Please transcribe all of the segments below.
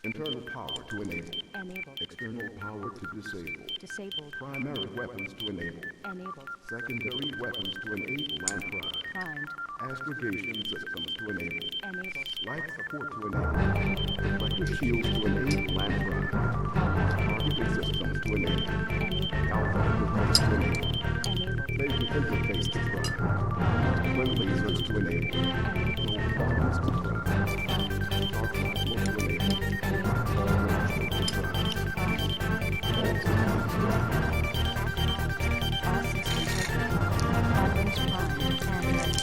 Internal power to enable. Enabled. External power to disable. Disabled. Primary weapons to enable. Enabled. Secondary weapons to enable and prime. Primed. Astrogation systems to enable. Enabled. Life support to enable. Reflective shields to enable and prime. Targeting systems to enable. Enabled. Alpha interface to enable. Enabled. Laser interface to prime. Twin lasers to enable. Low quantums to prime. Dark light to enable. Register to prime. All systems prime. All systems open. Weapons primed and ready.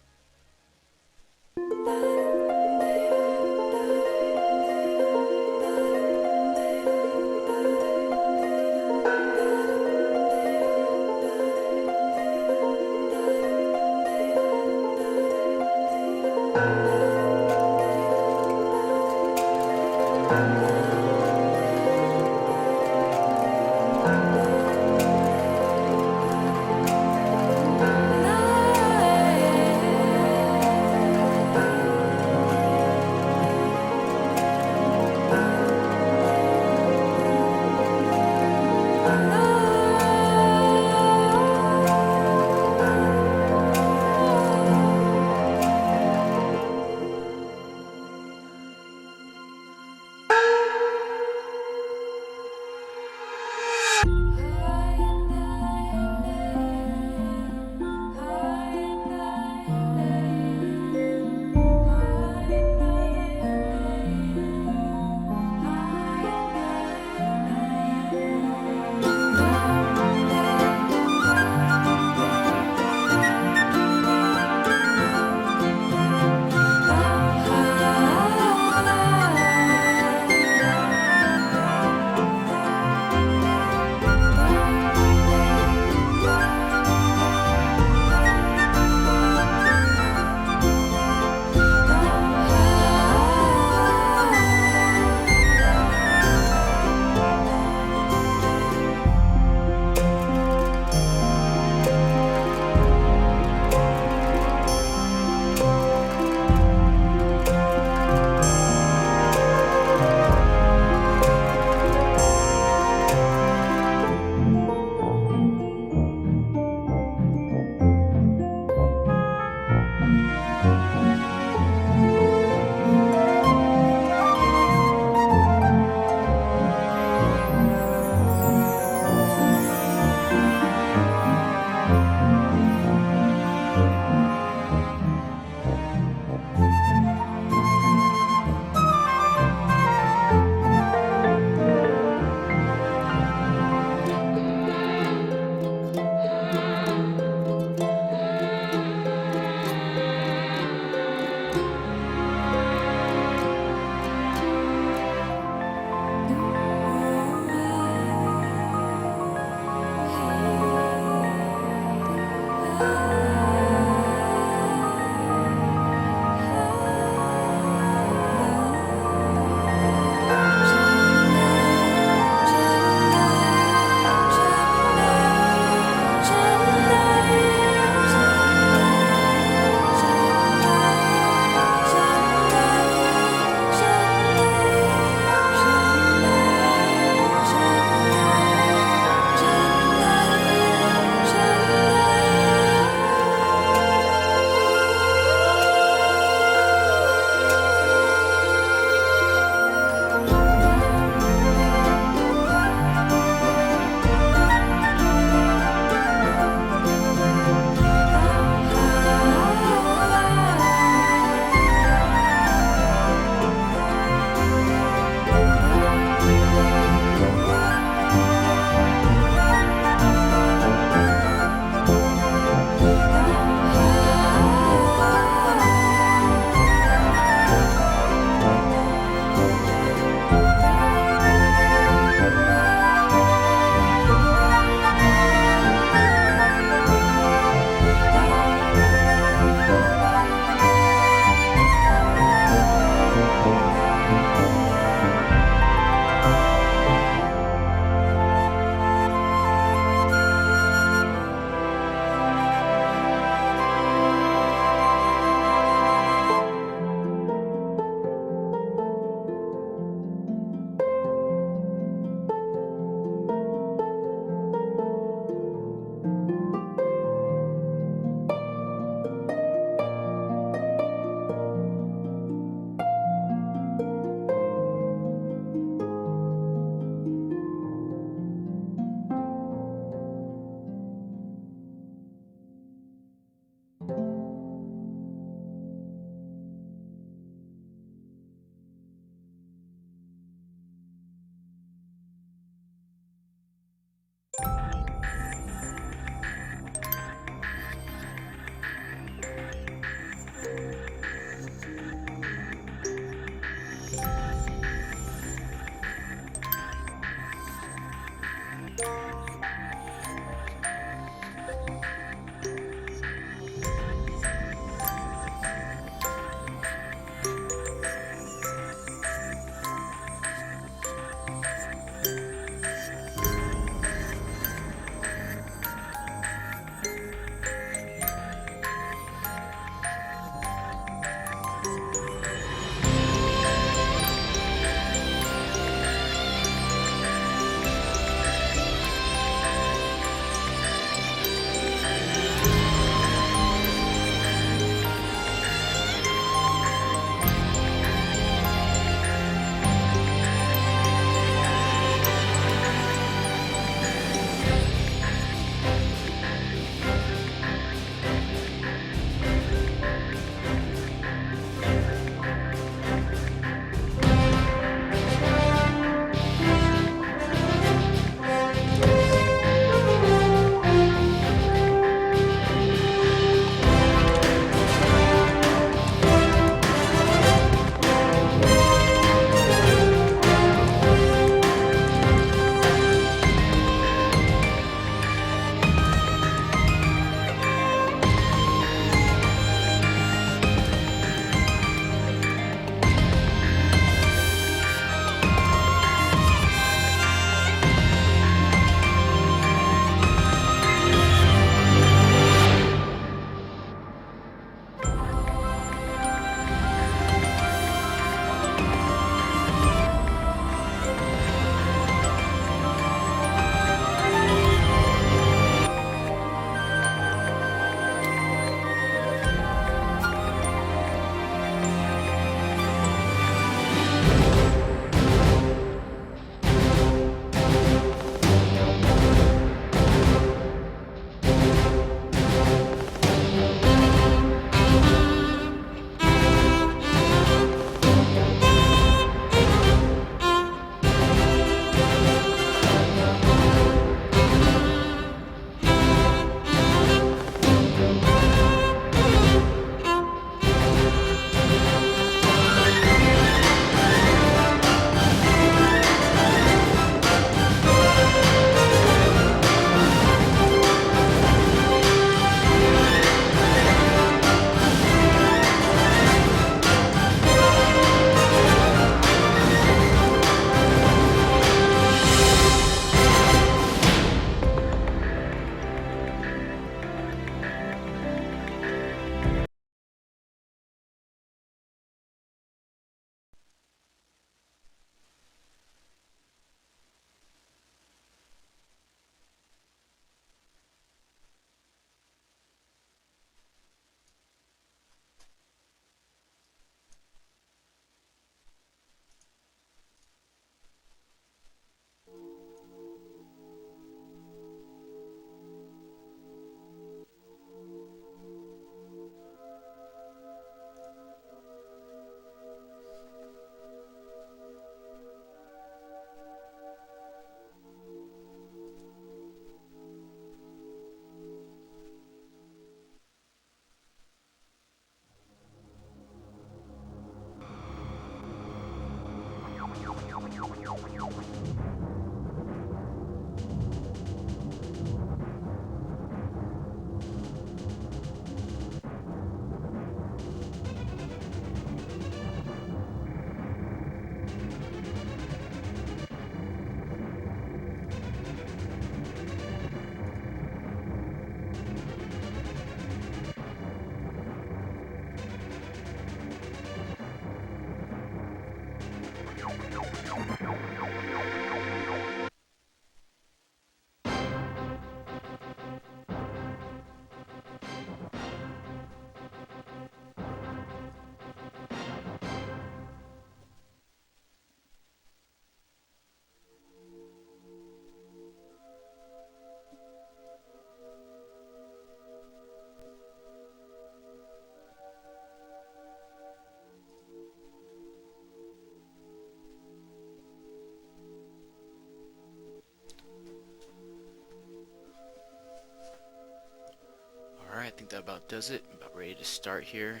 Alright, I think that about does it. About ready to start here.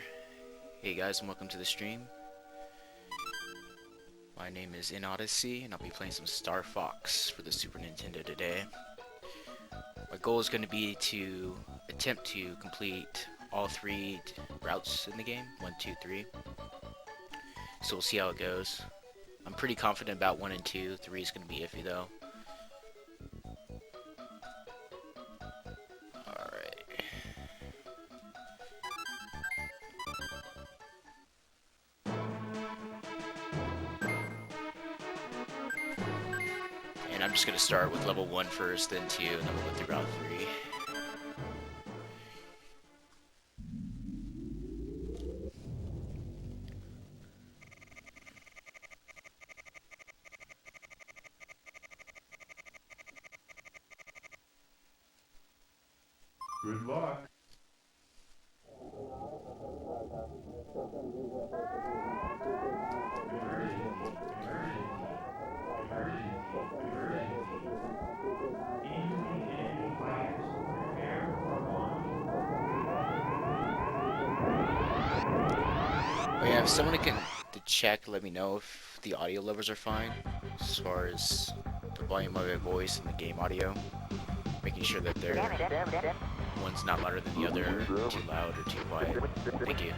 Hey guys, and welcome to the stream. My name is Odyssey, and I'll be playing some Star Fox for the Super Nintendo today. My goal is going to be to attempt to complete all 3 routes in the game. 1, 2, 3. So we'll see how it goes. I'm pretty confident about 1 and 2. 3 is going to be iffy though. And I'm just going to start with level 1 first, then 2, and then we'll go through route 3. Good luck. Oh yeah, if someone can check, let me know if the audio levels are fine, as far as the volume of my voice and the game audio. Making sure that one's not louder than the other, too loud or too quiet. Thank you.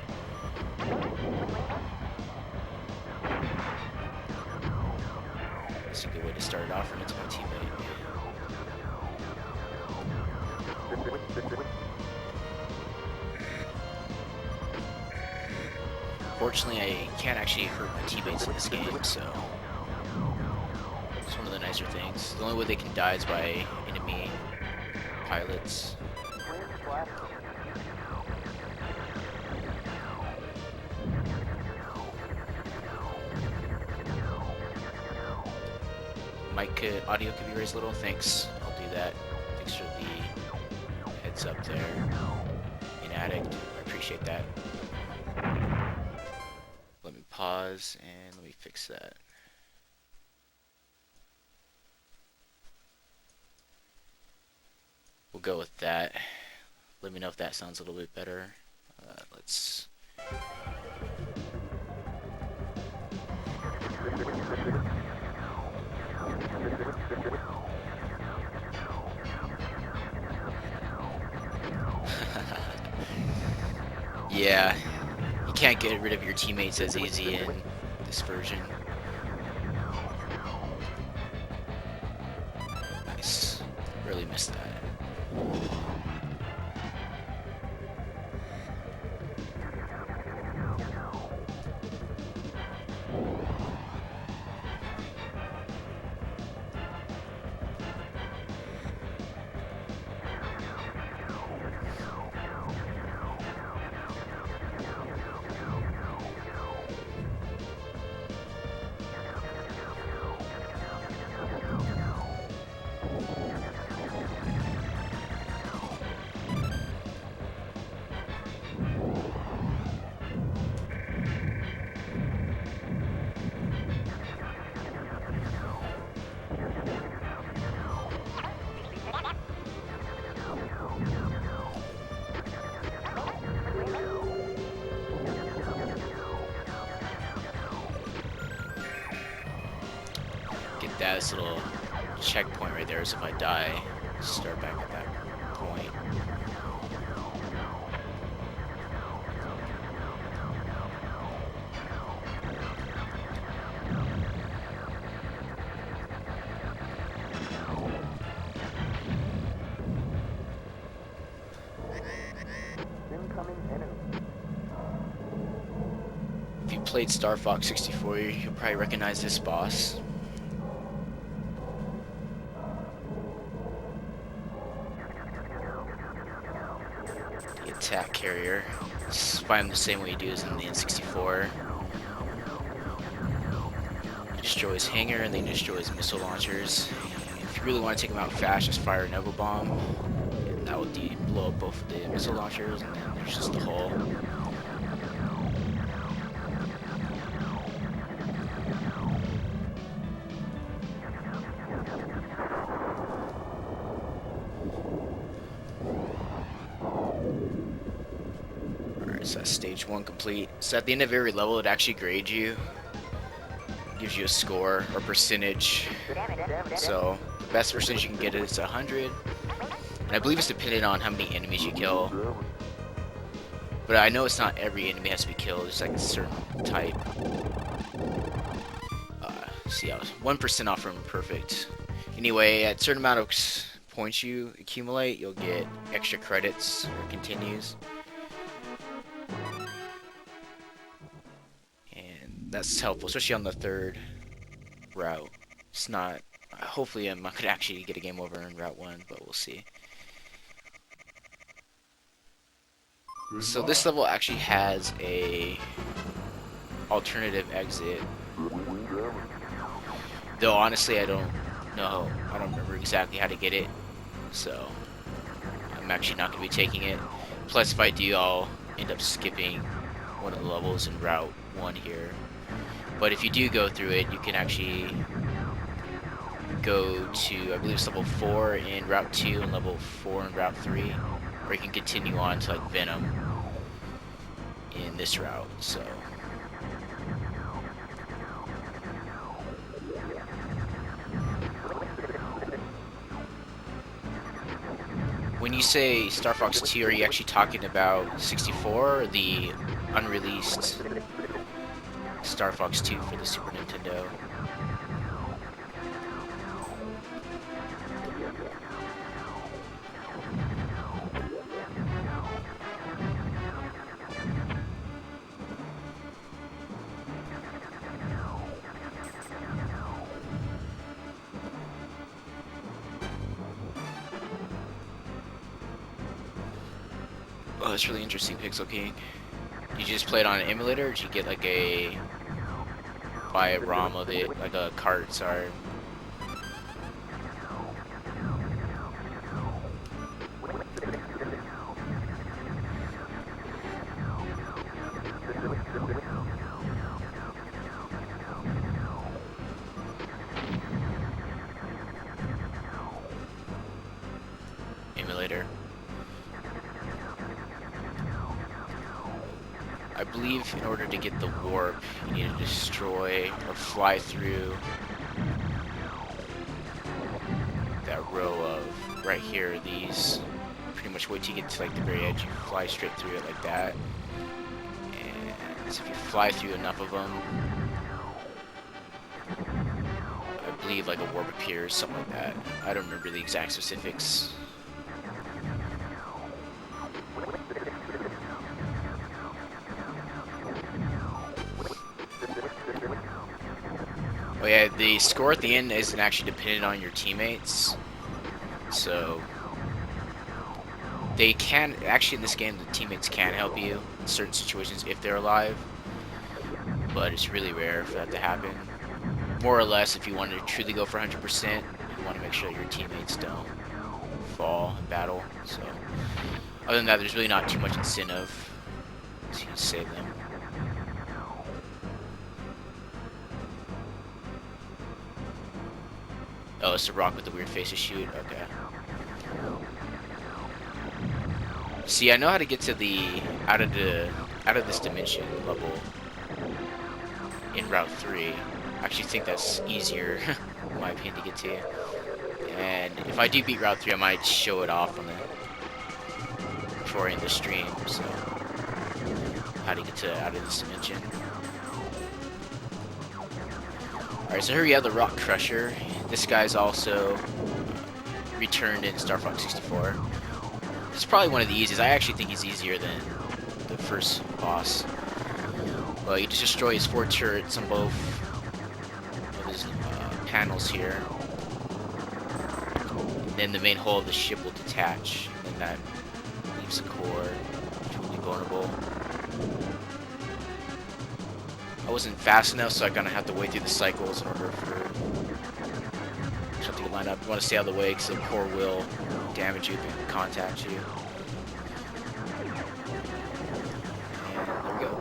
That's a good way to start it off, and it's my teammate. Fortunately, I can't actually hurt my teammates in this game, so it's one of the nicer things. The only way they can die is by enemy pilots. Audio could be raised a little. Thanks. I'll do that. Thanks for the heads up there. Addict. I appreciate that. Let me pause and let me fix that. We'll go with that. Let me know if that sounds a little bit better. Let's... Yeah, you can't get rid of your teammates as easy in this version. Nice. Really missed that. This little checkpoint right there, so if I die, start back at that point. If you played Star Fox 64, you'll probably recognize this boss. Attack carrier. Just find him the same way you do as in the N64. Destroys hangar and then destroys missile launchers. If you really want to take him out fast, just fire a Nova bomb. And that will blow up both of the missile launchers, and then there's just the hull. So that's stage 1 complete. So at the end of every level, it actually grades you. Gives you a score or percentage. So the best percentage you can get is 100. And I believe it's dependent on how many enemies you kill. But I know it's not every enemy has to be killed. It's like a certain type. See, I was 1% off from perfect. Anyway, at a certain amount of points you accumulate, you'll get extra credits or continues. And that's helpful, especially on the 3rd route. It's not... hopefully I could actually get a game over in Route 1, but we'll see. So this level actually has a alternative exit. Though honestly I don't know. I don't remember exactly how to get it. So I'm actually not going to be taking it. Plus if I do, I'll end up skipping one of the levels in Route 1 here. But if you do go through it, you can actually go to, I believe it's level 4 in Route 2 and level 4 in Route 3. Or you can continue on to like Venom in this route, so. When you say Star Fox 2, are you actually talking about 64 or the unreleased Star Fox 2 for the Super Nintendo? Oh, that's really interesting, Pixel King. Did you just play it on an emulator, or did you get like buy a ROM of it, like a cart, sorry? Emulator. I believe in order to get the warp, you need to destroy or fly through that row of, right here, these. Pretty much wait till you get to like the very edge, you fly straight through it like that. And so if you fly through enough of them, I believe like a warp appears, something like that. I don't remember the exact specifics. Oh yeah, the score at the end isn't actually dependent on your teammates. So they can, actually in this game the teammates can help you in certain situations if they're alive. But it's really rare for that to happen. More or less, if you want to truly go for 100%, you want to make sure that your teammates don't fall in battle. So other than that, there's really not too much incentive to save them. Oh, it's the rock with the weird face to shoot? Okay. See, I know how to get to the out of this dimension level in Route 3. I actually think that's easier, in my opinion, to get to. And if I do beat Route 3, I might show it off on the before I end the stream. So, how to get to out of this dimension. Alright, so here we have the Rock Crusher. This guy's also returned in Star Fox 64. It's probably one of the easiest. I actually think he's easier than the first boss. Well, you just destroy his 4 turrets on both of his panels here. And then the main hull of the ship will detach. And that leaves the core, which will be vulnerable. I wasn't fast enough, so I kind of have to wait through the cycles in order for something to line up. You want to stay out of the way because the core will damage you if it contacts you. And there we go.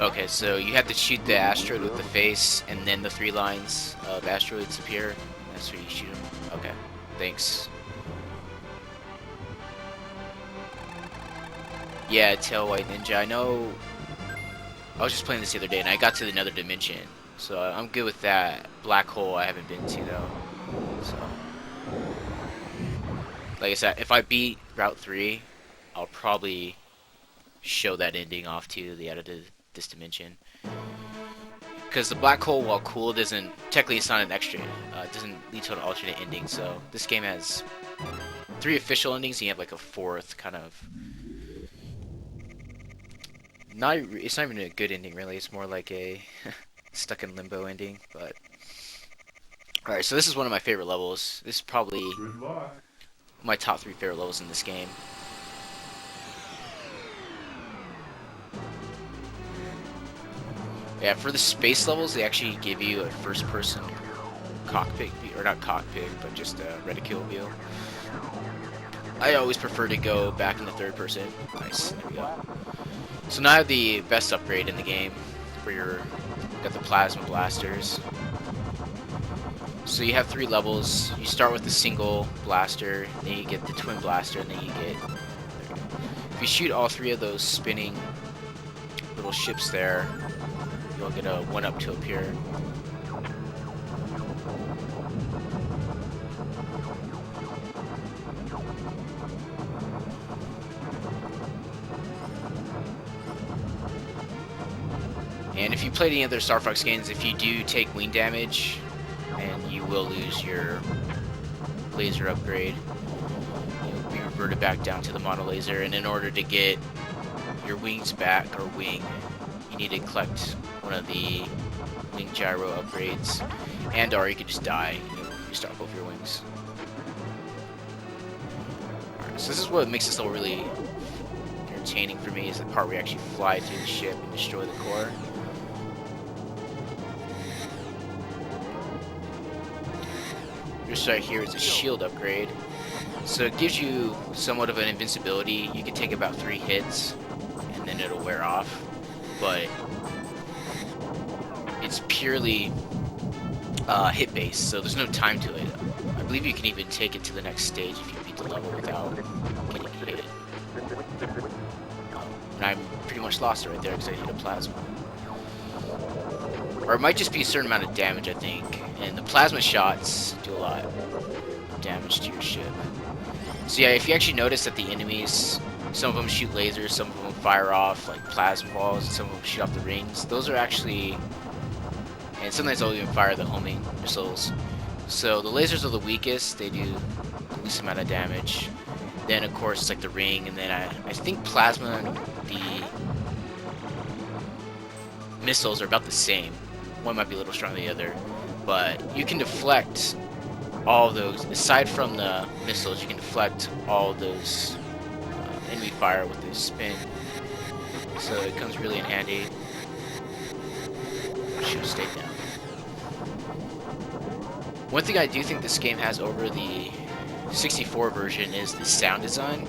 Okay, so you have to shoot the asteroid with the face, and then the 3 lines of asteroids appear. That's where you shoot them. Okay, thanks. Yeah, Tail White Ninja. I know. I was just playing this the other day, and I got to another dimension, so I'm good with that. Black hole I haven't been to though. So, like I said, if I beat Route 3, I'll probably show that ending off to the out of this dimension. Because the black hole, while cool, doesn't technically it's not an extra. It doesn't lead to an alternate ending. So this game has 3 official endings. And you have like a 4th kind of. It's not even a good ending really. It's more like a stuck in limbo ending. But all right, so this is one of my favorite levels. This is probably my top 3 favorite levels in this game. Yeah, for the space levels, they actually give you a first-person cockpit, or not cockpit, but just a reticule view. I always prefer to go back in the 3rd person. Nice, there we go. So now I have the best upgrade in the game, where you're got the plasma blasters. So you have 3 levels. You start with the single blaster, then you get the twin blaster, and then you get. If you shoot all 3 of those spinning little ships there, you'll get a 1-up to appear. And if you played any other Star Fox games, if you do take wing damage, and you will lose your laser upgrade, you'll be reverted back down to the mono laser. And in order to get your wings back, or wing, you need to collect one of the wing gyro upgrades, and or you could just die. You start both your wings. Alright, so this is what makes this level really entertaining for me, is the part where you actually fly through the ship and destroy the core. This right here is a shield upgrade, so it gives you somewhat of an invincibility. You can take about 3 hits and then it'll wear off, but it's purely hit based, so there's no time to it. I believe you can even take it to the next stage if you beat the level without getting hit. And I'm pretty much lost it right there because I hit a plasma. Or it might just be a certain amount of damage, I think. And the plasma shots do a lot of damage to your ship. So yeah, if you actually notice that the enemies, some of them shoot lasers, some of them fire off like plasma balls, and some of them shoot off the rings. Those are actually, and sometimes they'll even fire the homing missiles. So the lasers are the weakest, they do the least amount of damage. Then of course it's like the ring, and then I think plasma and the missiles are about the same. One might be a little stronger than the other, but you can deflect all those. Aside from the missiles, you can deflect all those enemy fire with this spin. So it comes really in handy. I should have stayed down. One thing I do think this game has over the 64 version is the sound design.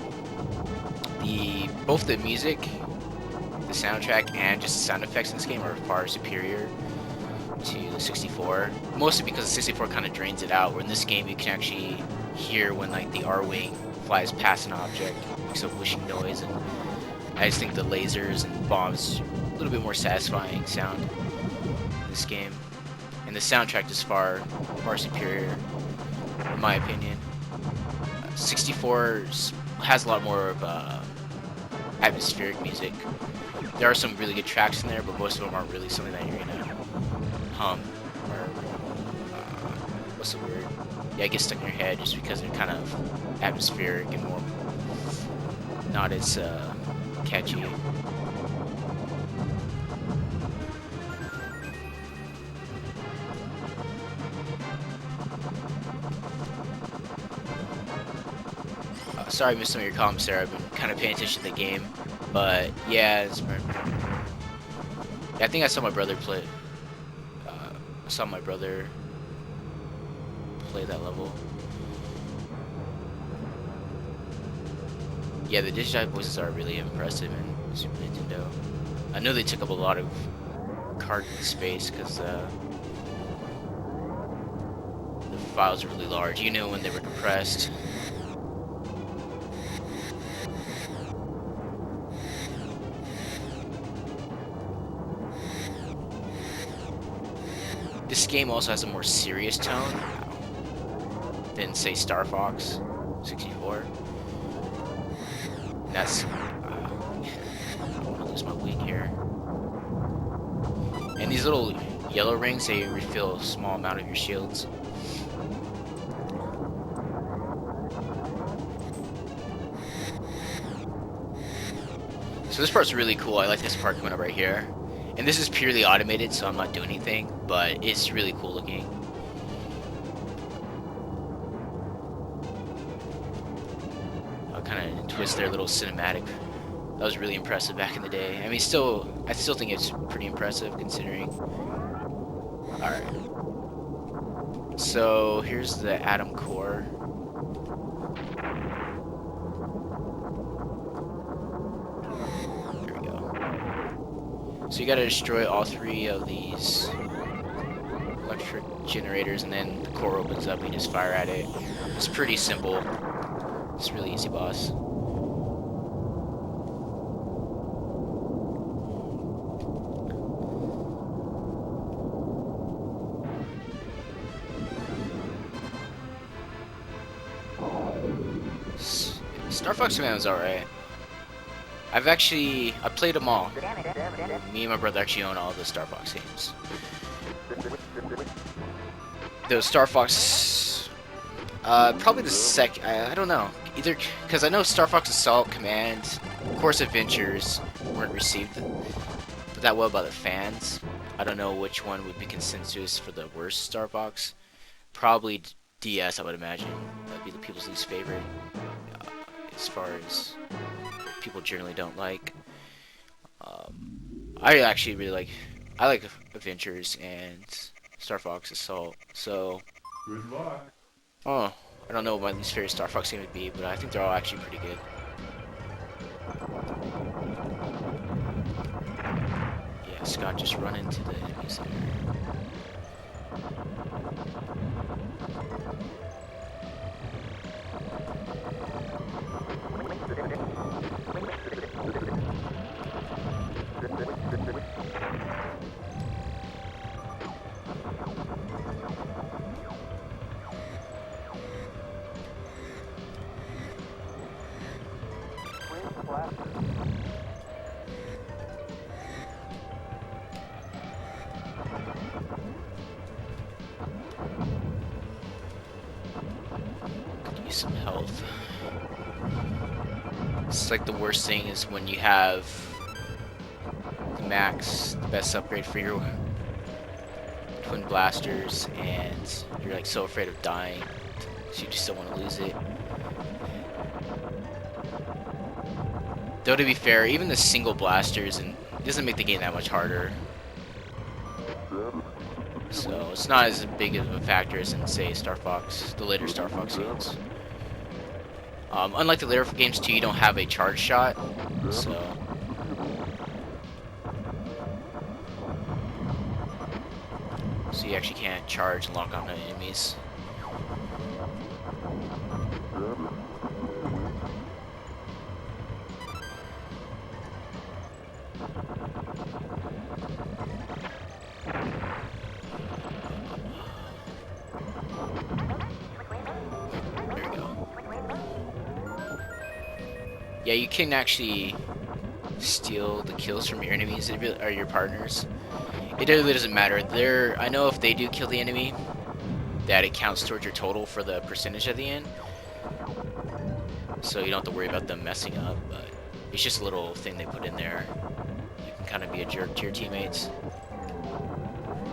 Both the music, the soundtrack, and just the sound effects in this game are far superior to the 64. Mostly because the 64 kind of drains it out, where in this game you can actually hear when like the R-Wing flies past an object, makes a whooshing noise, and I just think the lasers and bombs a little bit more satisfying sound in this game. And the soundtrack is far superior, in my opinion. 64 has a lot more of atmospheric music. There are some really good tracks in there, but most of them aren't really something that you're gonna hum or what's the word? Yeah, get stuck in your head just because they're kind of atmospheric and more not as catchy. Sorry I missed some of your comments there. I've been kind of paying attention to the game, but yeah, I think I saw my brother play. I saw my brother play that level. Yeah, the Digitized voices are really impressive in Super Nintendo. I know they took up a lot of card space because the files are really large. You know when they were compressed. This game also has a more serious tone than, say, Star Fox 64. And that's... I don't want to lose my wing here. And these little yellow rings, they refill a small amount of your shields. So this part's really cool. I like this part coming up right here. And this is purely automated, so I'm not doing anything, but it's really cool looking. I'll kind of twist their little cinematic. That was really impressive back in the day. I mean, I still think it's pretty impressive considering. Alright. So here's the atom core. So you gotta destroy all 3 of these electric generators, and then the core opens up and you just fire at it. It's pretty simple. It's a really easy boss. Star Fox Command was alright. I played them all. Me and my brother actually own all the Star Fox games. The Star Fox, probably the I don't know. Either, because I know Star Fox Assault, Command, Course Adventures weren't received that well by the fans. I don't know which one would be consensus for the worst Star Fox. Probably DS, I would imagine. That'd be the people's least favorite. As far as people generally don't like. I actually really like Adventures and Star Fox Assault. So, I don't know what my least favorite Star Fox game would be, but I think they're all actually pretty good. Yeah, Scott just run into the enemies there. Some health. It's like the worst thing is when you have the max, the best upgrade for your twin blasters, and you're like so afraid of dying, so you just don't want to lose it. Though to be fair, even the single blasters it doesn't make the game that much harder. So it's not as big of a factor as in, say, the later Star Fox games. Unlike the later games too, you don't have a charge shot, so you actually can't charge and lock on to enemies. Yeah, you can actually steal the kills from your enemies or your partners. It really doesn't matter. I know if they do kill the enemy, that it counts towards your total for the percentage at the end. So you don't have to worry about them messing up, but it's just a little thing they put in there. You can kind of be a jerk to your teammates.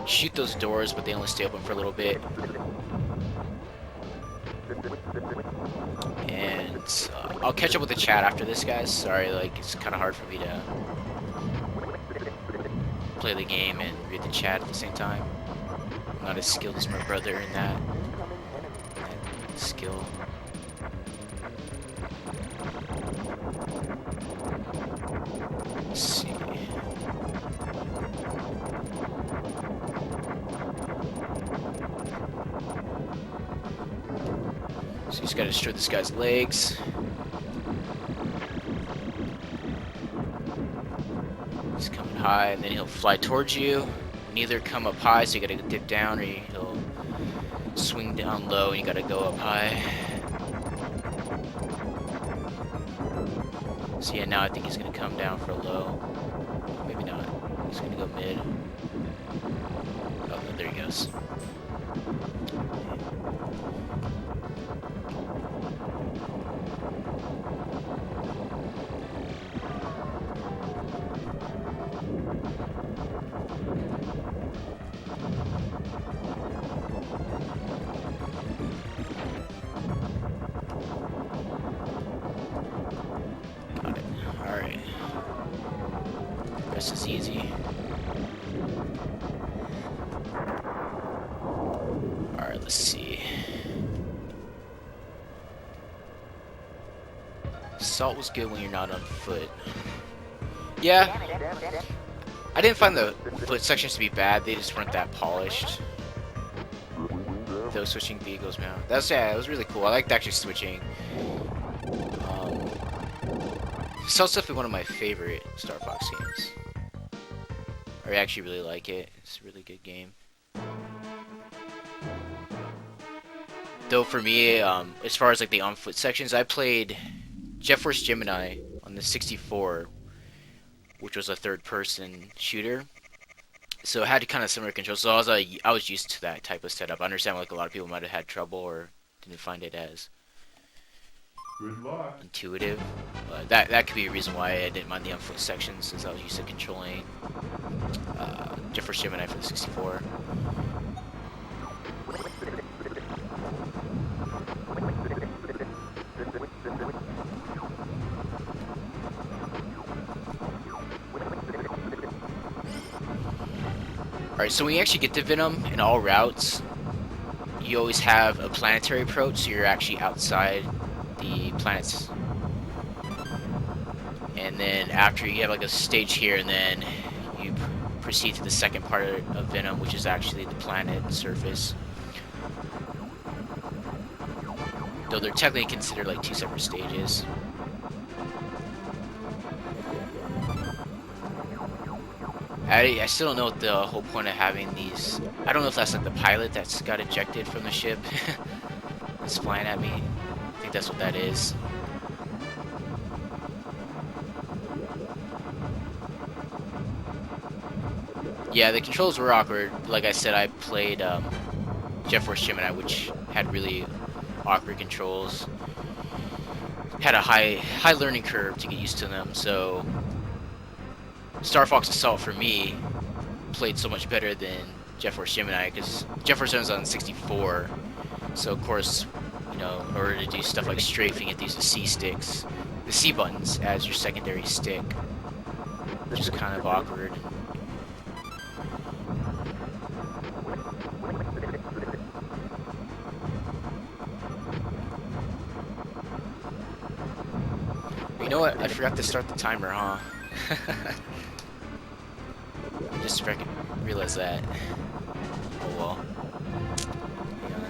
Shoot those doors, but they only stay open for a little bit. And I'll catch up with the chat after this, guys. Sorry, it's kind of hard for me to play the game and read the chat at the same time. I'm not as skilled as my brother in that skill. Let's see. Just gotta destroy this guy's legs. He's coming high, and then he'll fly towards you. Neither come up high, so you gotta dip down, or he'll swing down low, and you gotta go up high. So yeah, now I think he's gonna come down for a low. Maybe not. He's gonna go mid. Oh, there he goes. Got it. Alright. Rest is easy. Alright, let's see. Salt was good when you're not on foot. Yeah. I didn't find the foot sections to be bad, they just weren't that polished. Those switching vehicles, man. Yeah, it was really cool. I liked actually switching. Salt's definitely one of my favorite Star Fox games. I actually really like it. It's a really good game. Though for me, as far as like the on-foot sections, I played Jet Force Gemini on the 64, which was a third-person shooter. So it had kind of similar controls. So I was used to that type of setup. I understand like a lot of people might have had trouble or didn't find it as intuitive. But that could be a reason why I didn't mind the on-foot sections, since I was used to controlling Jet Force Gemini for the 64. Alright, so when you actually get to Venom in all routes, you always have a planetary approach, so you're actually outside the planets. And then after you have like a stage here, and then you proceed to the second part of Venom, which is actually the planet surface. Though they're technically considered like two separate stages. I still don't know what the whole point of having these. I don't know if that's like the pilot that's got ejected from the ship. It's flying at me. I think that's what that is. Yeah, the controls were awkward. Like I said, I played Jet Force Gemini, which had really awkward controls. Had a high learning curve to get used to them, so Star Fox Assault for me played so much better than Jet Force Gemini, because Jet Force Gemini was on 64, so of course, you know, in order to do stuff like strafing, you have to use the C buttons as your secondary stick, which is kind of awkward. You know what? I forgot to start the timer, huh? Just freaking realize that. Oh well. Hang on.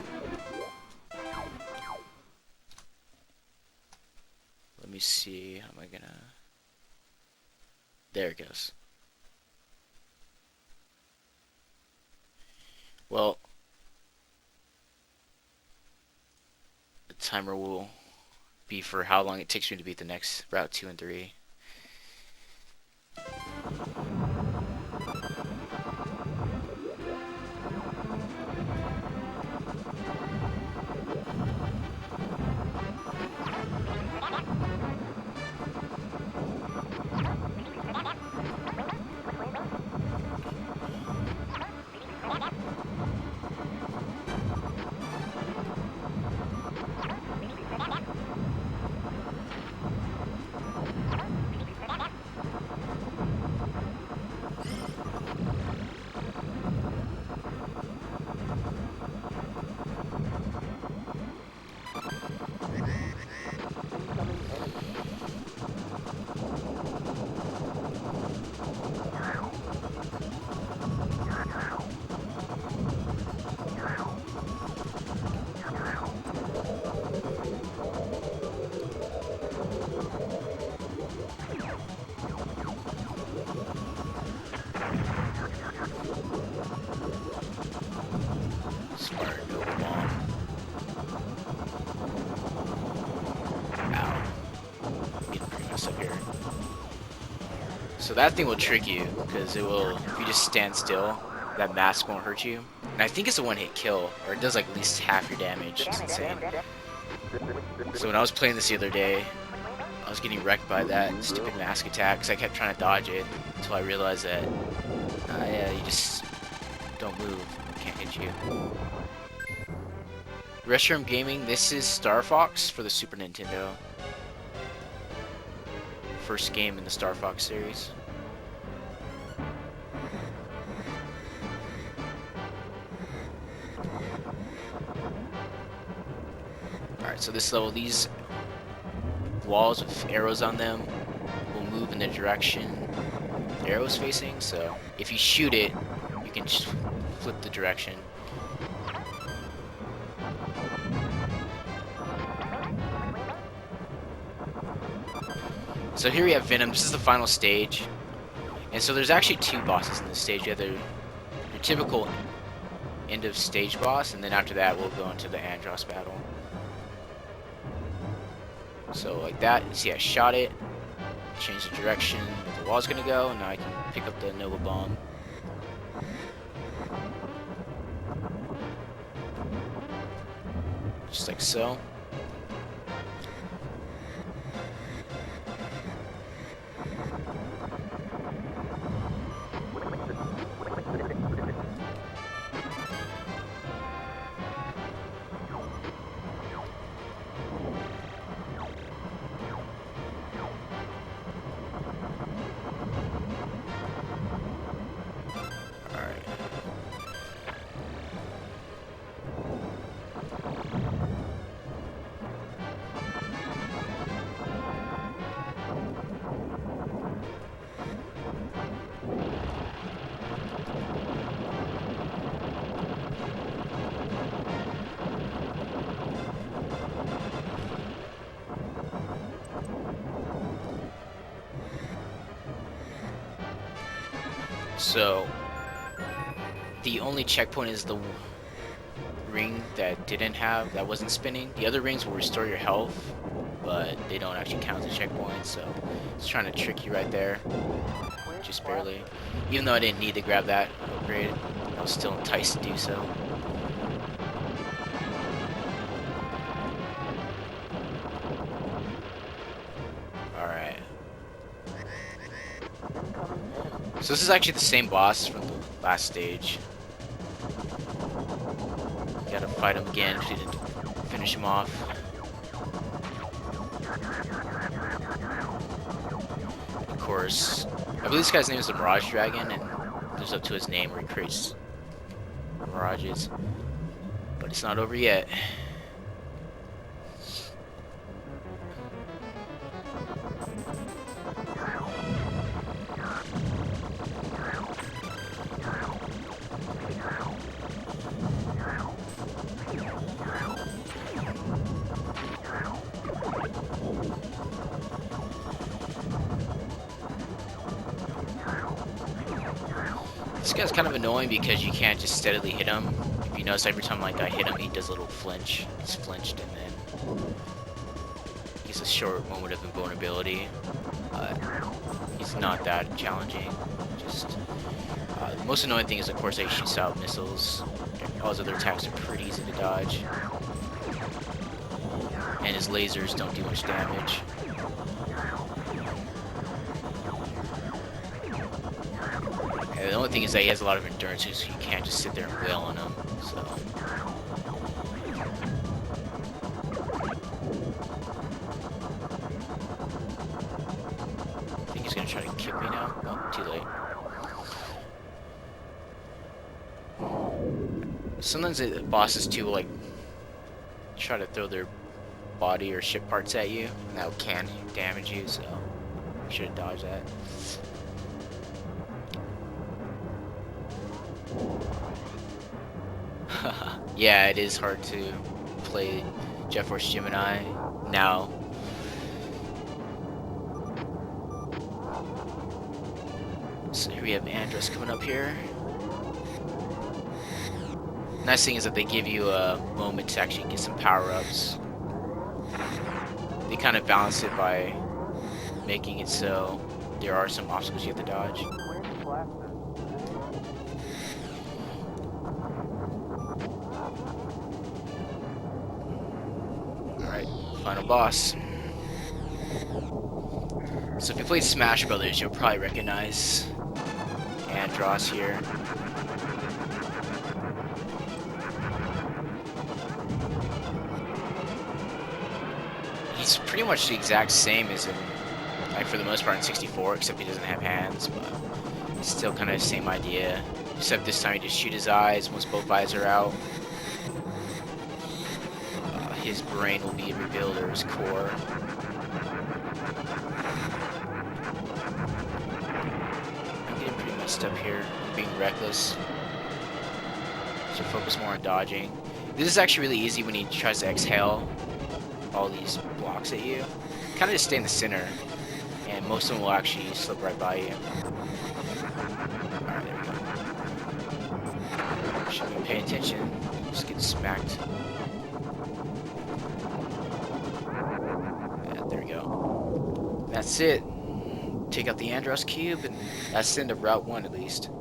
Let me see. How am I gonna? There it goes. Well, the timer will be for how long it takes me to beat the next Route 2 and 3. So that thing will trick you, because it will, if you just stand still, that mask won't hurt you. And I think it's a one-hit kill, or it does like at least half your damage. It's insane. So when I was playing this the other day, I was getting wrecked by that stupid mask attack, because I kept trying to dodge it, until I realized that, yeah, you just don't move. It can't hit you. Restroom Gaming, this is Star Fox for the Super Nintendo. First game in the Star Fox series. Alright, so this level, these walls with arrows on them will move in the direction the arrow's facing, so if you shoot it, you can just flip the direction. So here we have Venom. This is the final stage. And so there's actually two bosses in this stage. You have your typical end of stage boss, and then after that we'll go into the Andross battle. So like that, you see I shot it, change the direction the wall's gonna go, and now I can pick up the Nova Bomb. Just like so. So the only checkpoint is the ring that wasn't spinning. The other rings will restore your health, but they don't actually count as a checkpoint, so it's trying to trick you right there. Just barely. Even though I didn't need to grab that upgrade, I was still enticed to do so. Alright. So this is actually the same boss from the last stage. You gotta fight him again if you didn't finish him off. Of course, I believe this guy's name is the Mirage Dragon, and there's up to his name where he creates mirages. But it's not over yet. This guy's kind of annoying because you can't just steadily hit him. If you notice, every time like I hit him, he does a little flinch. He's flinched, and then he's a short moment of invulnerability. He's not that challenging. Just the most annoying thing is, of course, that he shoots out missiles. All his other attacks are pretty easy to dodge, and his lasers don't do much damage. And the only thing is that he has a lot of endurance, so you can't just sit there and wail on him. So I think he's gonna try to kick me now. Oh, too late. Sometimes the bosses too will like try to throw their body or ship parts at you, and that can damage you, so you should dodge that. Yeah, it is hard to play Jet Force Gemini now. So here we have Andross coming up here. Nice thing is that they give you a moment to actually get some power-ups. They kind of balance it by making it so there are some obstacles you have to dodge. Where's the blaster? Alright, final boss. So if you played Smash Brothers, you'll probably recognize Andros here. He's pretty much the exact same as in, like, for the most part in 64, except he doesn't have hands, but it's still kind of the same idea. Except this time you just shoot his eyes once both eyes are out. His brain will be revealed, or his core. I'm getting pretty messed up here. I'm being reckless. So focus more on dodging. This is actually really easy when he tries to exhale all these blocks at you. Kind of just stay in the center, and most of them will actually slip right by you. Alright, there we go. Should be paying attention. Just get smacked. Yeah, there we go. That's it. Take out the Andros cube, and that's the end of Route 1 at least.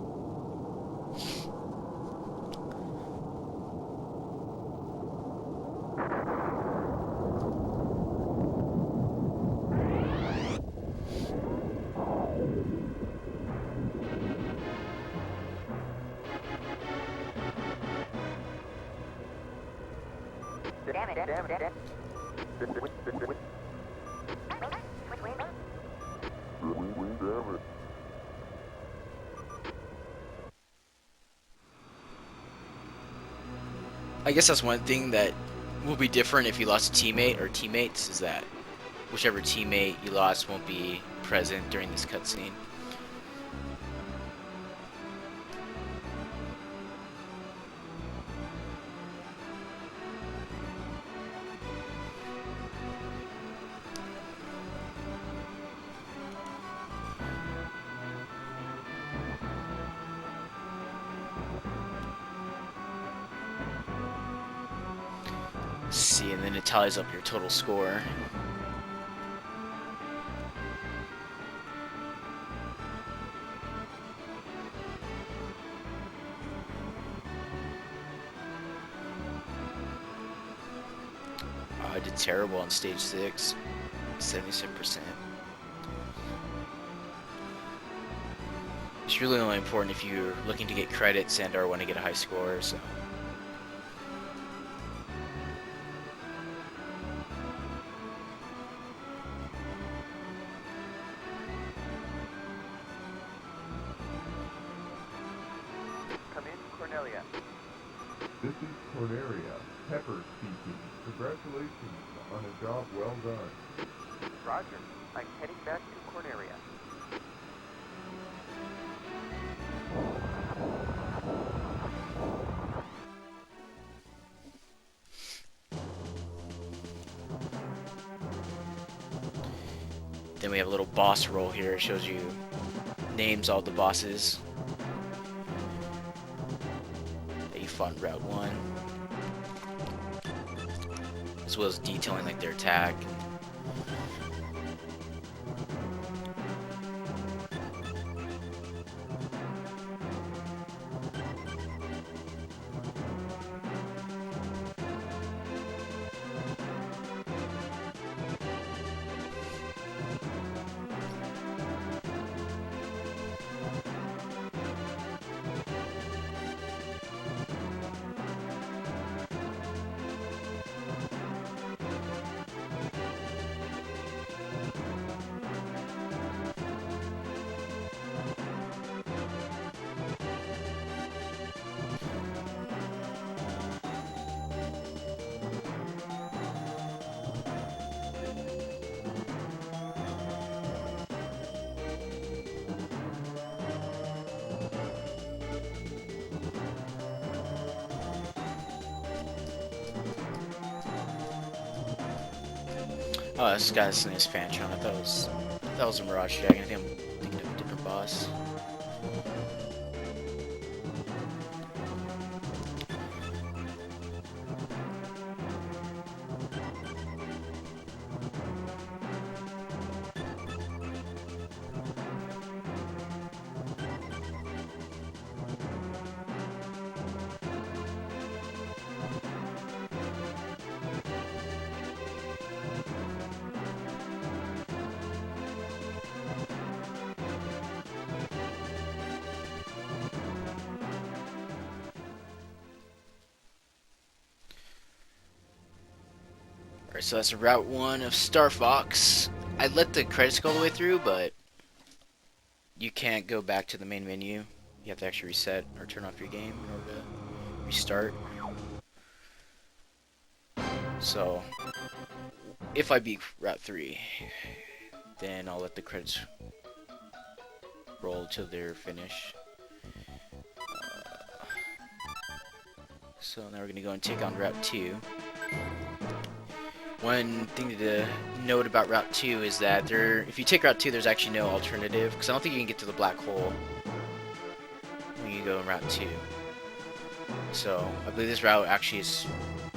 I guess that's one thing that will be different if you lost a teammate or teammates, is that whichever teammate you lost won't be present during this cutscene. See, and then it tallies up your total score. I did terrible on stage 6, 77%. It's really only important if you're looking to get credits and or want to get a high score, so. This is Cornelia, Pepper speaking. Congratulations on a job well done. Roger. I'm heading back to Cornelia. Then we have a little boss roll here. It shows you names all the bosses that you fought in Route 1, as well as detailing like their attack. Oh, this guy's in his Fantron. I thought it was a Mirage Dragon. I think I'm thinking of a different boss. Alright, so that's Route 1 of Star Fox. I let the credits go all the way through, but you can't go back to the main menu. You have to actually reset or turn off your game in order to restart. So, if I beat Route 3, then I'll let the credits roll till they're finished. So now we're going to go and take on Route 2. One thing to note about Route 2 is that if you take Route 2, there's actually no alternative, because I don't think you can get to the black hole when you go in Route 2. So I believe this route actually is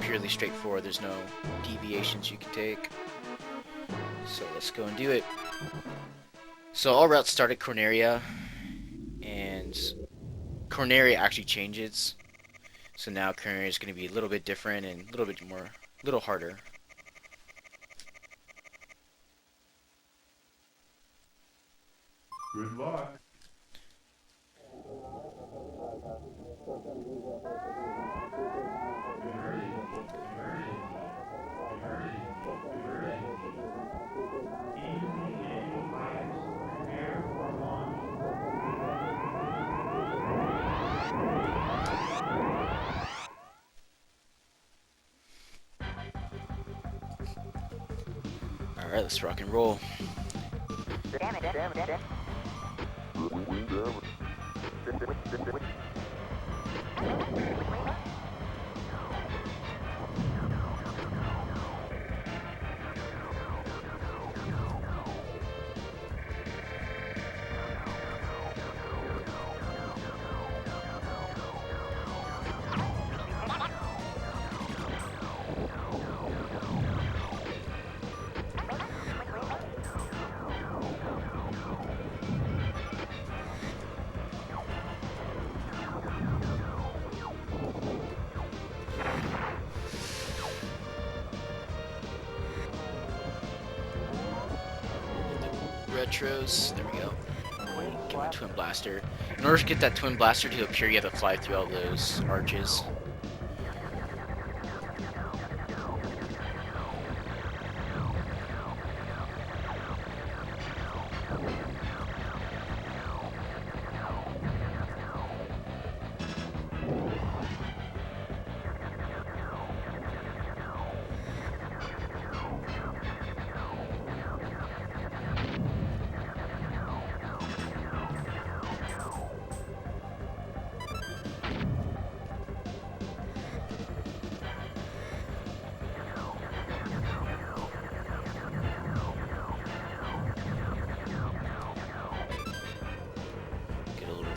purely straightforward. There's no deviations you can take. So let's go and do it. So all routes start at Corneria, and Corneria actually changes. So now Corneria is going to be a little bit different and a little harder. Good luck. Alright, let's rock and roll. Retros, there we go. Get my twin blaster. In order to get that twin blaster to appear, you have to fly through all those arches.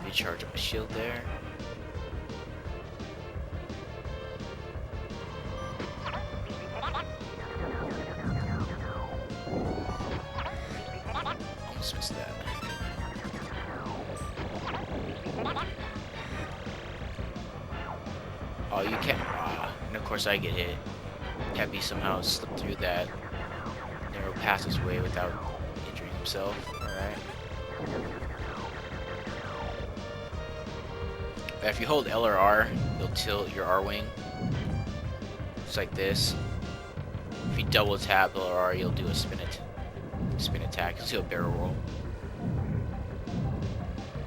Recharge up my shield there. Almost missed that. Oh, you can't. And of course I get hit. Happy somehow slipped through that narrow passageway without injuring himself. Alright. If you hold L or R, you'll tilt your R wing. Just like this. If you double tap L or R, you'll do a spin attack. You'll do a barrel roll.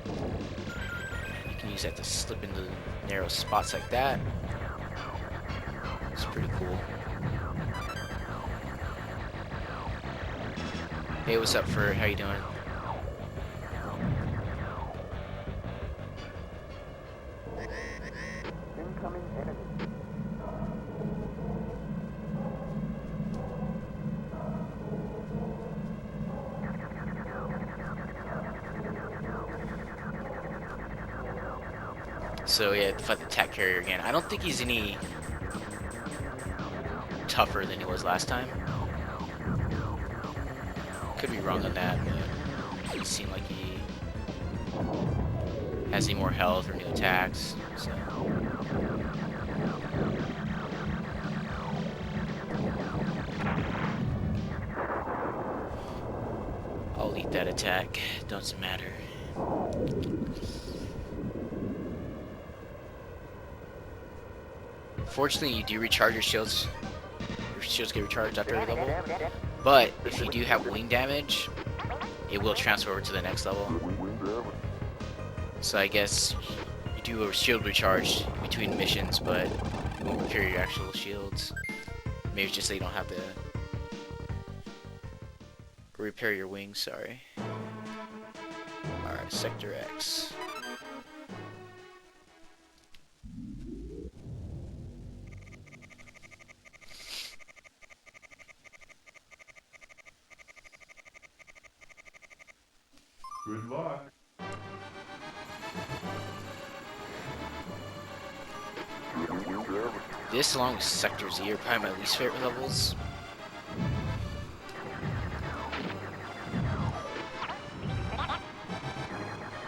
And you can use that to slip into narrow spots like that. It's pretty cool. Hey, what's up, Fur? How you doing? Incoming enemy. So yeah, to fight the attack carrier again. I don't think he's any tougher than he was last time. Could be wrong on that, but it seemed like he has any more health or new attacks. So. I'll eat that attack. Doesn't matter. Fortunately, you do recharge your shields your shields get recharged after every level. But if you do have wing damage, it will transfer over to the next level. So I guess you do a shield recharge between missions, but you won't repair your actual shields. Maybe it's just so you don't have to repair your wings, sorry. Alright, Sector X. Good luck. This, along with Sector Z, are probably my least favorite levels.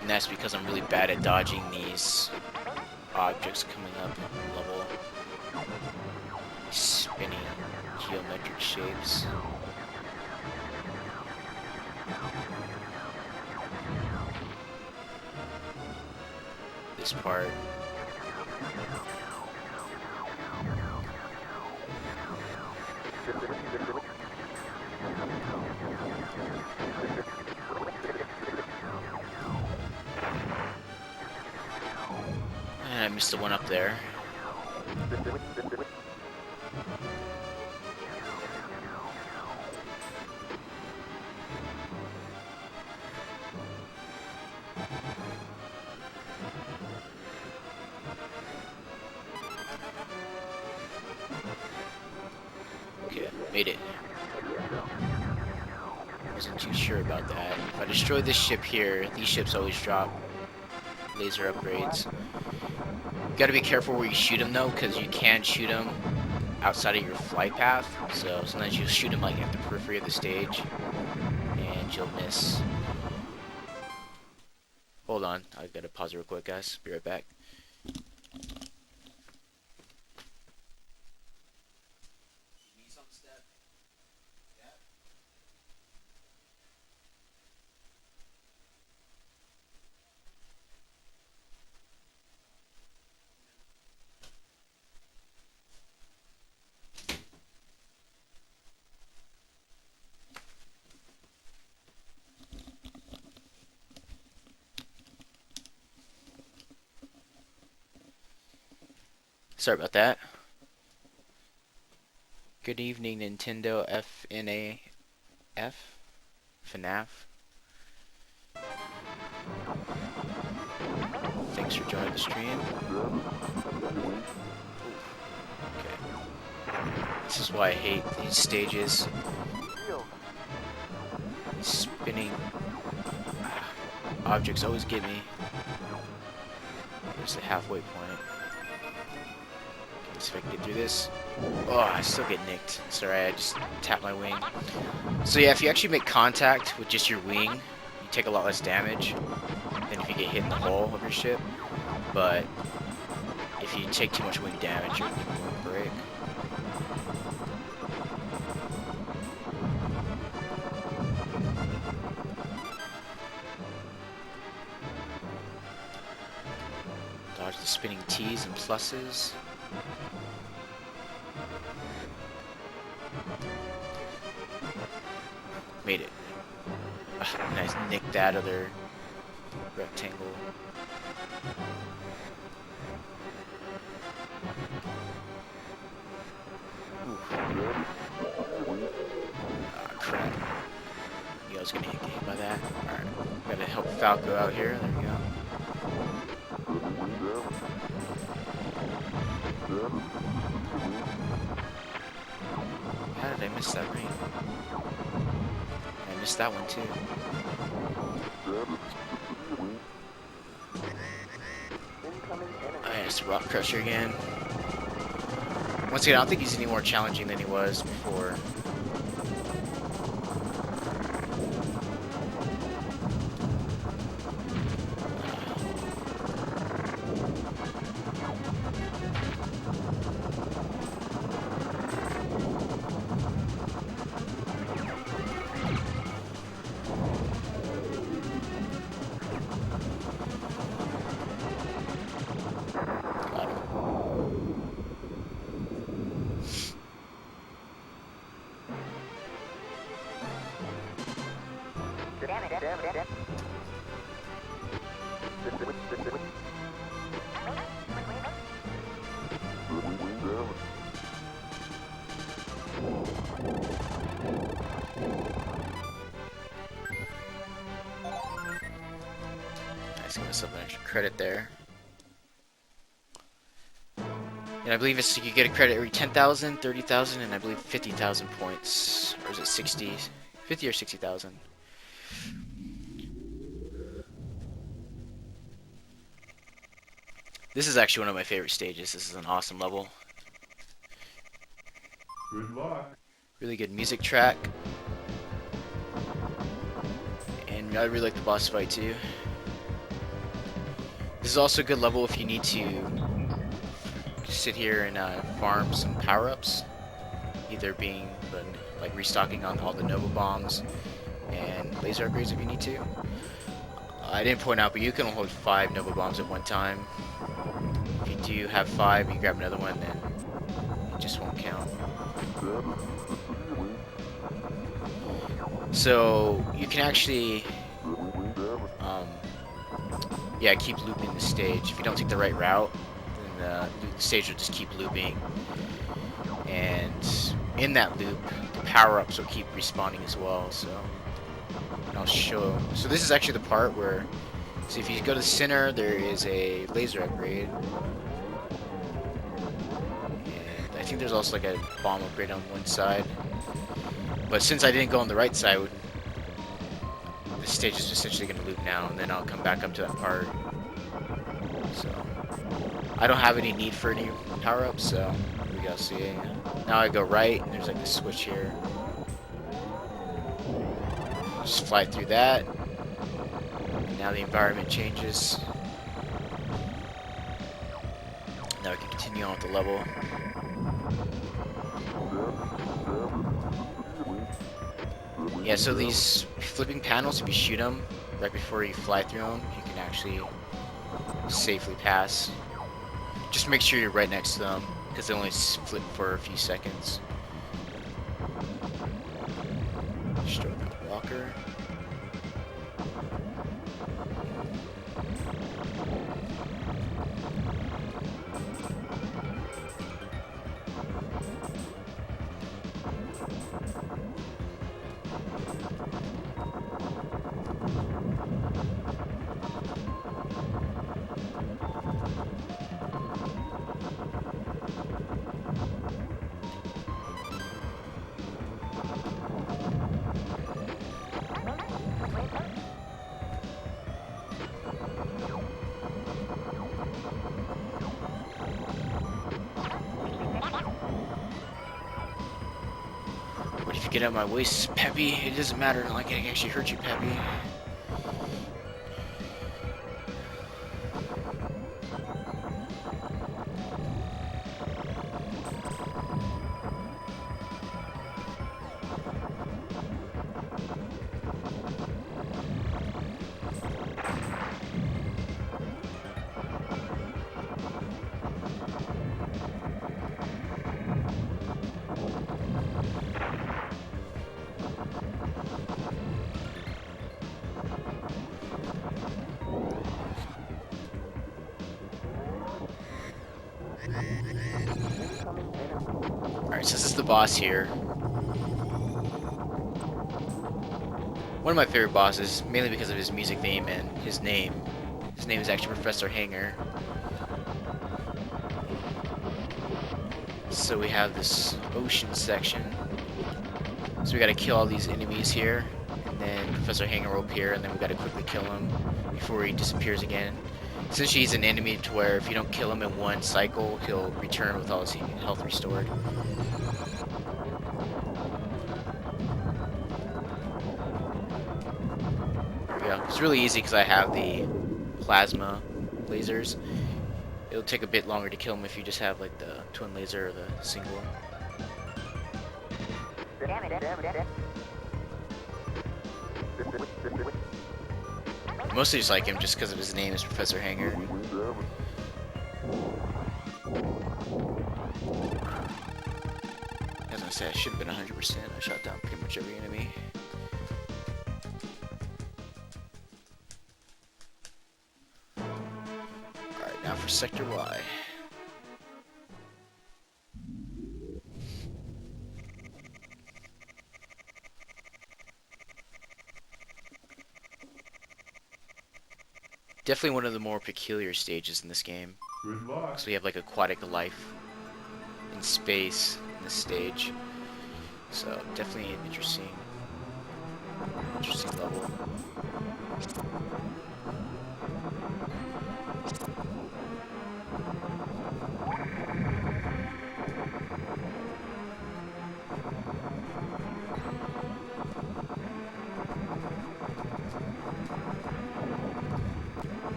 And that's because I'm really bad at dodging these objects coming up level. Spinning geometric shapes. This part. And I missed the one up there. Okay, made it. Wasn't too sure about that. If I destroy this ship here, these ships always drop laser upgrades. You gotta be careful where you shoot them though, because you can shoot them outside of your flight path. So sometimes you'll shoot them like at the periphery of the stage, and you'll miss. Hold on, I gotta pause real quick, guys. Be right back. Sorry about that. Good evening, Nintendo FNAF. FNAF. Thanks for joining the stream. Okay. This is why I hate these stages. Spinning objects always get me. There's the halfway point. See if I can get through this. Oh, I still get nicked. Sorry, I just tapped my wing. So yeah, if you actually make contact with just your wing, you take a lot less damage than if you get hit in the hull of your ship. But if you take too much wing damage, your wing won't break. Dodge the spinning T's and pluses. Made it. Nice, nick that other rectangle. Ooh. Ah, crap. I was gonna get hit by that. Alright. Gotta help Falco out here. There we go. How did I miss that ring? I missed that one too. Alright, it's Rock Crusher again. Once again, I don't think he's any more challenging than he was before. Nice, give myself an extra credit there. And I believe it's you get a credit every 10,000, 30,000, and I believe 50,000 points. Or is it 60? 50 or 60,000? This is actually one of my favorite stages. This is an awesome level. Good luck. Really good music track. And I really like the boss fight too. This is also a good level if you need to sit here and farm some power-ups. Either being like restocking on all the Nova bombs and laser upgrades if you need to. I didn't point out, but you can hold 5 Nova bombs at one time. If you do have 5, you grab another one, then it just won't count. So you can actually, yeah, keep looping the stage. If you don't take the right route, then the stage will just keep looping. And in that loop, the power-ups will keep respawning as well. So I'll show. So this is actually the part where, so if you go to the center, there is a laser upgrade. And I think there's also like a bomb upgrade on one side. But since I didn't go on the right side, the stage is essentially going to loop now, and then I'll come back up to that part. So I don't have any need for any power-ups, so we gotta see. Now I go right, and there's like this switch here. Just fly through that. And now the environment changes. Now we can continue on with the level. Yeah, so these flipping panels, if you shoot them right before you fly through them, you can actually safely pass. Just make sure you're right next to them, because they only flip for a few seconds. Destroy the walker. Get out of my way, Peppy. It doesn't matter. Like, I can actually hurt you, Peppy. Alright, so this is the boss here. One of my favorite bosses, mainly because of his music theme and his name. His name is actually Professor Hanger. So we have this ocean section. So we gotta kill all these enemies here. And then Professor Hanger will appear, and then we gotta quickly kill him before he disappears again. Since he's an enemy to where if you don't kill him in one cycle, he'll return with all his health restored. There we go. It's really easy because I have the plasma lasers. It'll take a bit longer to kill him if you just have like the twin laser or the single. Mostly just like him just because of his name is Professor Hanger. As I said, I should have been 100%. I shot down pretty much every enemy. for Sector Y. Definitely one of the more peculiar stages in this game. Good luck. So we have like aquatic life in space in this stage. So definitely an interesting level.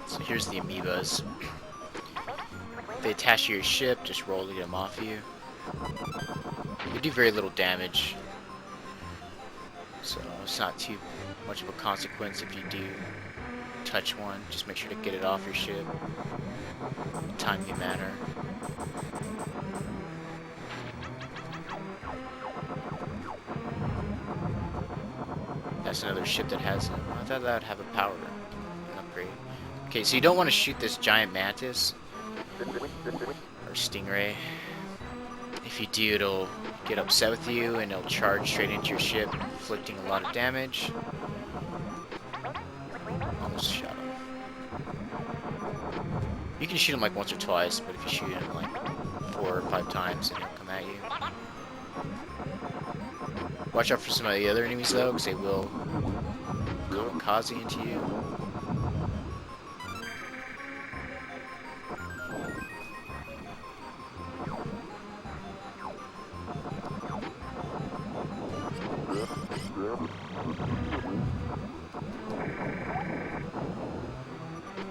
So here's the amoebas. If they attach to your ship, just roll to get them off you. They do very little damage, so it's not too much of a consequence if you do touch one. Just make sure to get it off your ship in a timely manner. That's another ship that has them. I thought that would have a power upgrade. Okay, so you don't want to shoot this giant mantis or stingray. If you do, it'll get upset with you and it'll charge straight into your ship, inflicting a lot of damage. Almost shot him. You can shoot him like once or twice, but if you shoot him like 4 or 5 times, then he'll come at you. Watch out for some of the other enemies though, because they will kamikaze into you.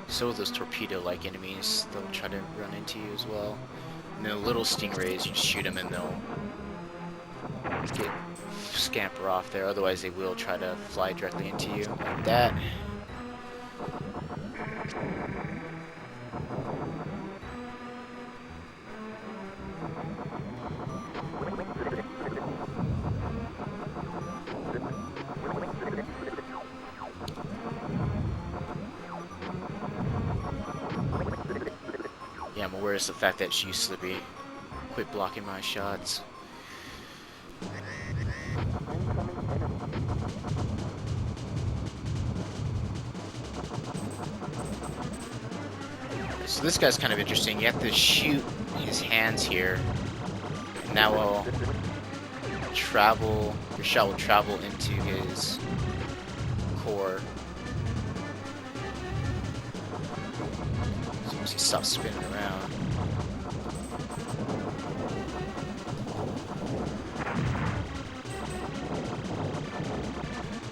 So with those torpedo-like enemies, they'll try to run into you as well. And then the little stingrays, you just shoot them and they'll scamper off there. Otherwise, they will try to fly directly into you like that. Yeah, I'm aware of the fact that she's Slippy. Quit blocking my shots. So this guy's kind of interesting. You have to shoot his hands here, and that will travel, your shot will travel into his core. So once he stops spinning around.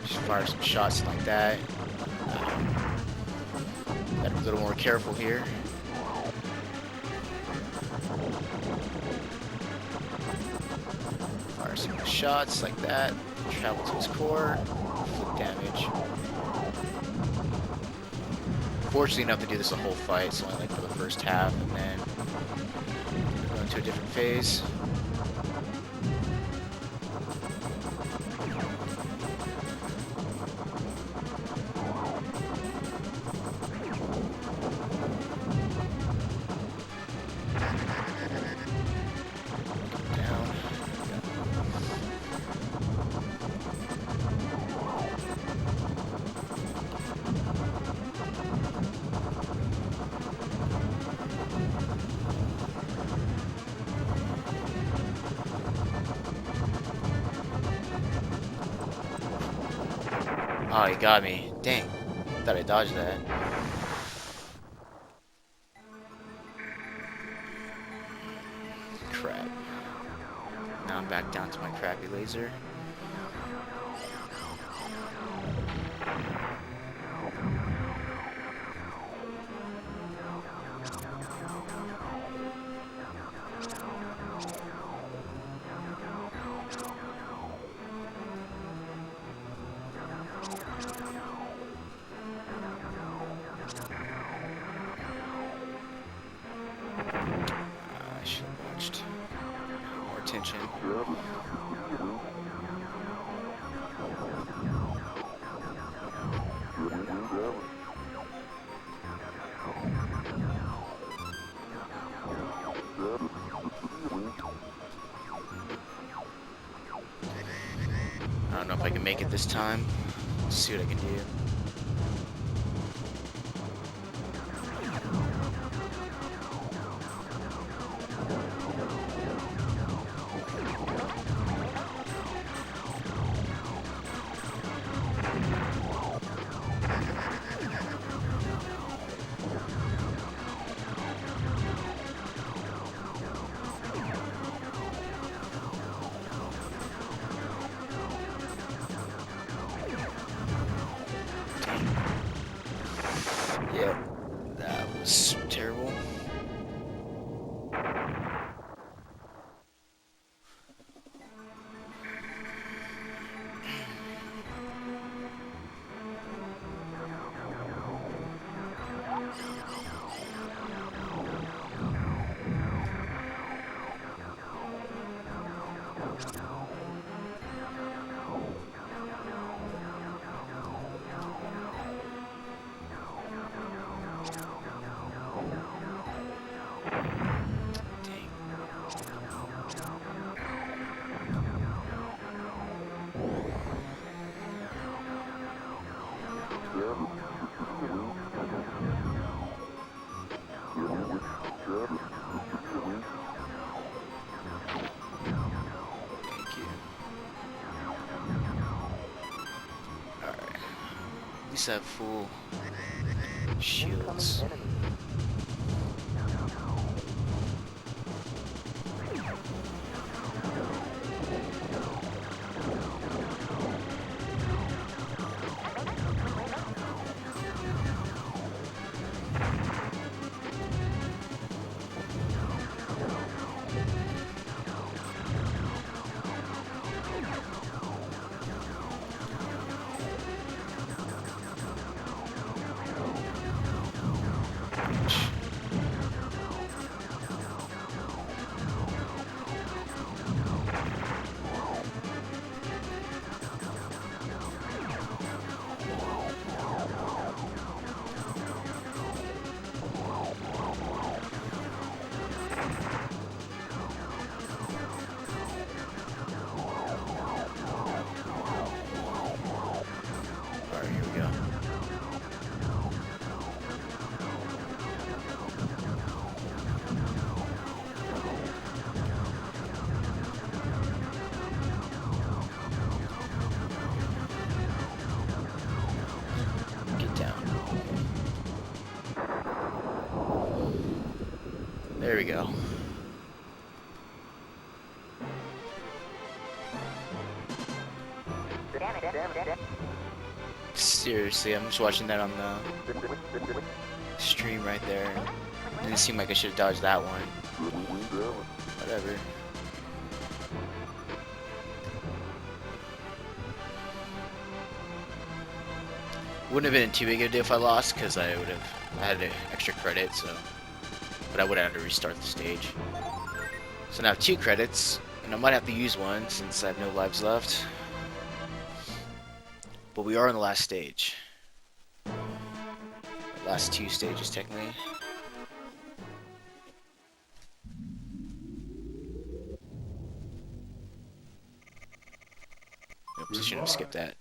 Just fire some shots like that. Gotta be a little more careful here. Fire some shots like that. Travel to his core. Inflict damage. Fortunately enough to do this the whole fight, so only like for the first half, and then go into a different phase. Oh, he got me. Dang. Thought I dodged that. Crap. Now I'm back down to my crappy laser. don't know if I can make it this time. Let's see what I can do. Yep, that was terrible. At least I have full shields. Alright, here we go. Get down. There we go. Seriously, I'm just watching that on the stream right there. Didn't seem like I should have dodged that one. Whatever. Wouldn't have been too big of a deal if I lost, because I would have had an extra credit, so. But I would have had to restart the stage. So now I have 2 credits, and I might have to use one since I have no lives left. But we are in the last stage. The last 2 stages, technically. Oops, I shouldn't have skipped that.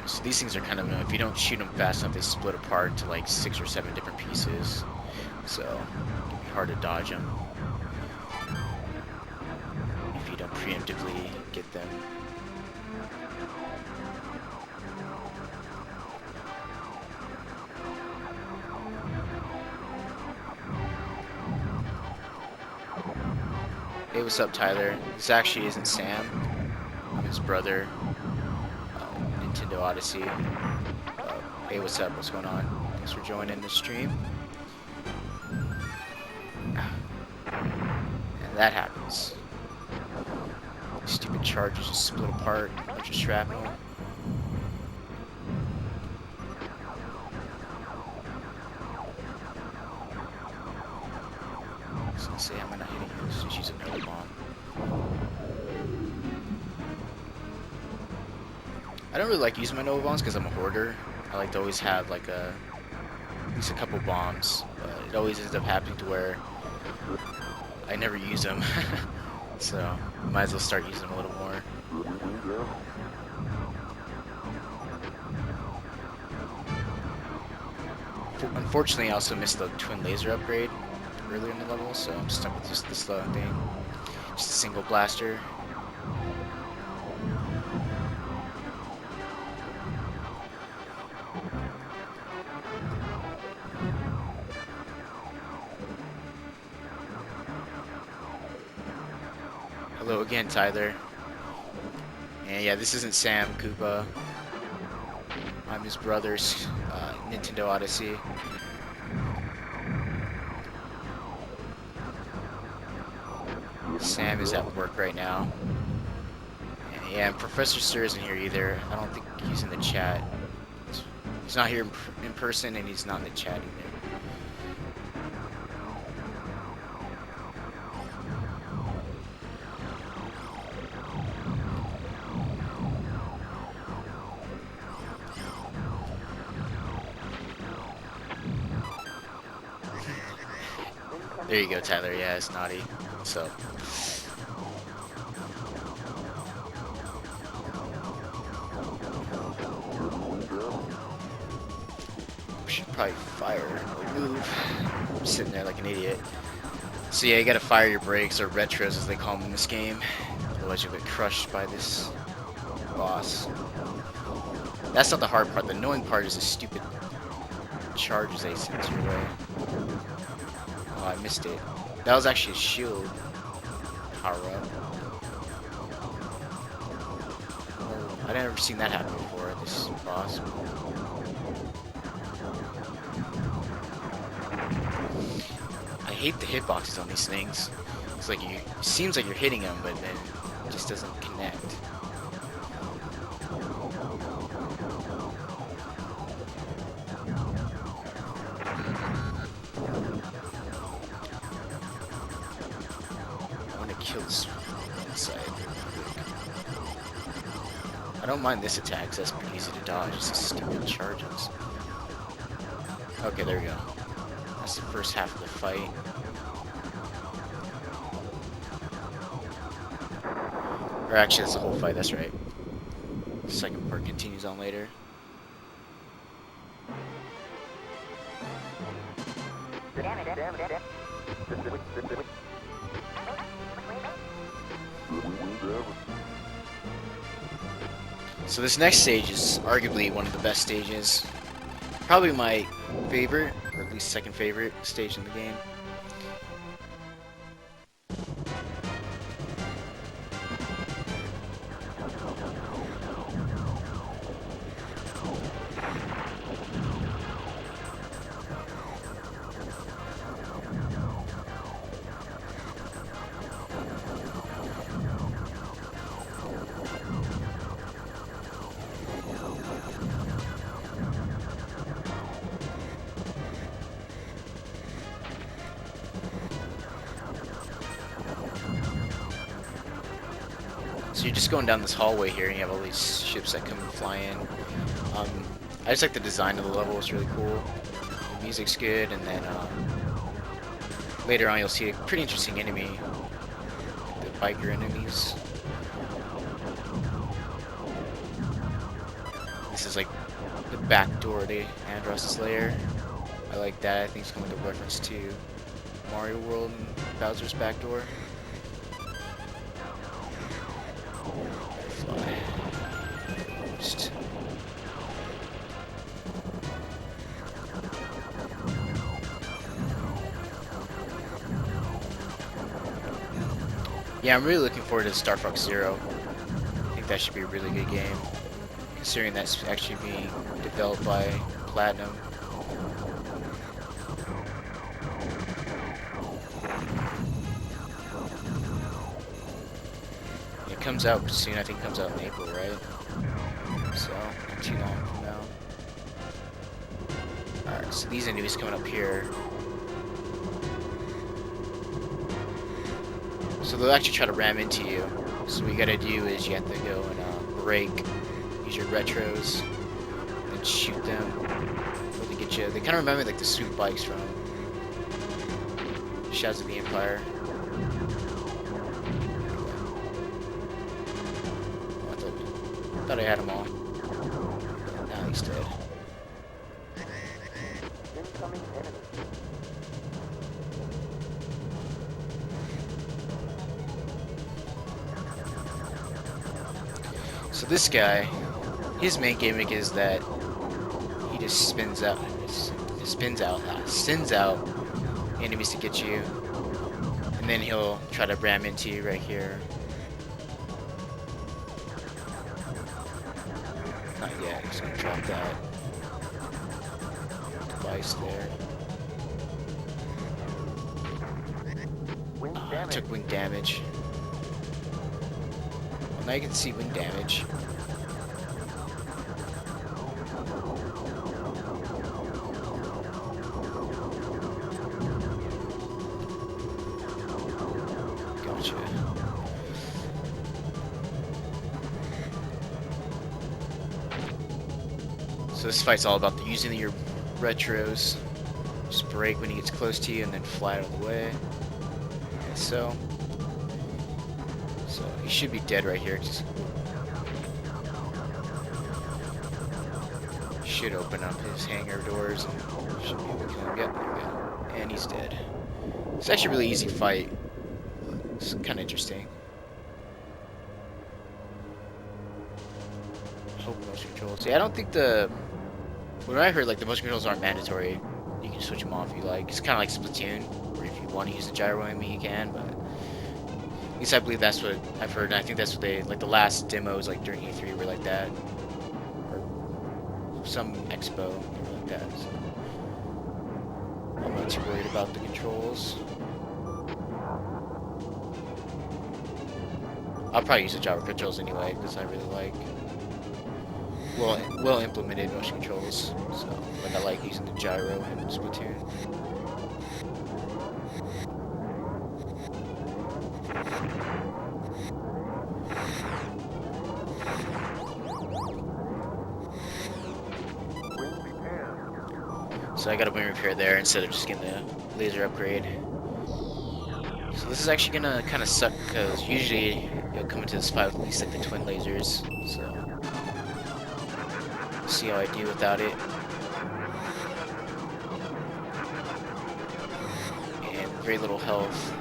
So these things are kind of, if you don't shoot them fast enough, they split apart to like 6 or 7 different pieces. So it can be hard to dodge them if you don't preemptively get them. Hey, what's up, Tyler? This actually isn't Sam. I'm his brother. Nintendo Odyssey. Hey, what's up? What's going on? Thanks for joining the stream. And that happens. Stupid charges just split apart. Bunch of shrapnel. I was gonna say I'm not hitting her, so she's another bomb. I don't really like using my Nova bombs because I'm a hoarder. I like to always have like at least a couple bombs, but it always ends up happening to where I never use them. So might as well start using them a little more. Unfortunately, I also missed the twin laser upgrade earlier in the level, so I'm stuck with just this thing. Just a single blaster. Hello again, Tyler. And yeah, this isn't Sam Koopa. I'm his brother's Nintendo Odyssey. Sam is at work right now. And yeah, and Professor Sir isn't here either. I don't think he's in the chat. He's not here in person, and he's not in the chat either. There you go, Tyler. Yeah, it's Nody. So. Should probably fire or move. I'm sitting there like an idiot. So yeah, you gotta fire your brakes, or retros as they call them in this game. Otherwise you'll get crushed by this boss. That's not the hard part. The annoying part is the stupid charges they send your way. Oh, I missed it. That was actually a shield power up. Oh, I've never seen that happen before at this boss. I hate the hitboxes on these things. It's like it seems like you're hitting them, but then it just doesn't connect. Kill this side. I don't mind this attack because that's pretty easy to dodge. It's just stupid charges. Okay, there we go. That's the first half of the fight. Or actually, that's the whole fight. That's right. The second part continues on later. So this next stage is arguably one of the best stages. Probably my favorite, or at least second favorite stage in the game. So you're just going down this hallway here, and you have all these ships that come and fly in. I just like the design of the level; it's really cool. The music's good, and then later on you'll see a pretty interesting enemy, the biker enemies. This is like the back door to Andross's lair. I like that. I think it's going to reference to Mario World and Bowser's back door. Yeah, I'm really looking forward to Star Fox Zero. I think that should be a really good game, considering that's actually being developed by Platinum. Yeah, It comes out soon. I think it comes out in April, right? So, not too long from now. Alright, so these enemies coming up here. So they'll actually try to ram into you. So what you gotta do is you have to go and brake, use your retros, and shoot them. Before they get you. They kind of remind me like the swoop bikes from Shadows of the Empire. Thought I had them all. Now he's dead. Incoming enemy. So this guy, his main gimmick is that he just sends out enemies to get you, and then he'll try to ram into you right here. Not yet. I'm just gonna drop that device there. Wing I damage. took wing damage. Well, now you can see wing damage. Gotcha. So this fight's all about using your retros. Just brake when he gets close to you and then fly out of the way. Like so. So he should be dead right here. Just should open up his hangar doors and should be able to kill him. Yep, there we go. And he's dead. It's actually a really easy fight. It's kind of interesting. Hope motion controls. Yeah, I don't think when I heard like the motion controls aren't mandatory. You can switch them off if you like. It's kind of like Splatoon, where if you want to use the gyro I mean you can, but at least I believe that's what I've heard, and I think that's what they like the last demos like during E3 were like that, or some expo they were like that. So I'm not too worried about the controls. I'll probably use the gyro controls anyway because I really like well implemented motion controls. So like I like using the gyro in Splatoon. Wing repair. So I got a wing repair there instead of just getting the laser upgrade. So this is actually gonna kind of suck because usually you'll come into this fight with at least like the twin lasers. So see how I do without it. And very little health.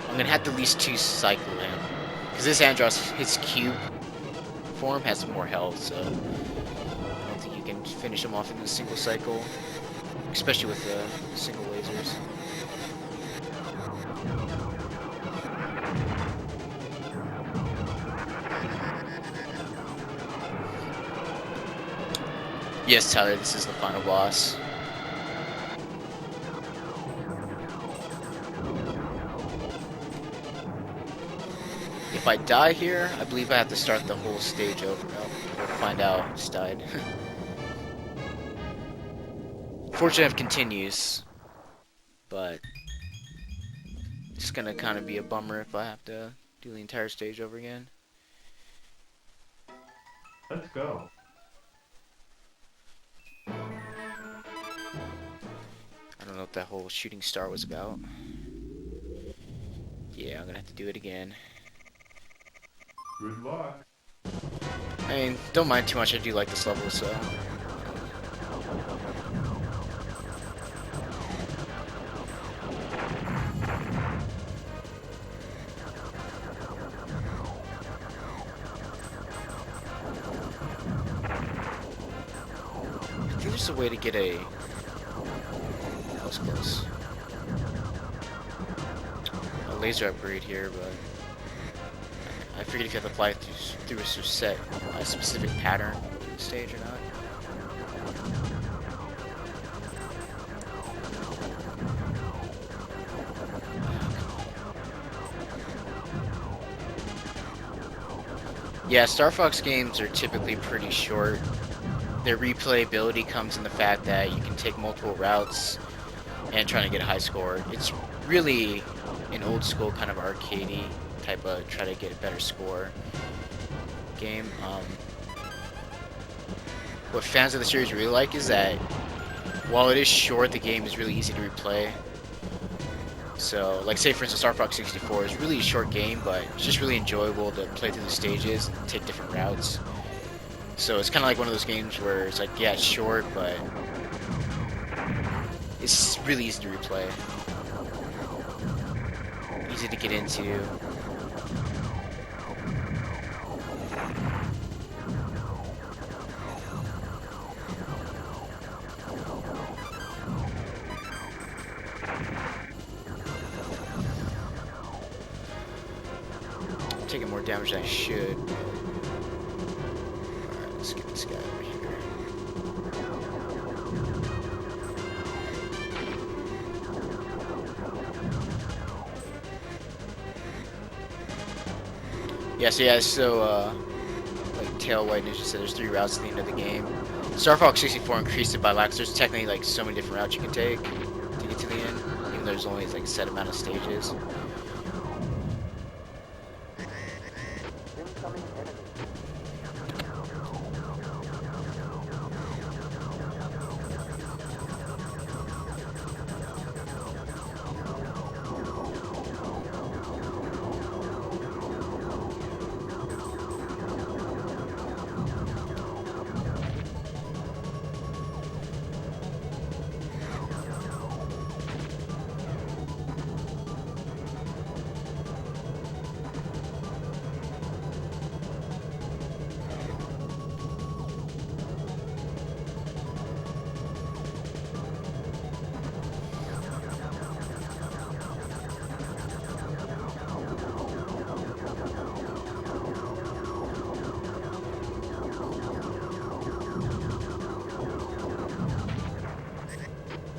I'm gonna have to at least 2 cycle him because this Andros, his cube form has more health. So I don't think you can finish him off in a single cycle, especially with the single lasers. Yes, Tyler, this is the final boss. If I die here, I believe I have to start the whole stage over. We'll find out. I just died. Fortunately, it continues, but it's gonna kind of be a bummer if I have to do the entire stage over again. Let's go. I don't know what that whole shooting star was about. Yeah, I'm gonna have to do it again. Good luck. I mean, don't mind too much, I do like this level, so... I think there's a way to get a... That was close. A laser upgrade here, but... I forget if you have to fly through a specific pattern in the stage or not. Yeah, Star Fox games are typically pretty short. Their replayability comes in the fact that you can take multiple routes and trying to get a high score. It's really an old school kind of arcadey type of try to get a better score game. What fans of the series really like is that while it is short, the game is really easy to replay. So, like say for instance, Star Fox 64 is really a short game, but it's just really enjoyable to play through the stages and take different routes. So it's kind of like one of those games where it's like, yeah, it's short, but it's really easy to replay. Easy to get into. I'm taking more damage than I should. Alright, let's get this guy over here. So like Tail White Ninja said, there's 3 routes at the end of the game. Star Fox 64 increased it by lakhs. There's technically like so many different routes you can take to get to the end, even though there's only like a set amount of stages. Incoming enemy.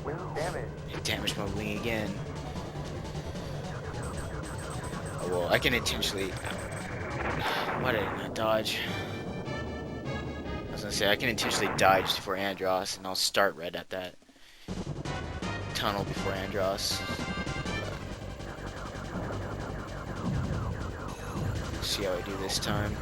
Wing damage. It damaged my wing again. Oh well, I can intentionally. Why did I not dodge? I was gonna say I can intentionally dodge before Andros, and I'll start right at that tunnel before Andros. See how I do this time.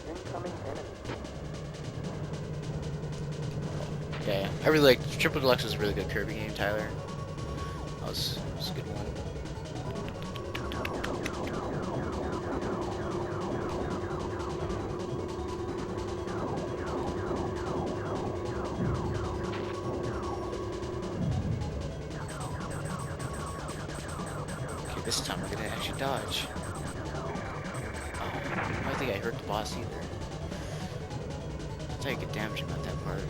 Incoming enemy. Yeah, I really like Triple Deluxe was a really good Kirby game, Tyler. That was a good one. Okay, this time we're gonna actually dodge. I don't think I hurt the boss either. That's how you get damage about that part.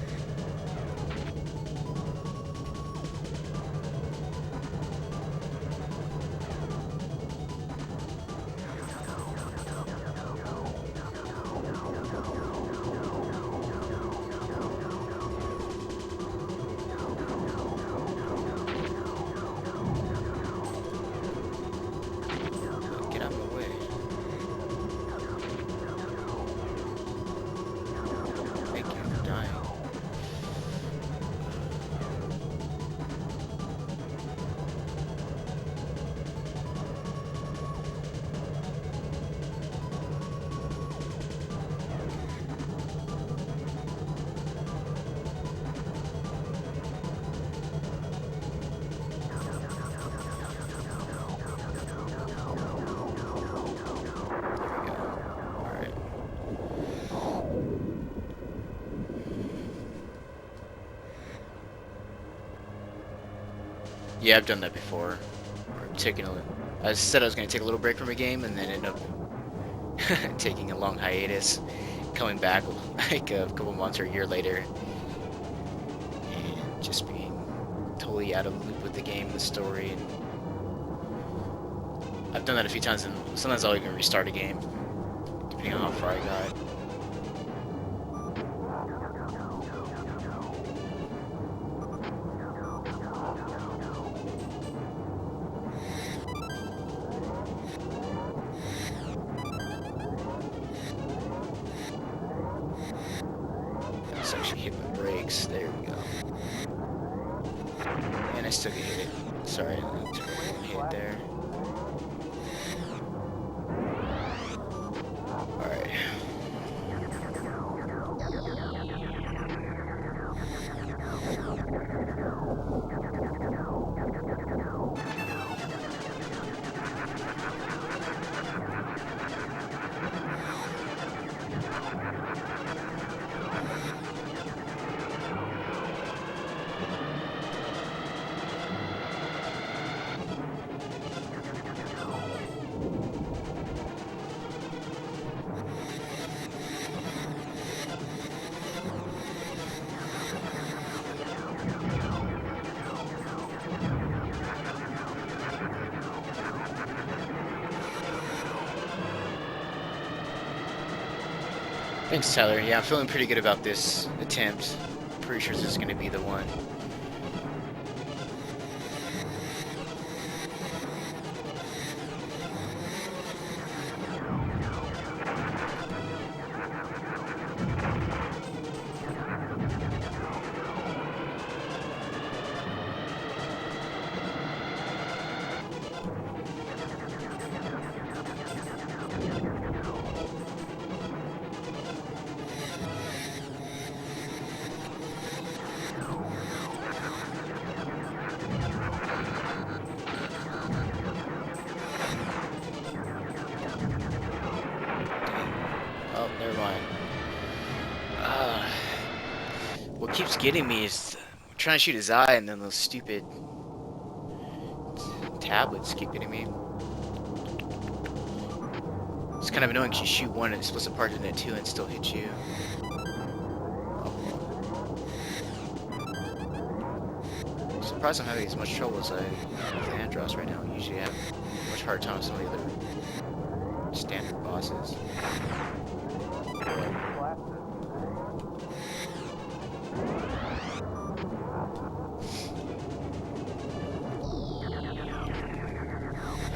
Get out of my way. Thank you for dying. Yeah, I've done that before. I said I was gonna take a little break from a game, and then end up taking a long hiatus, coming back like a couple months or a year later, and just being totally out of the loop with the game, the story, and I've done that a few times, and sometimes I'll even restart a game, depending on how far I got. Let's actually hit my brakes. There we go. And I still can hit it. Sorry, I took a little hit there. Alright. Thanks, Tyler. Yeah, I'm feeling pretty good about this attempt. Pretty sure this is going to be the one. Oh, never mind. What keeps getting me is trying to shoot his eye, and then those stupid tablets keep getting me. It's kind of annoying because you shoot one and it's supposed to part into two and still hit you. I'm surprised I'm having as much trouble as I have with Andros right now. Usually I have a much harder time with some of the other standard bosses.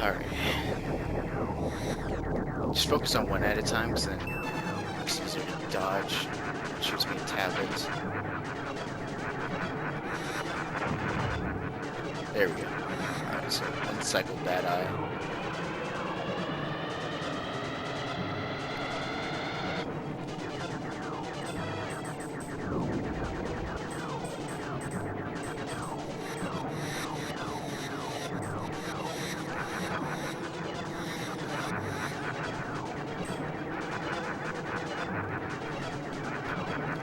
Alright. Just focus on one at a time, because then it's easier to dodge. It shoots me in tablets. There we go. Alright, so one cycle bad eye.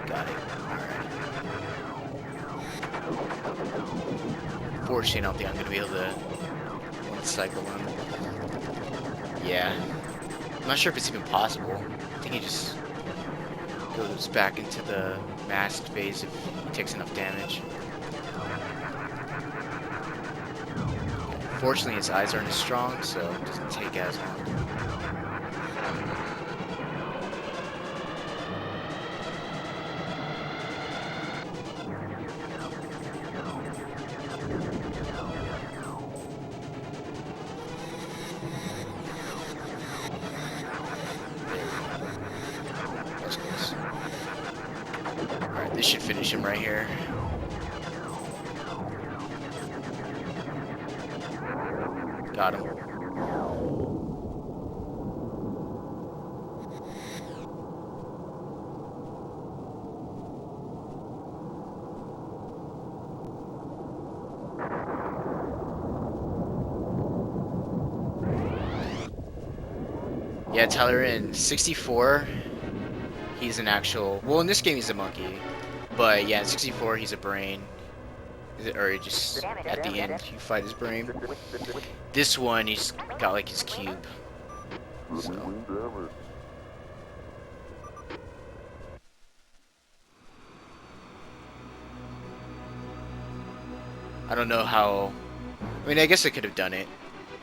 Got it. Alright. Fortunately, I don't think I'm going to be able to one cycle him. Yeah. I'm not sure if it's even possible. I think he just goes back into the masked phase if he takes enough damage. Fortunately, his eyes aren't as strong, so it doesn't take as long. Alright, this should finish him right here. Got him. Yeah, Tyler, in 64, he's an actual... Well, in this game, he's a monkey. But yeah, in 64, he's a brain. Or just at the end you fight his brain. This one he's got like his cube. So I don't know how. I mean, I guess I could have done it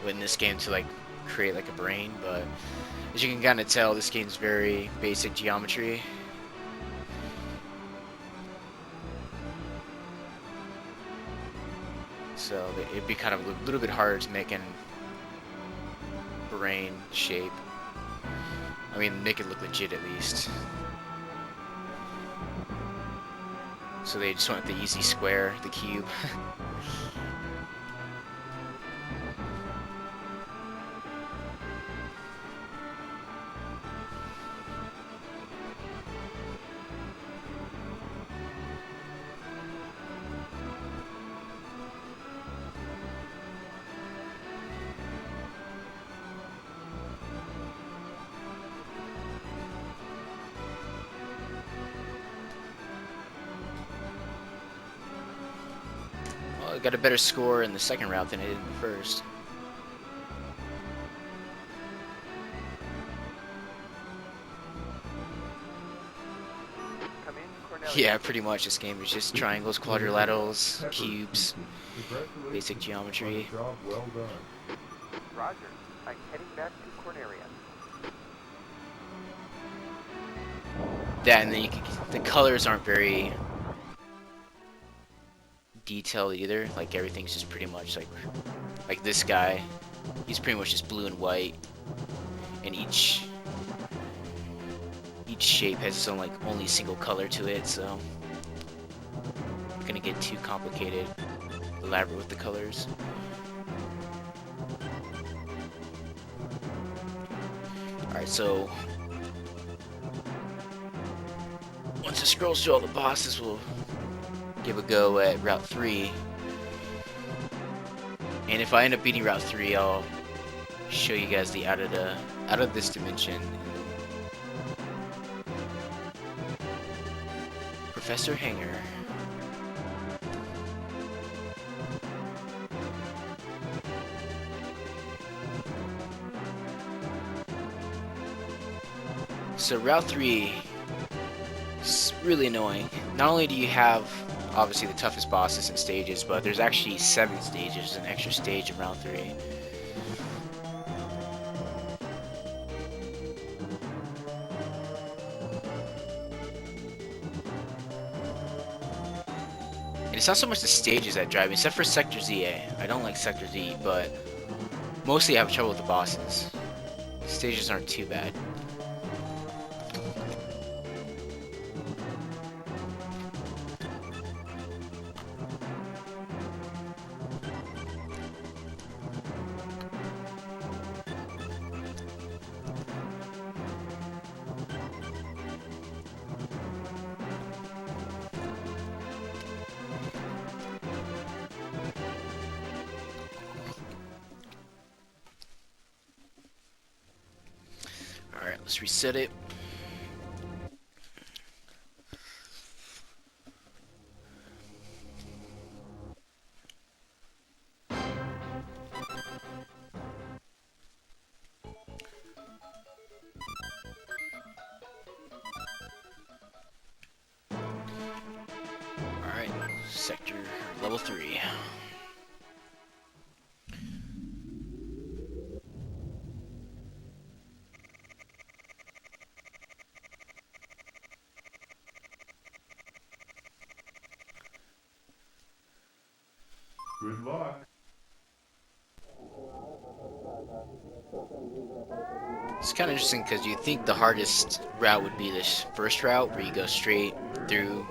in this game to like create like a brain, but as you can kind of tell, this game's very basic geometry. So it'd be kind of a little bit harder to make a brain shape. I mean, make it look legit at least. So they just went with the easy square, the cube. Well, I got a better score in the second route than I did in the first. Come in, Cornelius. Yeah, pretty much this game is just triangles, quadrilaterals, cubes, basic geometry. Job well done. Roger. I'm heading back to Cornelia. That, and then the colors aren't very detailed either. Like everything's just pretty much like this guy. He's pretty much just blue and white, and each shape has its own like only single color to it. So I'm gonna get too complicated, elaborate with the colors. All right, so once it scrolls through all the bosses, we'll give a go at Route 3. And if I end up beating Route 3, I'll show you guys the out of this dimension. Professor Hanger. So Route 3 is really annoying. Not only do you have obviously the toughest bosses and stages, but there's actually 7 stages, an extra stage in Route 3. And it's not so much the stages that drive me, except for Sector Z. I don't like Sector Z, but mostly I have trouble with the bosses. The stages aren't too bad. Alright, let's reset it. Alright, sector level 3. Good luck. It's kind of interesting because you think the hardest route would be this first route where you go straight through,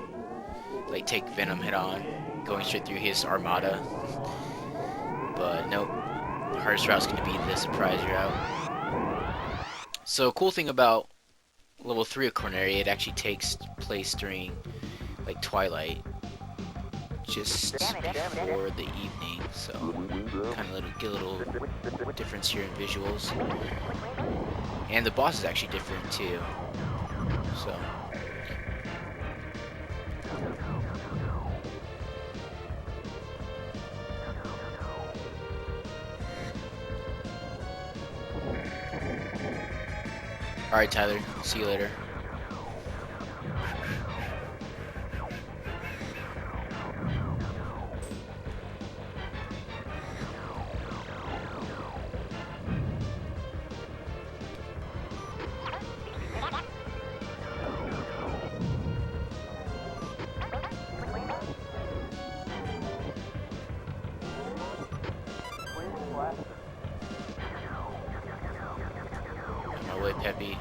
like take Venom head on, going straight through his armada. But nope, the hardest route is going to be the surprise route. So cool thing about level 3 of Corneria, it actually takes place during like twilight, just before the evening, so kind of get a little difference here in visuals. And the boss is actually different too, so Alright, Tyler. See you later. On my way, Peppy.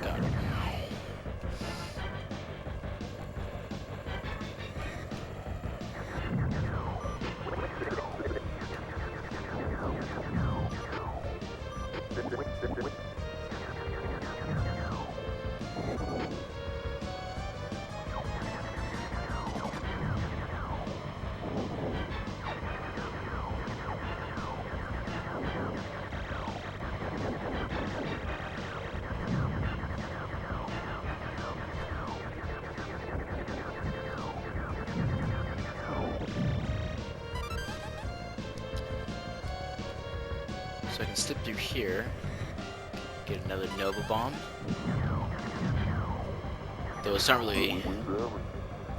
Got him. So I can slip through here, get another Nova Bomb. Though it's not really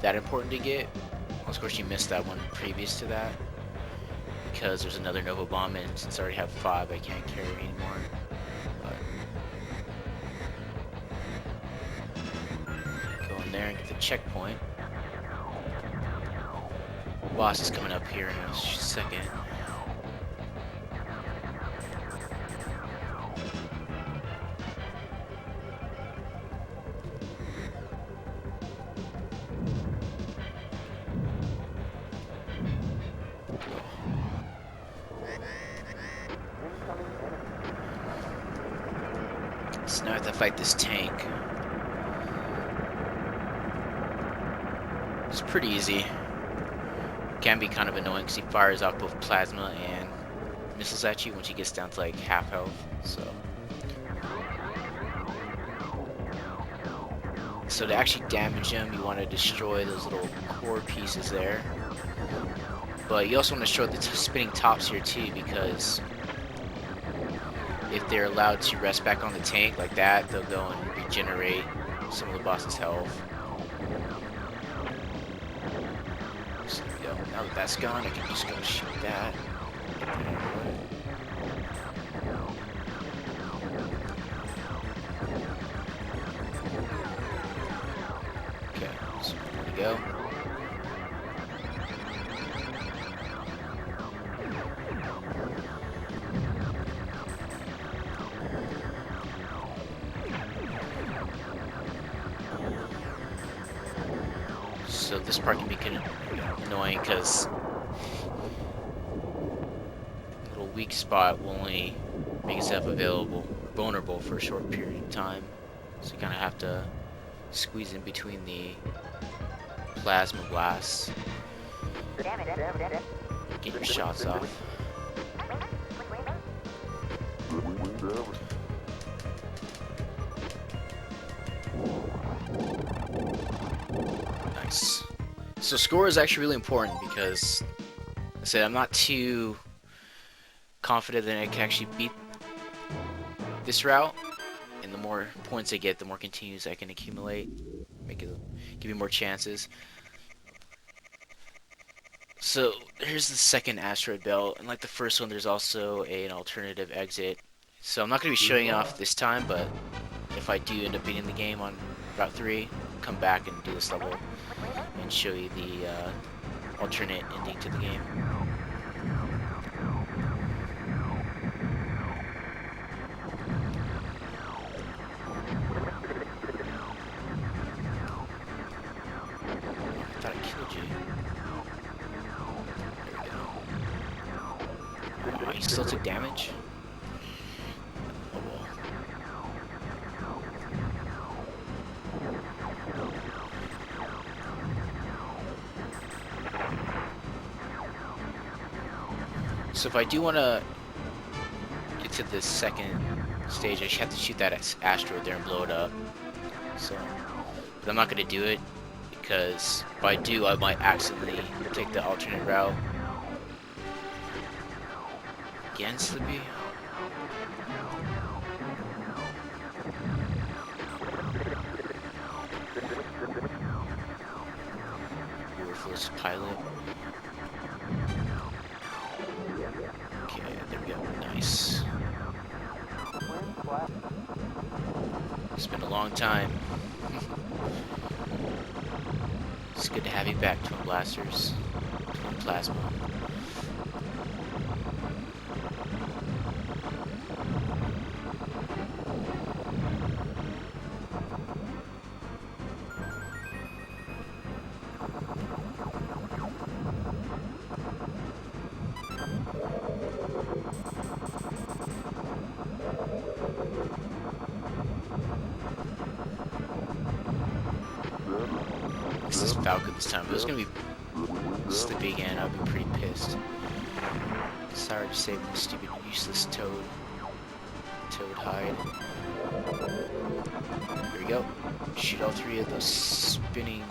that important to get. Of course, you missed that one previous to that, because there's another Nova Bomb, and since I already have 5, I can't carry anymore. But go in there and get the checkpoint. Boss is coming up here in a second. So now I have to fight this tank. It's pretty easy. Can be kind of annoying because he fires off both plasma and missiles at you once he gets down to like half health. So to actually damage him, you want to destroy those little core pieces there. But you also want to destroy the spinning tops here too, because if they're allowed to rest back on the tank like that, they'll go and regenerate some of the boss's health. So there we go. Now that that's gone, I can just go shoot that. Okay, so there we go. So this part can be kind of annoying because little weak spot will only make itself vulnerable for a short period of time. So you kind of have to squeeze in between the plasma blasts. Get your shots off. Nice. So score is actually really important because, like I said, I'm not too confident that I can actually beat this route. And the more points I get, the more continues I can accumulate. Give me more chances. So here's the second asteroid belt, and like the first one, there's also an alternative exit. So I'm not going to be showing off this time, but if I do end up beating the game on Route 3, come back and do this level and show you the alternate ending to the game. I thought I killed you. There we go. Oh, you still took damage? So if I do want to get to the second stage, I should have to shoot that asteroid there and blow it up. So, but I'm not going to do it because if I do, I might accidentally take the alternate route. Again, Slippy? Worthless pilot. Okay, there we go. Nice. It's been a long time. It's good to have you back, Twin Blasters. Twin Plasma. This is Falcon this time. If it was gonna be Slippy again, I'd be pretty pissed. Sorry to save the stupid, useless Toad hide. Here we go. Shoot all three of those spinning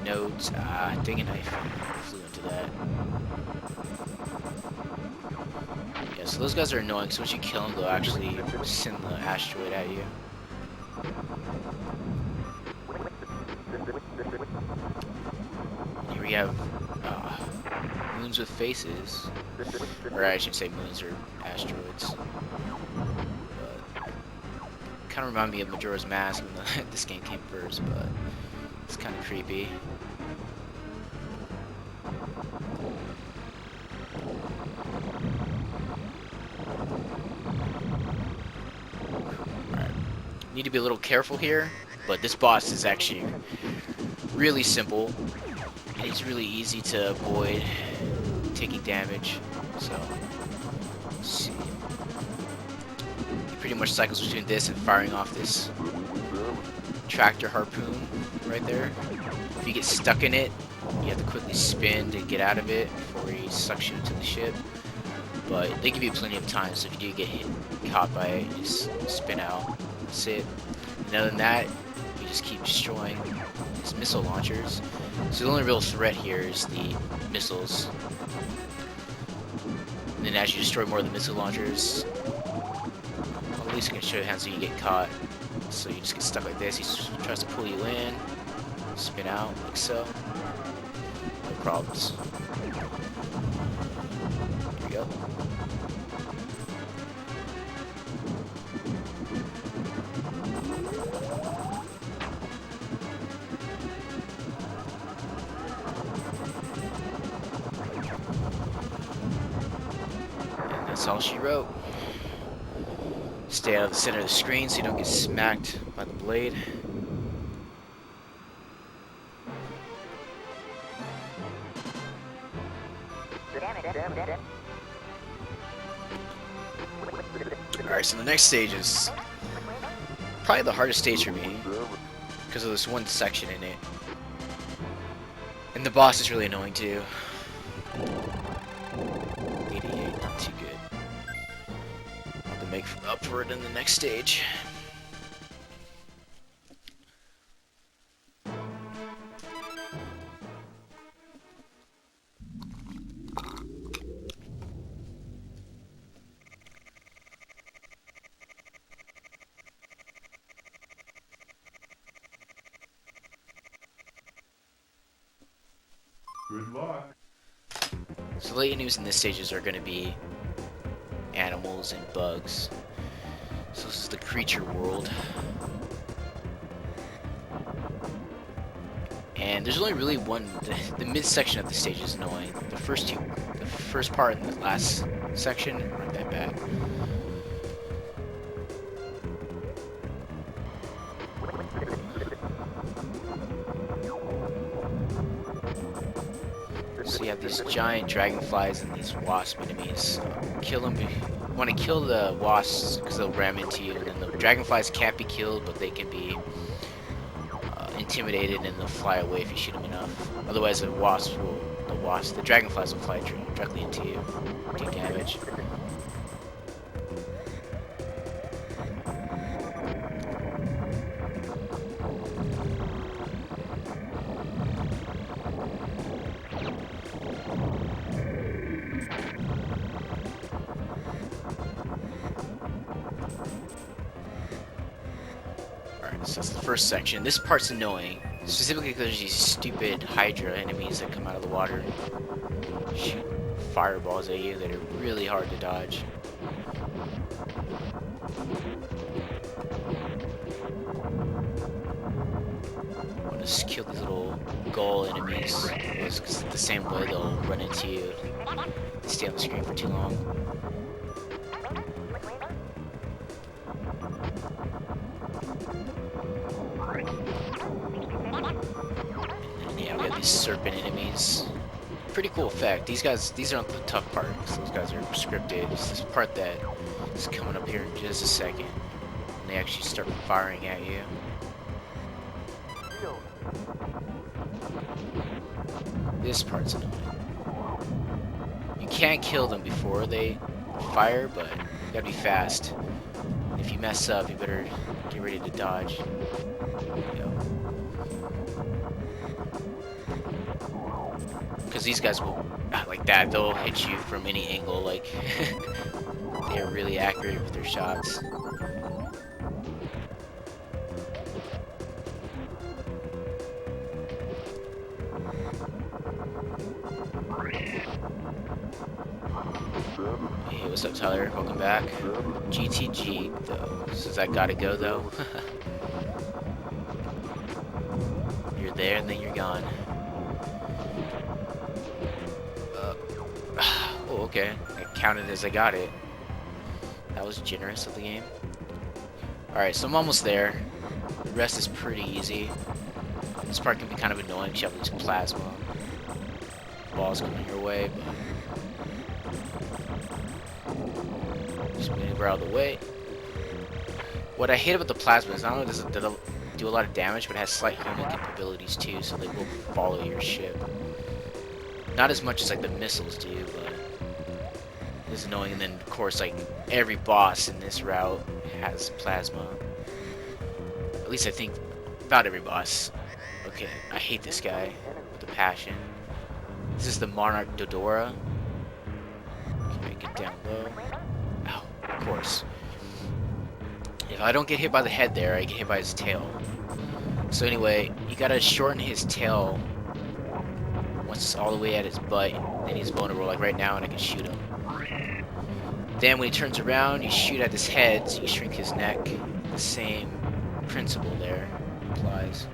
nodes. Ah, dang it! I flew into that. Yeah, so those guys are annoying. So once you kill them, they'll actually send the asteroid at you. Here we have moons with faces, or I should say moons or asteroids. Kind of remind me of Majora's Mask when this game came first, but it's kind of creepy. Alright. Need to be a little careful here, but this boss is actually really simple, and it's really easy to avoid taking damage. So, let's see. He pretty much cycles between this and firing off this tractor harpoon right there. If you get stuck in it, you have to quickly spin to get out of it before he sucks you into the ship. But they give you plenty of time, so if you do get caught by it, you just spin out. That's it. And other than that, you just keep destroying these missile launchers. So the only real threat here is the missiles. And then as you destroy more of the missile launchers, well, at least I can show you how so you get caught. So you just get stuck like this. He tries to pull you in, spin out like so. No problems. Here we go. And that's all she wrote. Stay out of the center of the screen so you don't get smacked by the blade. Alright, so the next stage is probably the hardest stage for me because of this one section in it. And the boss is really annoying too. 88, not too good. I'll have to make up for it in the next stage. Good luck. So the enemies in this stages are going to be animals and bugs. So this is the creature world. And there's only really one, the mid-section of the stage is annoying. The first part and the last section aren't that bad. So you have these giant dragonflies and these wasp enemies. Kill them. You want to kill the wasps because they'll ram into you, and then the dragonflies can't be killed, but they can be intimidated and they'll fly away if you shoot them enough. Otherwise, the wasps will wasps. The dragonflies will fly directly into you, take damage. Alright, so that's the first section. This part's annoying, specifically because there's these stupid Hydra enemies that come out of the water, shoot fireballs at you that are really hard to dodge. I want to just kill these little gull enemies, because the same way they'll run into you. They stay on the screen for too long. Yeah, we have these serpent enemies. Pretty cool effect. These aren't the tough parts. Those guys are scripted. It's this part that is coming up here in just a second. And they actually start firing at you. This part's annoying. You can't kill them before they fire, but you gotta be fast. And if you mess up, you better get ready to dodge. Because these guys will, like that, they'll hit you from any angle, like, they're really accurate with their shots. Hey, what's up, Tyler? Welcome back. GTG, though. Says I gotta go, though. You're there, and then you're gone. Oh, okay. It counted as I got it. That was generous of the game. Alright, so I'm almost there. The rest is pretty easy. This part can be kind of annoying because you have these plasma balls coming your way, but just maneuver out of the way. What I hate about the plasma is not only does it do a lot of damage, but it has slight homing capabilities too, so they will follow your ship. Not as much as like the missiles do, but it's annoying. And then of course, like every boss in this route has plasma. At least I think about every boss. Okay, I hate this guy with a passion. This is the Monarch Dodora. Okay, get down low. Ow, of course. If I don't get hit by the head there, I get hit by his tail. So anyway, you gotta shorten his tail once it's all the way at his butt, then he's vulnerable, like right now, and I can shoot him. Then when he turns around, you shoot at his head, so you shrink his neck. The same principle there applies.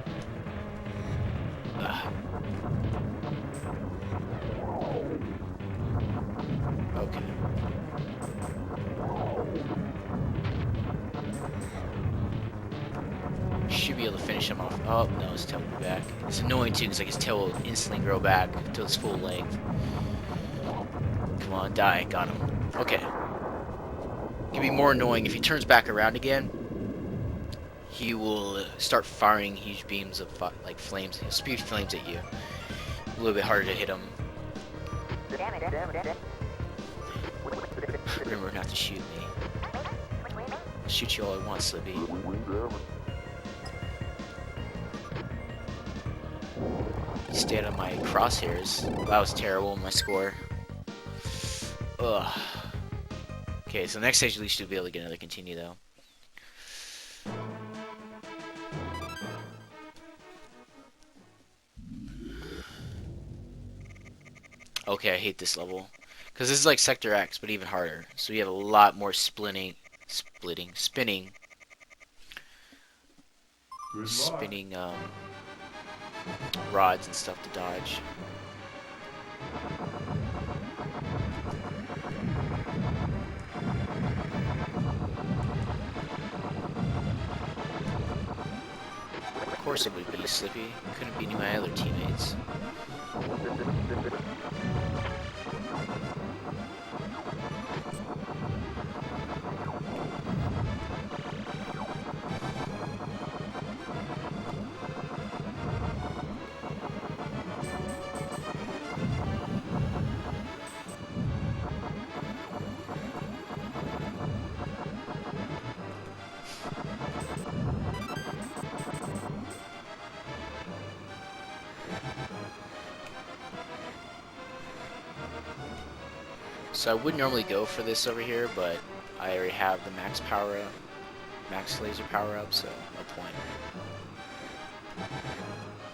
Okay. Should be able to finish him off. Oh, no, his tail grew back. It's annoying too, because like his tail will instantly grow back to its full length. Come on, die. Got him. Okay. It can be more annoying if he turns back around again. He will start firing huge beams of like flames. He'll spew flames at you. A little bit harder to hit him. Remember not to shoot me. I'll shoot you all I want, Slippy. He stayed on my crosshairs. That was terrible, my score. Ugh. Okay, so next stage at least you'll be able to get another continue though. Okay, I hate this level. Because this is like Sector X, but even harder. So you have a lot more spinning rods and stuff to dodge. Of course it would be Slippy. Couldn't be my other teammates. So I would normally go for this over here, but I already have the max power up, max laser power up, so no point.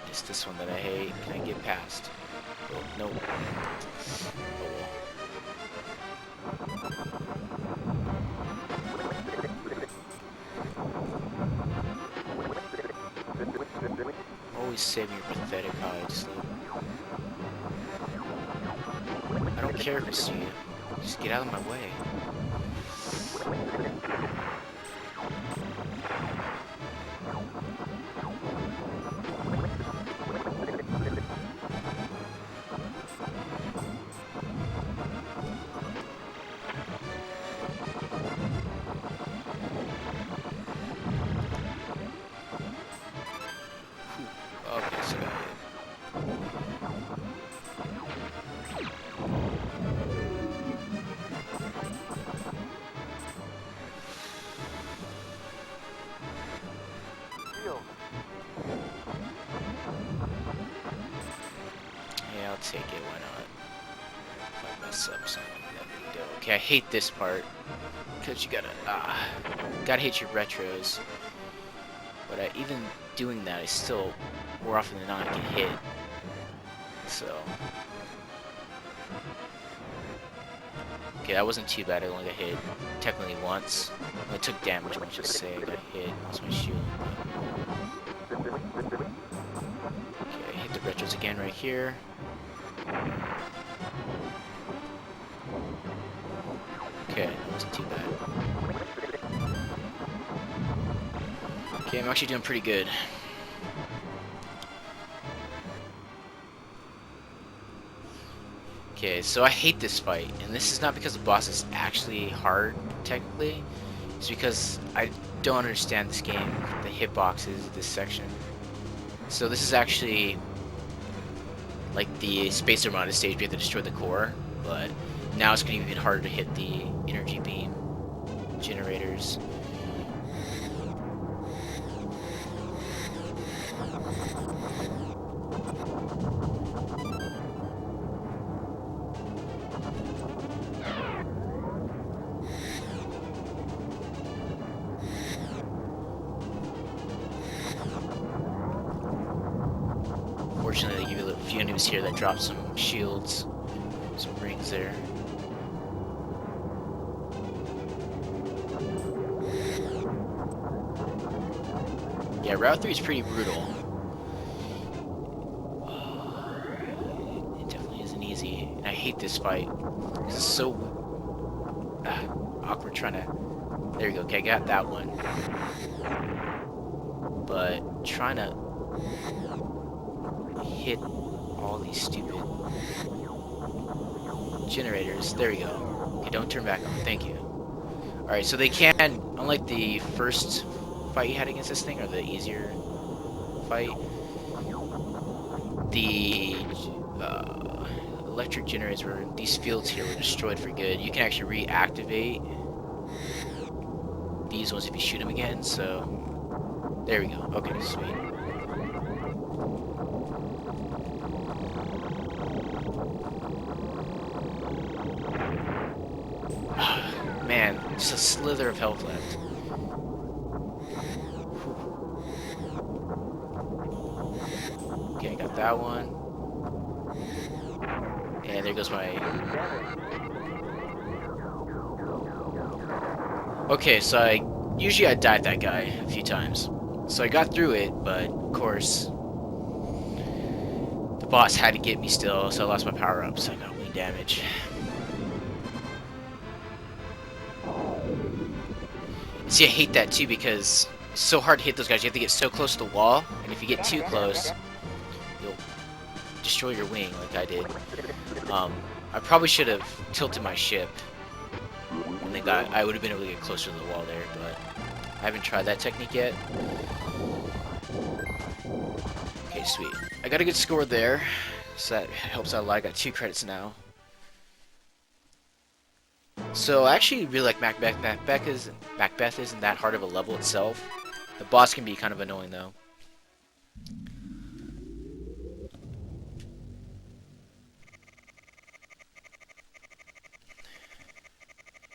It's this one that I hate. Can I get past? Oh, nope. Oh well. Always save your pathetic eyes. I don't care if I see you. Just get out of my way. Okay, so got it. Shield. Yeah, I'll take it. Why not? If I mess up something, there we go. Okay, I hate this part. Because you gotta hit your retros. But even doing that, I still, more often than not, get hit. So. Okay, that wasn't too bad. I only got hit technically once. I took damage, let's just say. I got hit. Lost my shield. Okay, hit the retros again right here. Okay, that wasn't too bad. Okay, I'm actually doing pretty good. Okay, so I hate this fight, and this is not because the boss is actually hard, technically. It's because I don't understand this game, the hitboxes, this section. So this is actually like the Spacer modded stage, we have to destroy the core, but now it's going to be even harder to hit the energy beam generators. Fortunately, they give you a few enemies here that drop some shields, some rings there. Yeah, Route 3 is pretty brutal. It definitely isn't easy, and I hate this fight. This is so awkward trying to... There you go, okay, I got that one. But trying to hit all these stupid generators. There we go. Okay, don't turn back on. Thank you. Alright, so they can, unlike the first fight you had against this thing, or the easier fight, the electric generators were, these fields here were destroyed for good. You can actually reactivate these ones if you shoot them again, so there we go. Okay, sweet. Man, just a slither of health left. Okay, I got that one. And there goes my... Okay, so usually I dive that guy a few times. So I got through it, but of course the boss had to get me still, so I lost my power up, so I got weak damage. See, I hate that too because it's so hard to hit those guys. You have to get so close to the wall, and if you get too close, you'll destroy your wing like I did. I probably should have tilted my ship, and I would have been able to get closer to the wall there, but I haven't tried that technique yet. Okay, sweet. I got a good score there, so that helps out a lot. I got 2 credits now. So I actually really like Macbeth. Macbeth isn't that hard of a level itself. The boss can be kind of annoying though.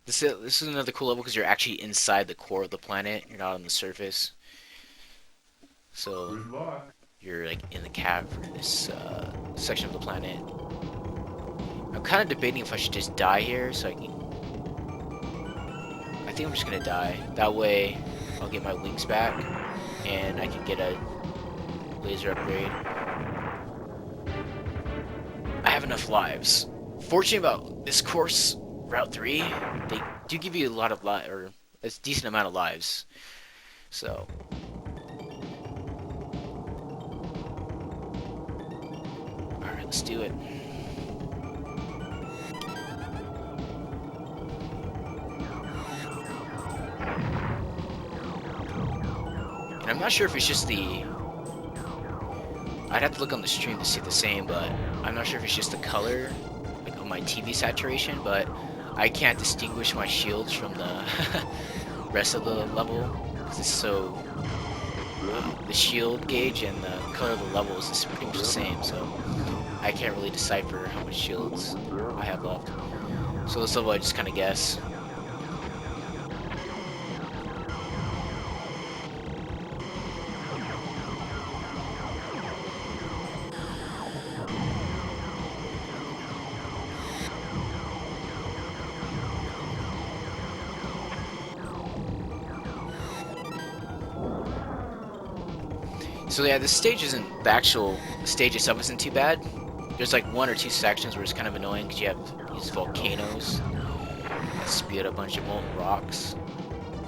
This is another cool level because you're actually inside the core of the planet. You're not on the surface. So you're like in the cavern, this section of the planet. I'm kind of debating if I should just die here so I can... I think I'm just gonna die. That way I'll get my wings back and I can get a laser upgrade. I have enough lives. Fortunate about this course, Route 3, they do give you a lot of or a decent amount of lives. So alright, let's do it. And I'm not sure if it's just the... I'd have to look on the stream to see the same, but I'm not sure if it's just the color, like on my TV saturation, but I can't distinguish my shields from the rest of the level, because it's so... the shield gauge and the color of the levels is pretty much the same, so I can't really decipher how much shields I have left. So this level I just kind of guess. So yeah, this stage isn't, the actual stage itself isn't too bad. There's like 1 or 2 sections where it's kind of annoying because you have these volcanoes that spew out a bunch of molten rocks.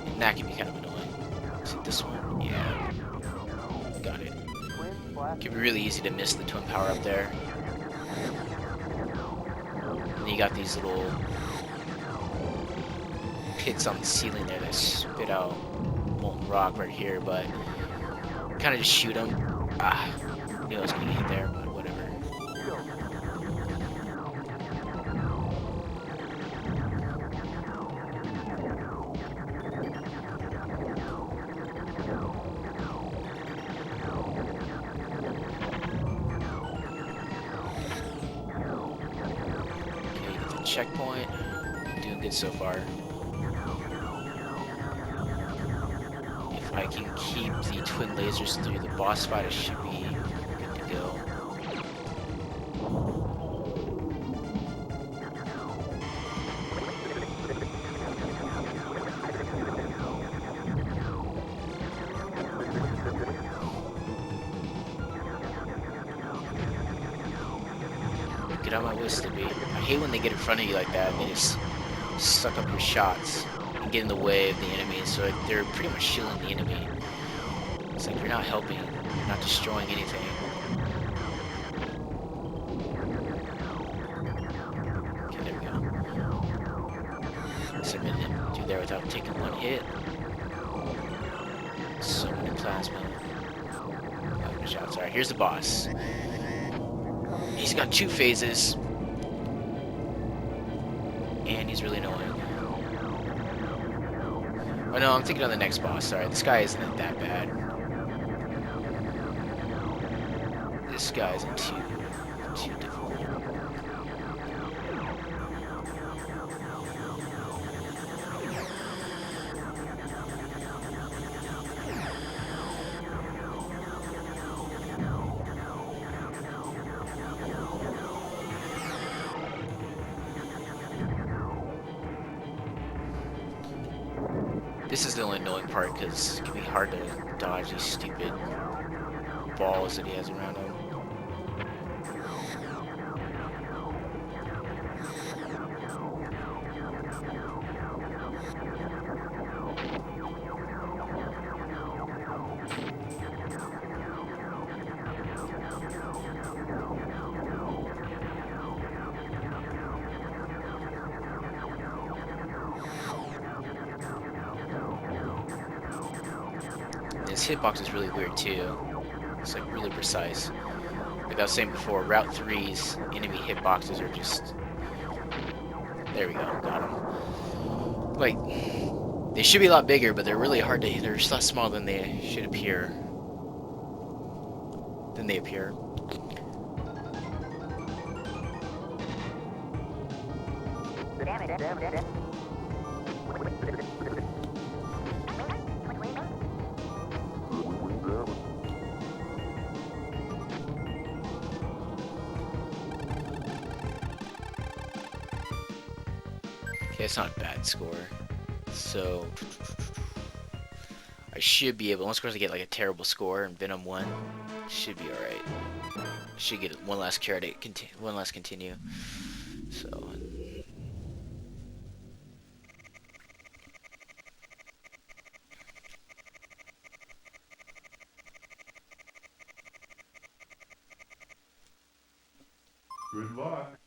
And that can be kind of annoying. Is it this one? Yeah. Got it. It can be really easy to miss the twin power up there. And then you got these little pits on the ceiling there that spit out molten rock right here, but kind of just shoot them. Ah, knew I was gonna get hit there, but whatever. Okay, get the checkpoint. Doing good so far. If I can keep the twin lasers through the boss fight, I should be good to go. Get out my way, Slippy. I hate when they get in front of you like that and they just suck up your shots and get in the way of the enemy, so like, they're pretty much shielding the enemy. It's like you're not helping, you're not destroying anything. Okay, there we go. Submit him through there without taking one hit. So many plasma. Oh, shots. Alright, here's the boss. He's got 2 phases. And he's really annoying. Oh no, I'm thinking of the next boss. Sorry, this guy isn't that bad. This guy isn't too difficult. This is the only annoying part because it can be hard to dodge these stupid balls that he has around him. His hitbox is really weird too. It's like really precise. Like I was saying before, Route 3's enemy hitboxes are just... There we go, got him. Like, they should be a lot bigger, but they're really hard to hit. They're a lot smaller than they should appear. Than they appear. Okay, it's not a bad score. So I should be able, unless of course I get like a terrible score and Venom 1, should be alright. Should get one last carrot, one last continue. So Good luck.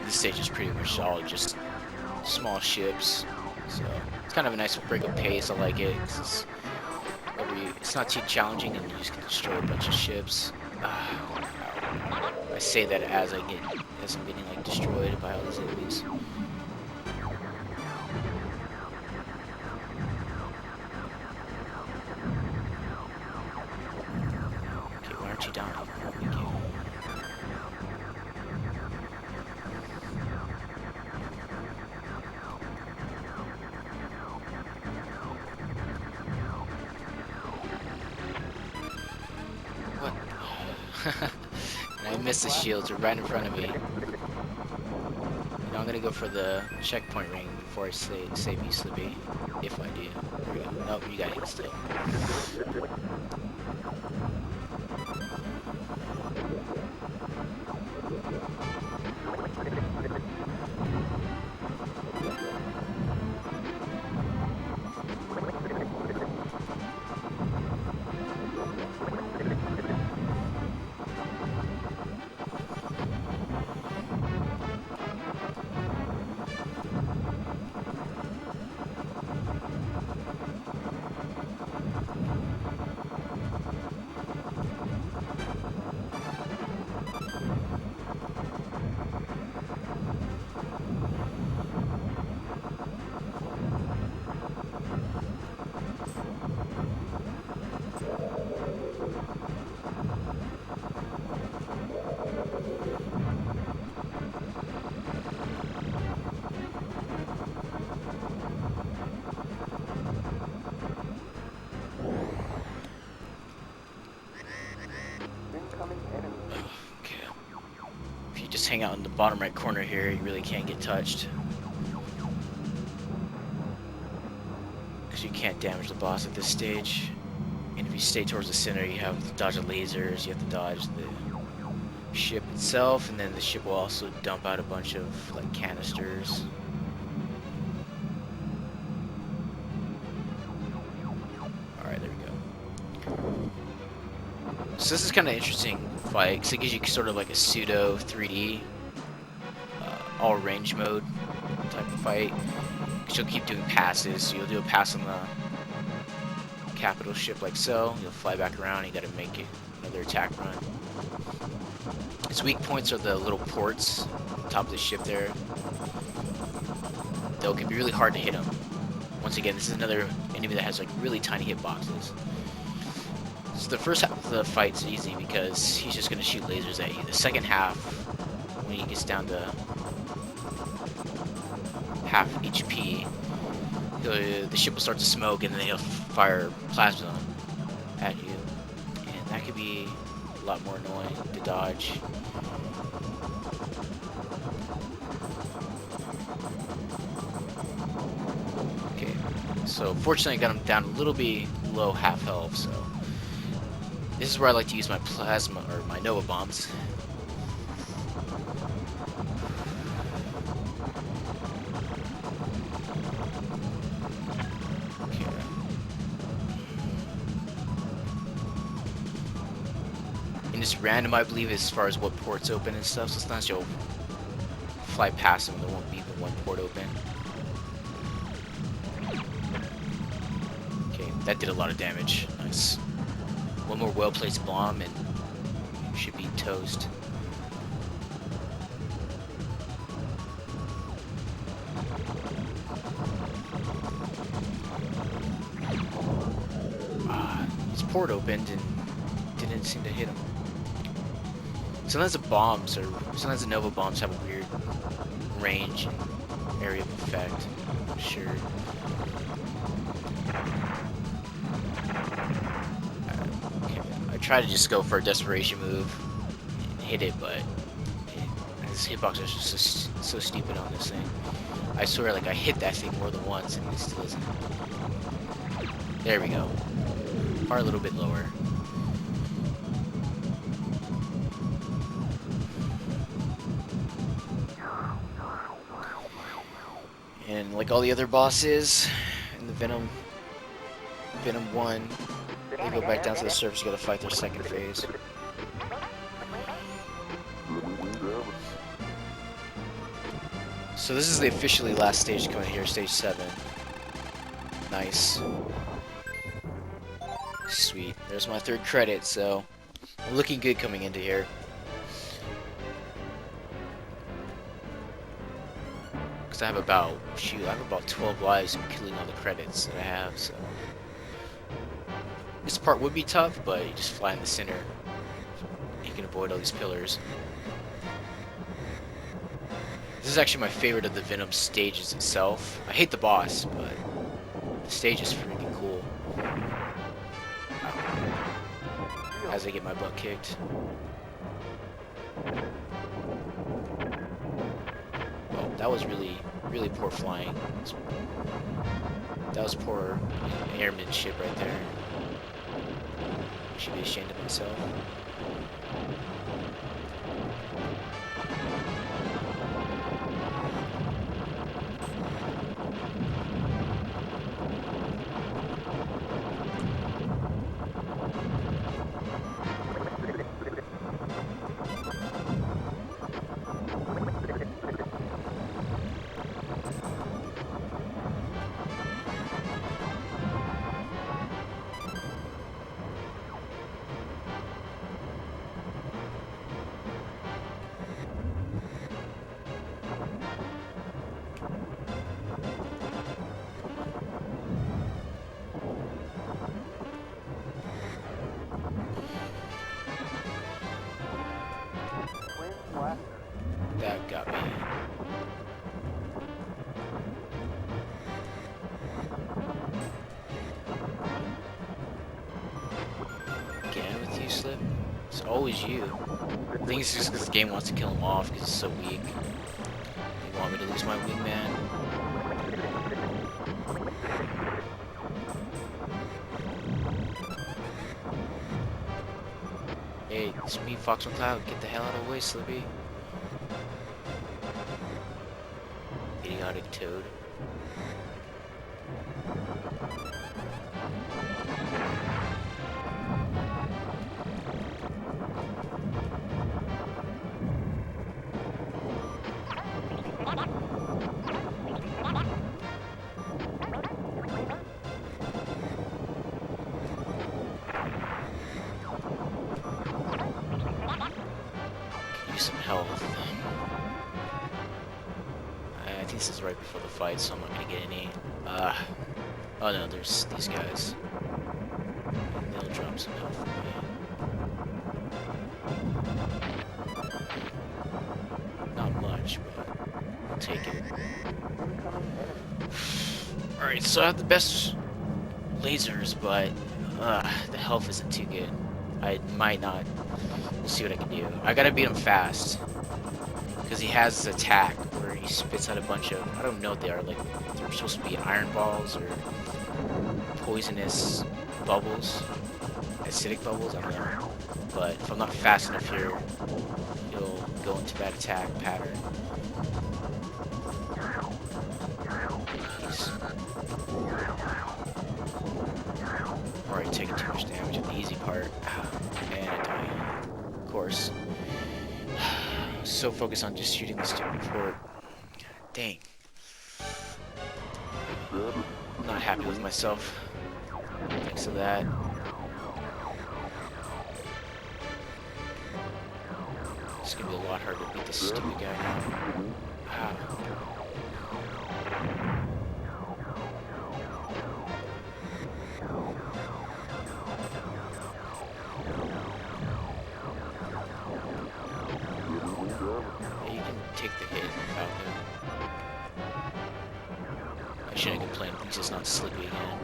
this stage is pretty much all just small ships, so it's kind of a nice break of pace. I like it 'cause it's not too challenging and you just can destroy a bunch of ships. I say that as I'm getting like destroyed by all these enemies. Okay, why aren't you down? Thank you. What? And I missed the shields, they're right in front of me. Now I'm gonna go for the checkpoint ring before I save you, Slippy. If I do. There we go. Nope, you got it still. Just hang out in the bottom right corner here, you really can't get touched. Because you can't damage the boss at this stage. And if you stay towards the center, you have to dodge the lasers, you have to dodge the ship itself, and then the ship will also dump out a bunch of like canisters. Alright, there we go. So this is kind of interesting fight, because it gives you sort of like a pseudo 3D all range mode type of fight. Because you'll keep doing passes, so you'll do a pass on the capital ship like so, you'll fly back around, you gotta make it another attack run. Its weak points are the little ports on the top of the ship there. Though it can be really hard to hit them. Once again, this is another enemy that has like really tiny hitboxes. So the first half of the fight's easy because he's just going to shoot lasers at you. The second half, when he gets down to half HP, the ship will start to smoke and then he'll fire plasma at you. And that could be a lot more annoying to dodge. Okay, so fortunately I got him down a little bit low half health, so this is where I like to use my plasma, or my Nova bombs. And it's random, I believe, as far as what port's open and stuff. So sometimes you'll fly past them and there won't be even one port open. Okay, that did a lot of damage. Nice. One more well-placed bomb and you should be toast. His port opened and didn't seem to hit him. Sometimes the bombs, or sometimes the Nova bombs have a weird range and area of effect. I'm not sure. Okay. I tried to just go for a desperation move and hit it, but his hitbox is just so stupid on this thing. I swear, like, I hit that thing more than once and it still isn't. There we go. Far a little bit lower. And like all the other bosses in the Venom 1, they go back down to the surface, gotta fight their second phase. So this is the officially last stage coming here, stage 7. Nice. Sweet. There's my 3rd credit, so I'm looking good coming into here. Because I have about 12 lives and killing all the credits that I have, so. This part would be tough, but you just fly in the center. You can avoid all these pillars. This is actually my favorite of the Venom stages itself. I hate the boss, but the stage is freaking cool. As I get my butt kicked. Oh, that was really poor flying. That was poor airmanship right there. I should be ashamed of myself. That got me. Again with you, Slip? It's always you. I think it's just because the game wants to kill him off because he's so weak. They want me to lose my wingman. Hey, it's me, Fox McCloud. Get the hell out of the way, Slippy. Idiotic toad. Use some health. I think this is right before the fight, so I'm not gonna get any. Oh no, there's these guys. And they'll drop some health for me. Not much, but I'll take it. Alright, so I have the best lasers, but the health isn't too good. I might not. We'll see what I can do. I gotta beat him fast. Because he has his attack where he spits out a bunch of, I don't know what they are, like they're supposed to be iron balls or poisonous bubbles, acidic bubbles, I don't know. But if I'm not fast enough here, he'll go into that attack pattern. He's already taking too much damage at the easy part. And I die. so focused on just shooting the stupid port. Dang. I'm not happy with myself. Thanks to that. It's gonna be a lot harder to beat this stupid guy now. Wow. Yeah, you can take the hit without him. I shouldn't complain, he's just not slippy again.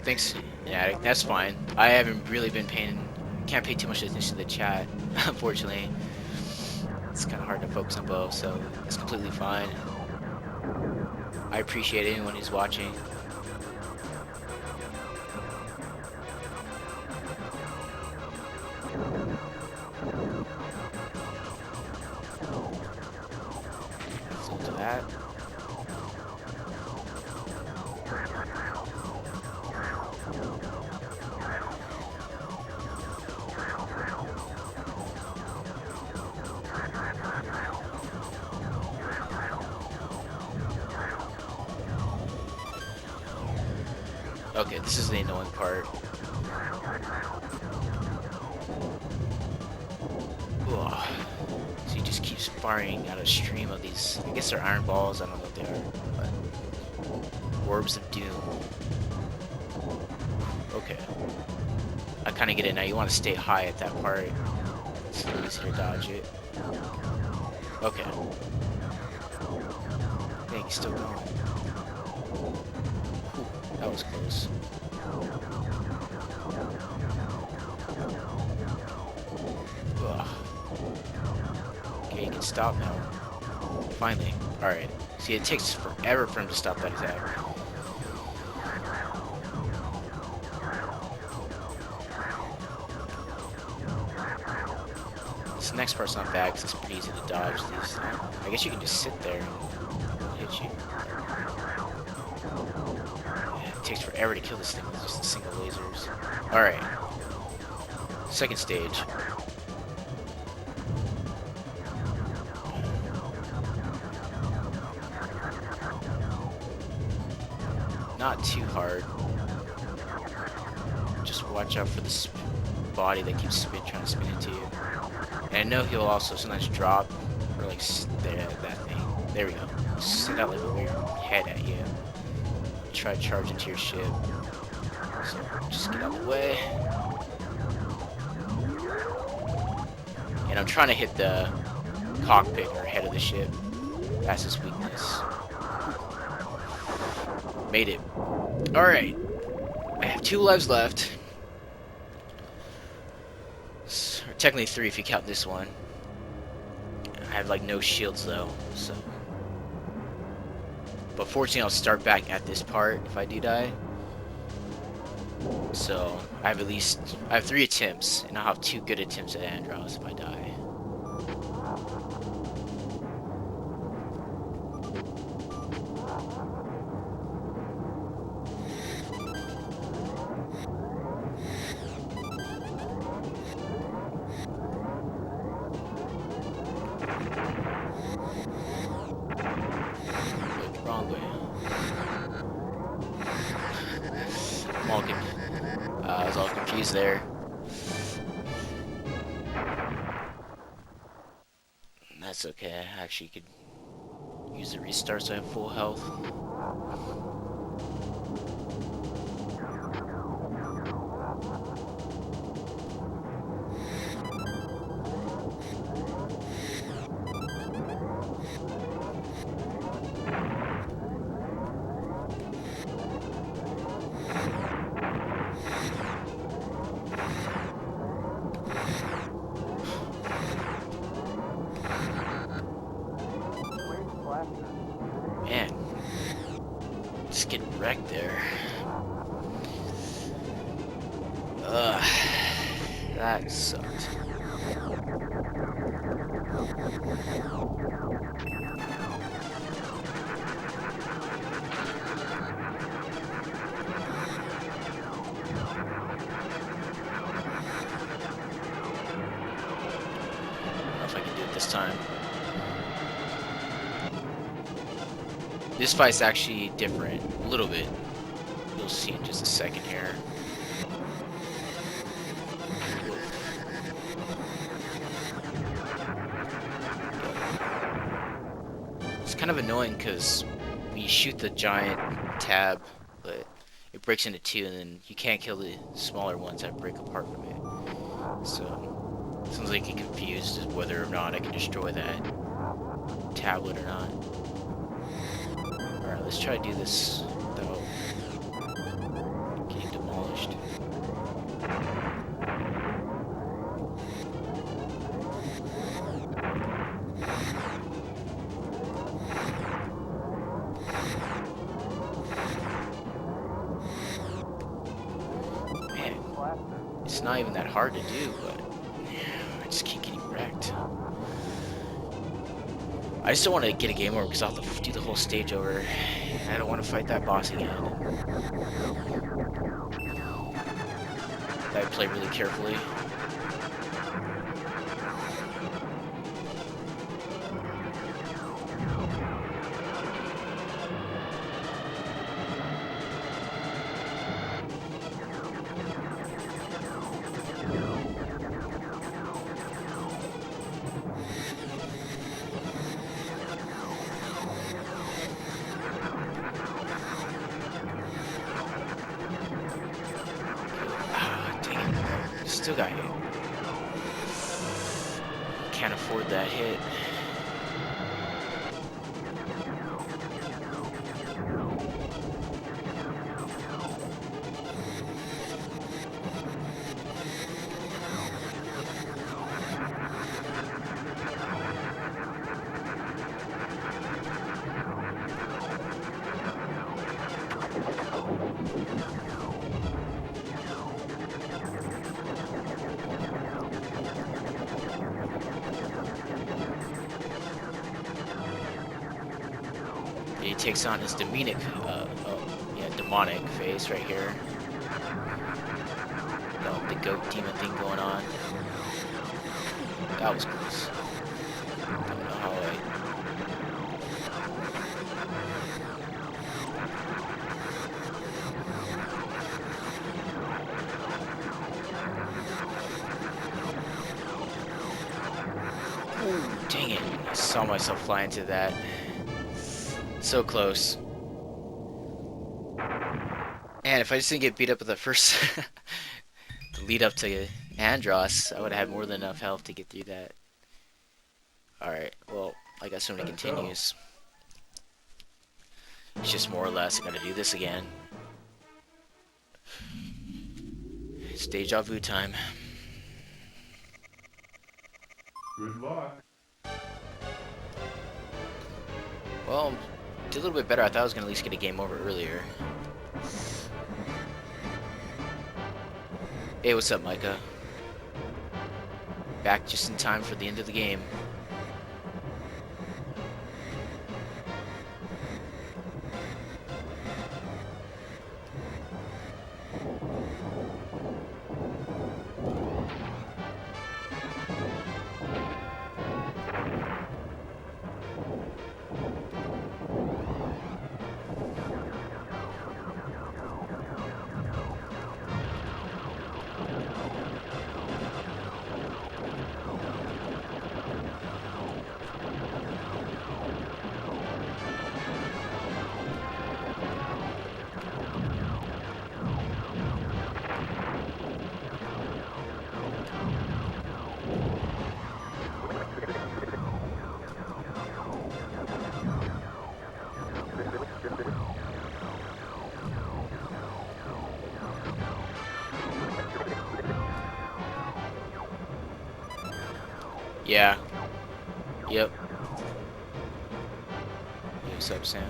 Thanks, yeah, that's fine. I haven't really been can't pay too much attention to the chat, unfortunately. It's kind of hard to focus on both, so it's completely fine. I appreciate anyone who's watching. So to that. Okay, this is the annoying part. Ugh. So he just keeps firing out a stream of these, I guess they're iron balls, I don't know what they are, but orbs of doom. Okay. I kind of get it now, you want to stay high at that part. It's easy to dodge it. Okay. Dang, he's still going. That was close. Ugh. Okay, you can stop now. Finally. Alright. See, it takes forever for him to stop that attack. This next part's not bad because it's pretty easy to dodge these. I guess you can just sit there and hit you. It takes forever to kill this thing with just a single lasers. Alright. Second stage. Not too hard. Just watch out for this body that keeps trying to spin into you. And I know he'll also sometimes drop or like that thing. There we go. Send out like a weird head at you. Try to charge into your ship. So just get out of the way. And I'm trying to hit the cockpit or head of the ship. That's his weakness. Made it. Alright. I have 2 lives left. Or technically 3 if you count this one. I have like no shields though, so. But fortunately I'll start back at this part if I do die. So I have 3 attempts, and I'll have 2 good attempts at Andros if I die. Wrong way. I was all confused there. That's okay. I actually could use the restart so I have full health. wrecked there. Ugh. That sucked. If I can do it this time. This fight's actually different, a little bit. You'll see in just a second here. It's kind of annoying because we shoot the giant tab, but it breaks into two, and then you can't kill the smaller ones that break apart from it. So, it sounds like you're confused as whether or not I can destroy that tablet or not. Alright, let's try to do this without getting demolished. Man, it's not even that hard to do, but I just keep getting wrecked. I just don't want to get a game over because I'll have to do the whole stage over. I don't want to fight that boss again. I play really carefully. Still got hit. Can't afford that hit. He takes on his demonic face right here. Got the goat demon thing going on. That was close. Don't know how Ooh, dang it. I saw myself fly into that. So close. And if I just didn't get beat up at the first the lead up to Andros, I would have had more than enough health to get through that. Alright, well, I guess when it continues. It's just more or less I'm gonna do this again. It's deja vu time. Good luck. Well, did a little bit better. I thought I was gonna at least get a game over earlier. Hey, what's up, Micah? Back just in time for the end of the game. Yeah. Yep. Hey, what's up, Sam?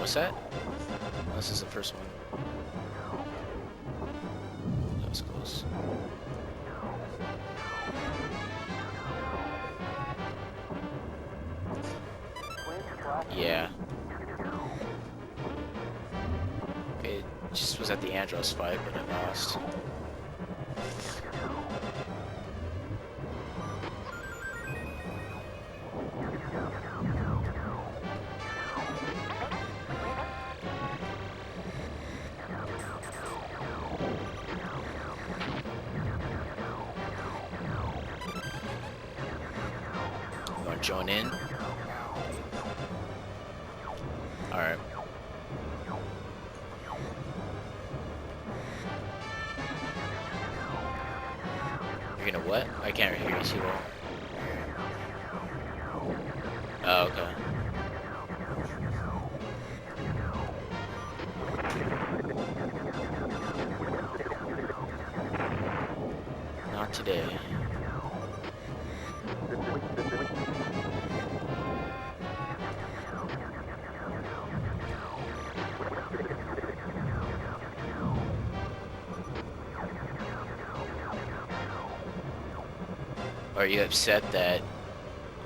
What's that? Oh, this is the first one. That was close. Yeah. Okay, just was at the Andros fight, but I lost. You want to join in? Alright. You're gonna what? I can't hear you too well. Oh, okay. Not today. Are you upset that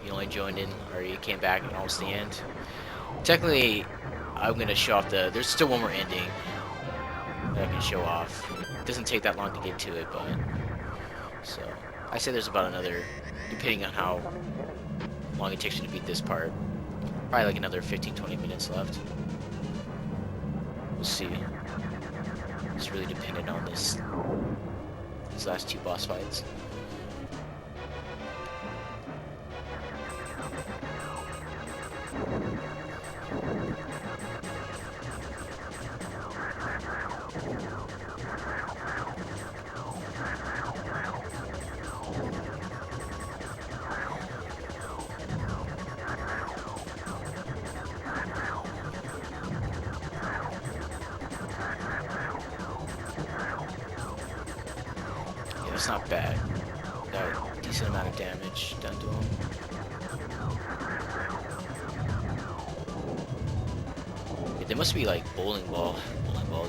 you only joined in, or you came back at almost the end? Technically, I'm gonna show off the. There's still one more ending that I can show off. It doesn't take that long to get to it, but so I say there's about another, depending on how long it takes you to beat this part, probably like another 15-20 minutes left. We'll see. It's really dependent on these last 2 boss fights. Yeah, it's not bad. Got a decent amount of damage done to him. Yeah, they must be like bowling balls.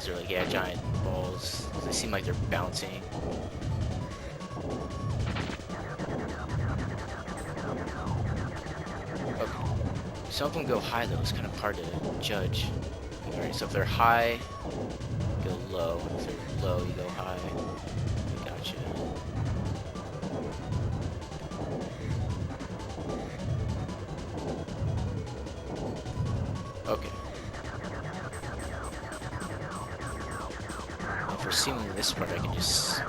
They're like, yeah, giant balls. They seem like they're bouncing. Okay. Some of them go high though. It's kind of hard to judge. Alright, so if they're high, go low. If they're low, you go high. Gotcha. Okay. And for seeing this part, I can just.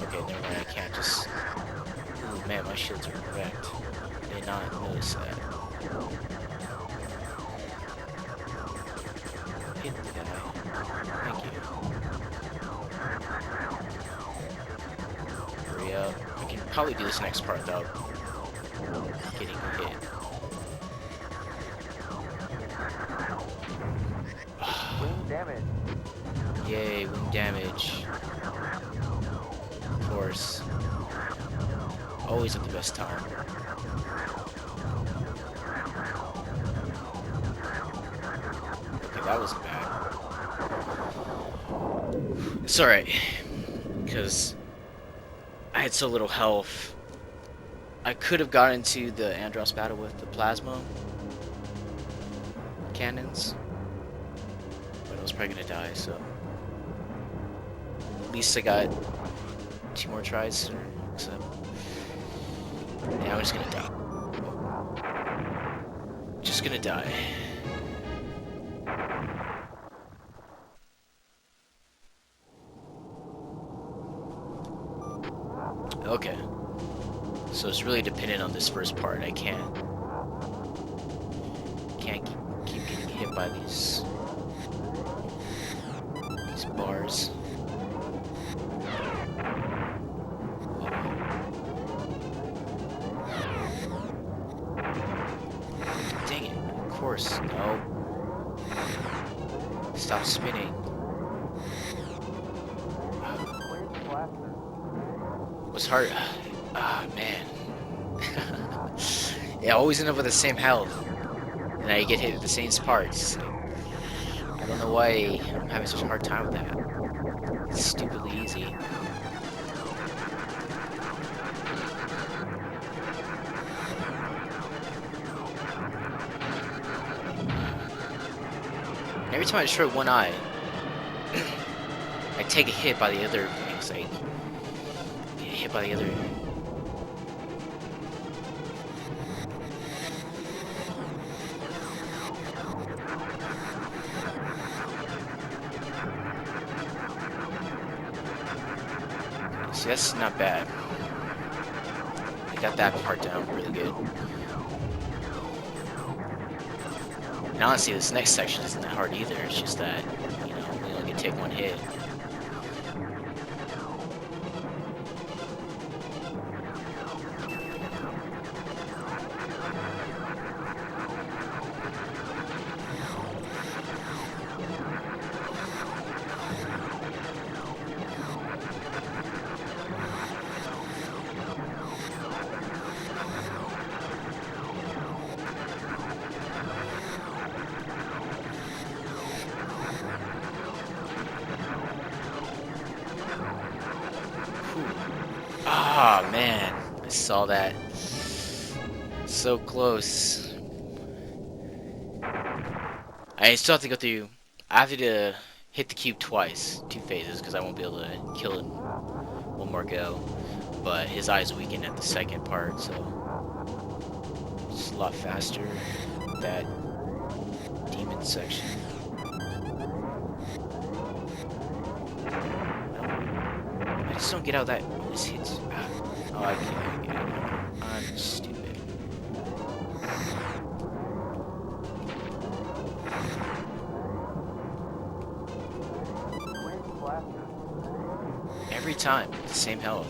Okay, never mind. I can't just. Ooh, man, my shields are wrecked. I did not notice that. Hit the guy. Thank you. Hurry up. I can probably do this next part without getting hit. Wing damage. Yay, wing damage. Of course. Always at the best time. Okay, that wasn't bad. It's alright. Because I had so little health. I could have gotten into the Andros battle with the plasma cannons. But I was probably gonna die, so at least I got 2 more tries. So yeah, I'm just gonna die. Just gonna die. Okay. So it's really dependent on this first part. I can't keep getting hit by these bars. Dang it. Of course. No. Stop spinning. Was hard. Ah, man. Yeah, I always end up with the same health. And I get hit at the same parts. I don't know why I'm having such a hard time with that. It's stupidly easy. And every time I destroy one eye, I take a hit by the other things. Like, get hit by the other. See, that's not bad. I got that part down really good. And honestly, this next section isn't that hard either. It's just that, you know, we only can take one hit. Ah, man. I saw that. So close. I still have to go through. I have to hit the cube twice, 2 phases, because I won't be able to kill it one more go. But his eyes weaken at the second part, so it's a lot faster with that demon section. I just don't get out that this hits. Oh, I get it. I'm stupid. Every time, the same health.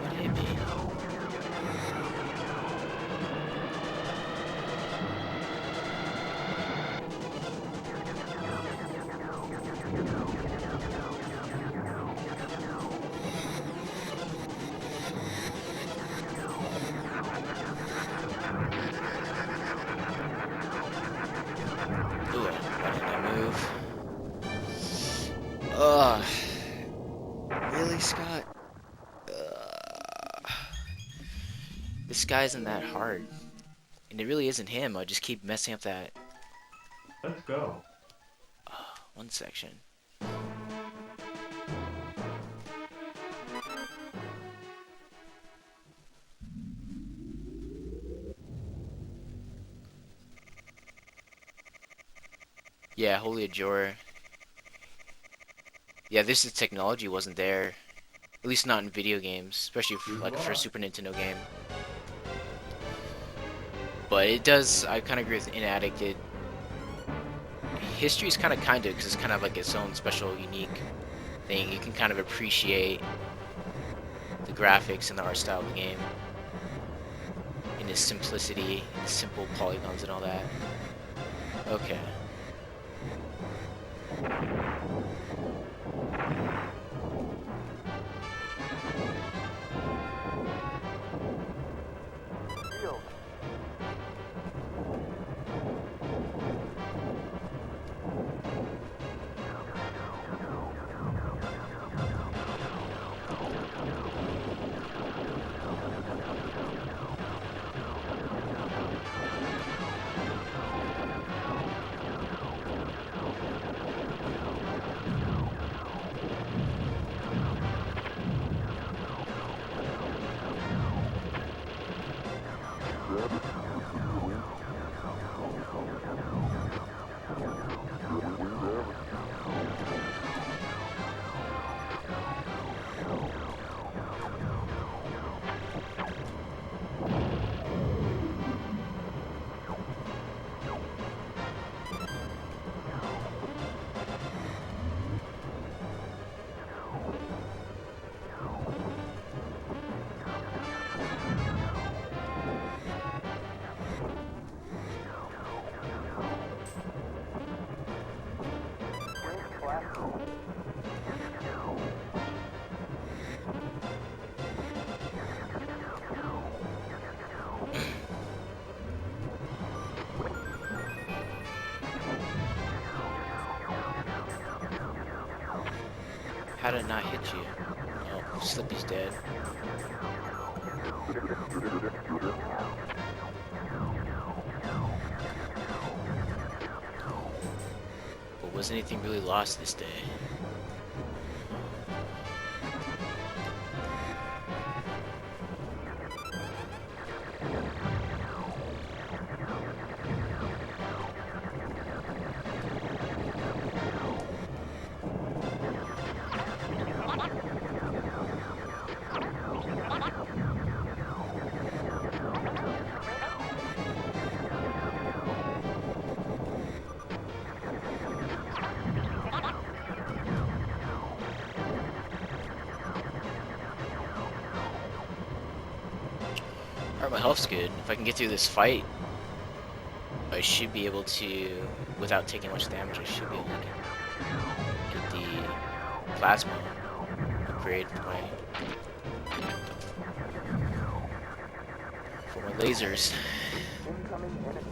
What hit me? Ooh, why didn't I move? Ugh. Really, Scott? Ugh. This guy isn't that hard. And it really isn't him. I just keep messing up that Let's go. one section. Yeah, Holy Ajora. Yeah, this technology wasn't there. At least not in video games, especially for, like for a Super Nintendo game. But it does, I kind of agree with Inadequate. History is kind of because it's kind of like its own special, unique thing. You can kind of appreciate the graphics and the art style of the game. In its simplicity, its simple polygons and all that. Okay. Shield. How did it not hit you? Oh, Slippy's dead. But was anything really lost this day? Alright, my health's good. If I can get through this fight, I should be able to, without taking much damage, I should be able to get the plasma upgrade for my lasers. Incoming enemy.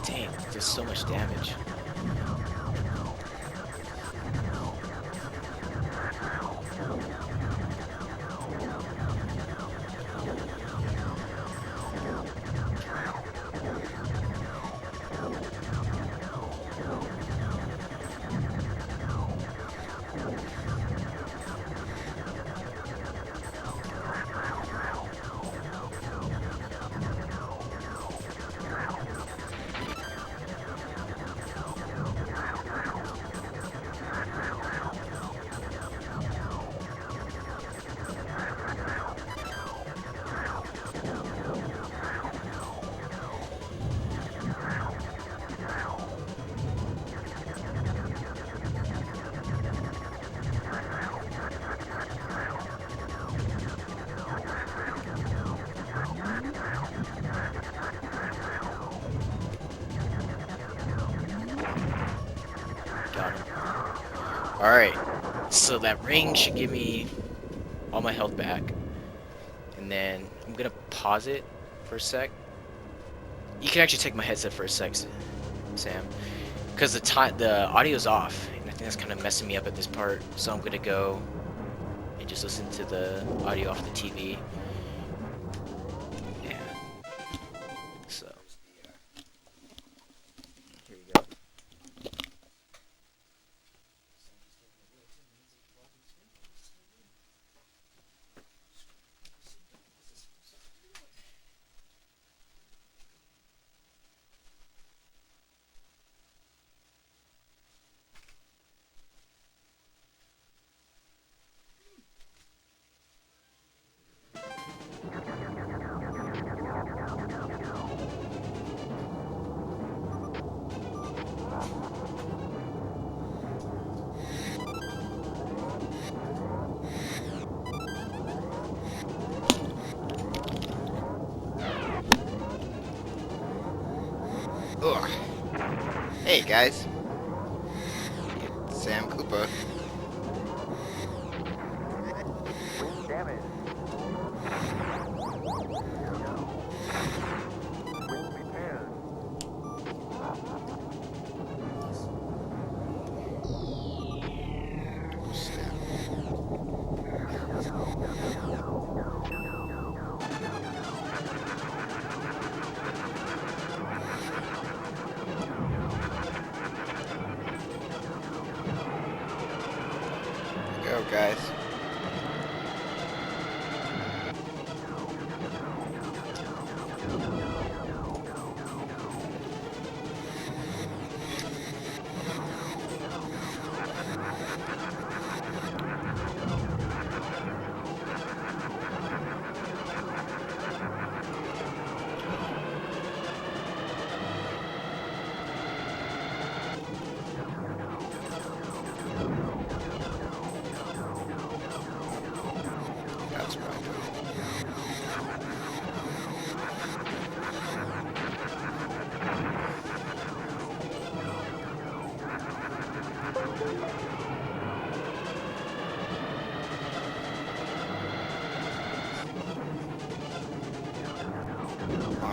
Dang, there's so much damage. Got him. Alright, so that ring should give me all my health back. And then I'm gonna pause it for a sec. You can actually take my headset for a sec, Sam. Because the audio's off, and I think that's kind of messing me up at this part. So I'm gonna go and just listen to the audio off the TV. Yeah. So here you go. Ugh. Hey guys, Sam Koopa. Wing damage. Wing repaired. Go guys.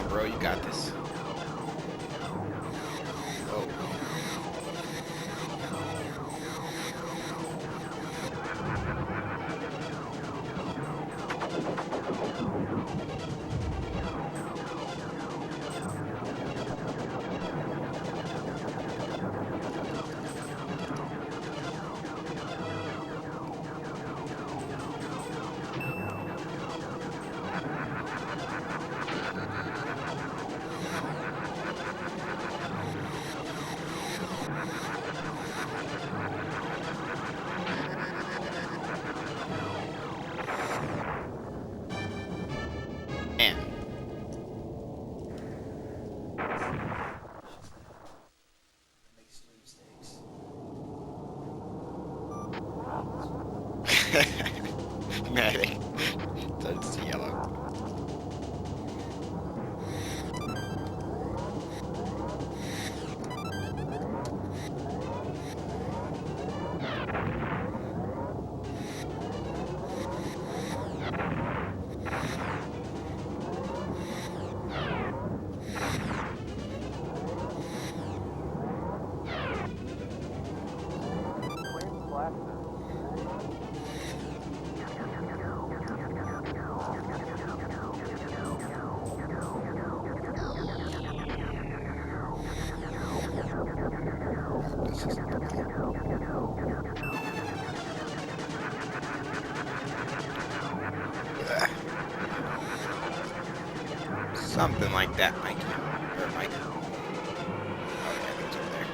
bro. You got this. Oh. Man. Medic. Turns to yellow. Twin blasters. This is Ugh. Something like that, Mike. Or Mike. Oh, yeah, I think it's over there.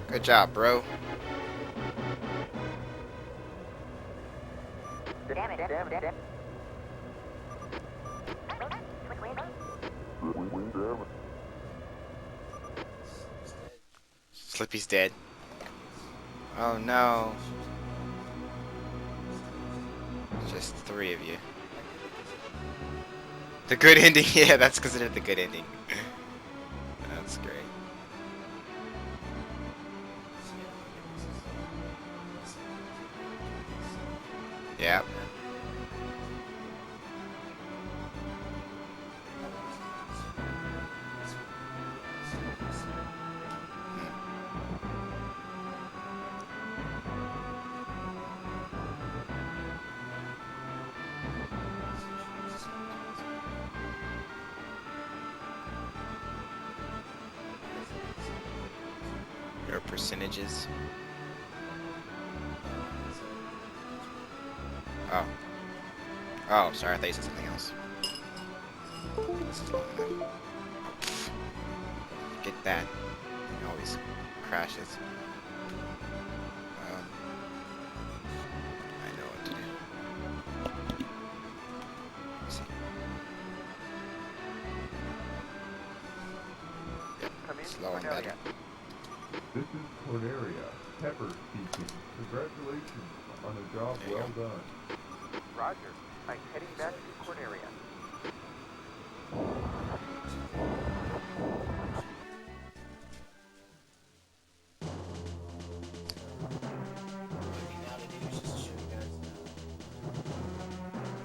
Good job, bro. Damn it. Slippy's dead. Oh no. Just 3 of you. The good ending? Yeah, that's considered the good ending. That's great. Yeah. Your percentages. Oh. Oh, sorry, I thought you said something else. This is long enough. Get that. It always crashes. I know what to do. Let's see. Yep, slow and better. This is Corneria, Pepper speaking. Congratulations on a job There you well go. done. Roger. I'm heading back to Corneria.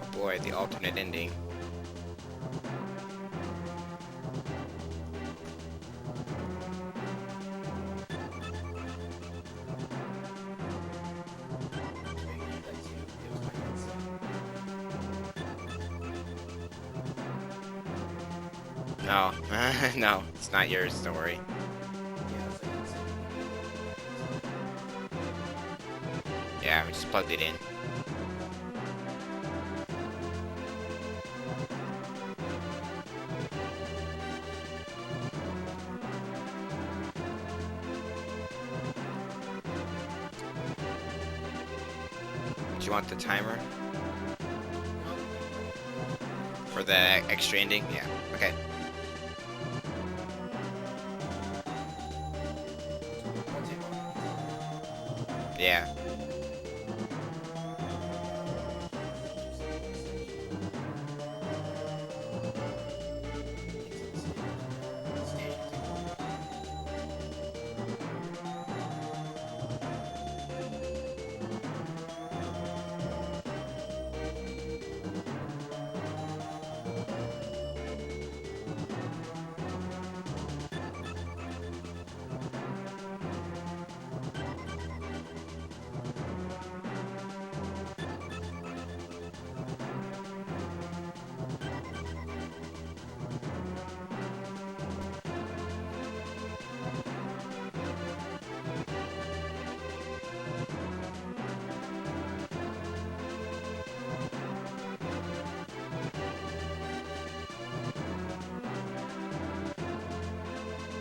Oh boy, the alternate ending. No, no, it's not yours, don't worry. Yeah, we just plugged it in. Do you want the timer? For the extra ending? Yeah, okay. Yeah.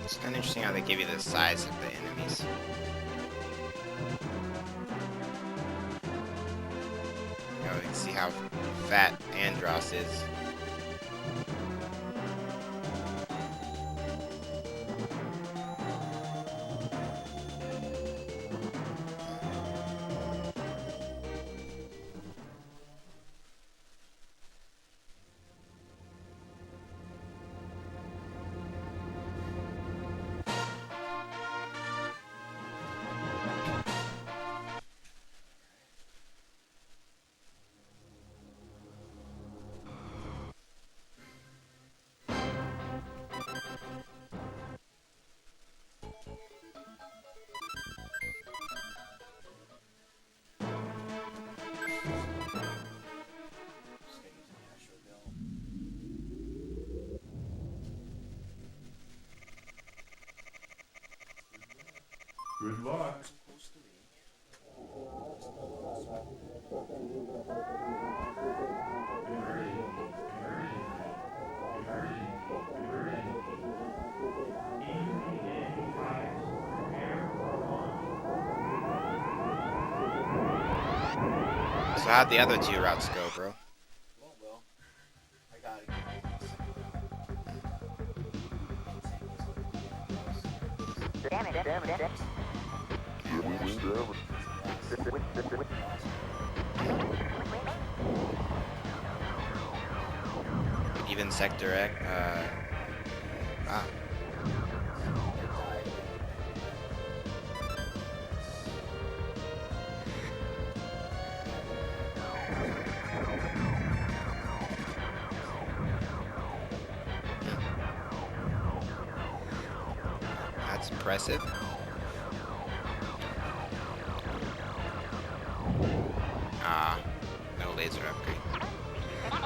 It's kind of interesting how they give you the size of the enemies. You know, you can see how fat Andros is. Good luck. So how'd the other two routes go, bro? Even Sector X, ah. impressive. Ah, no laser upgrade.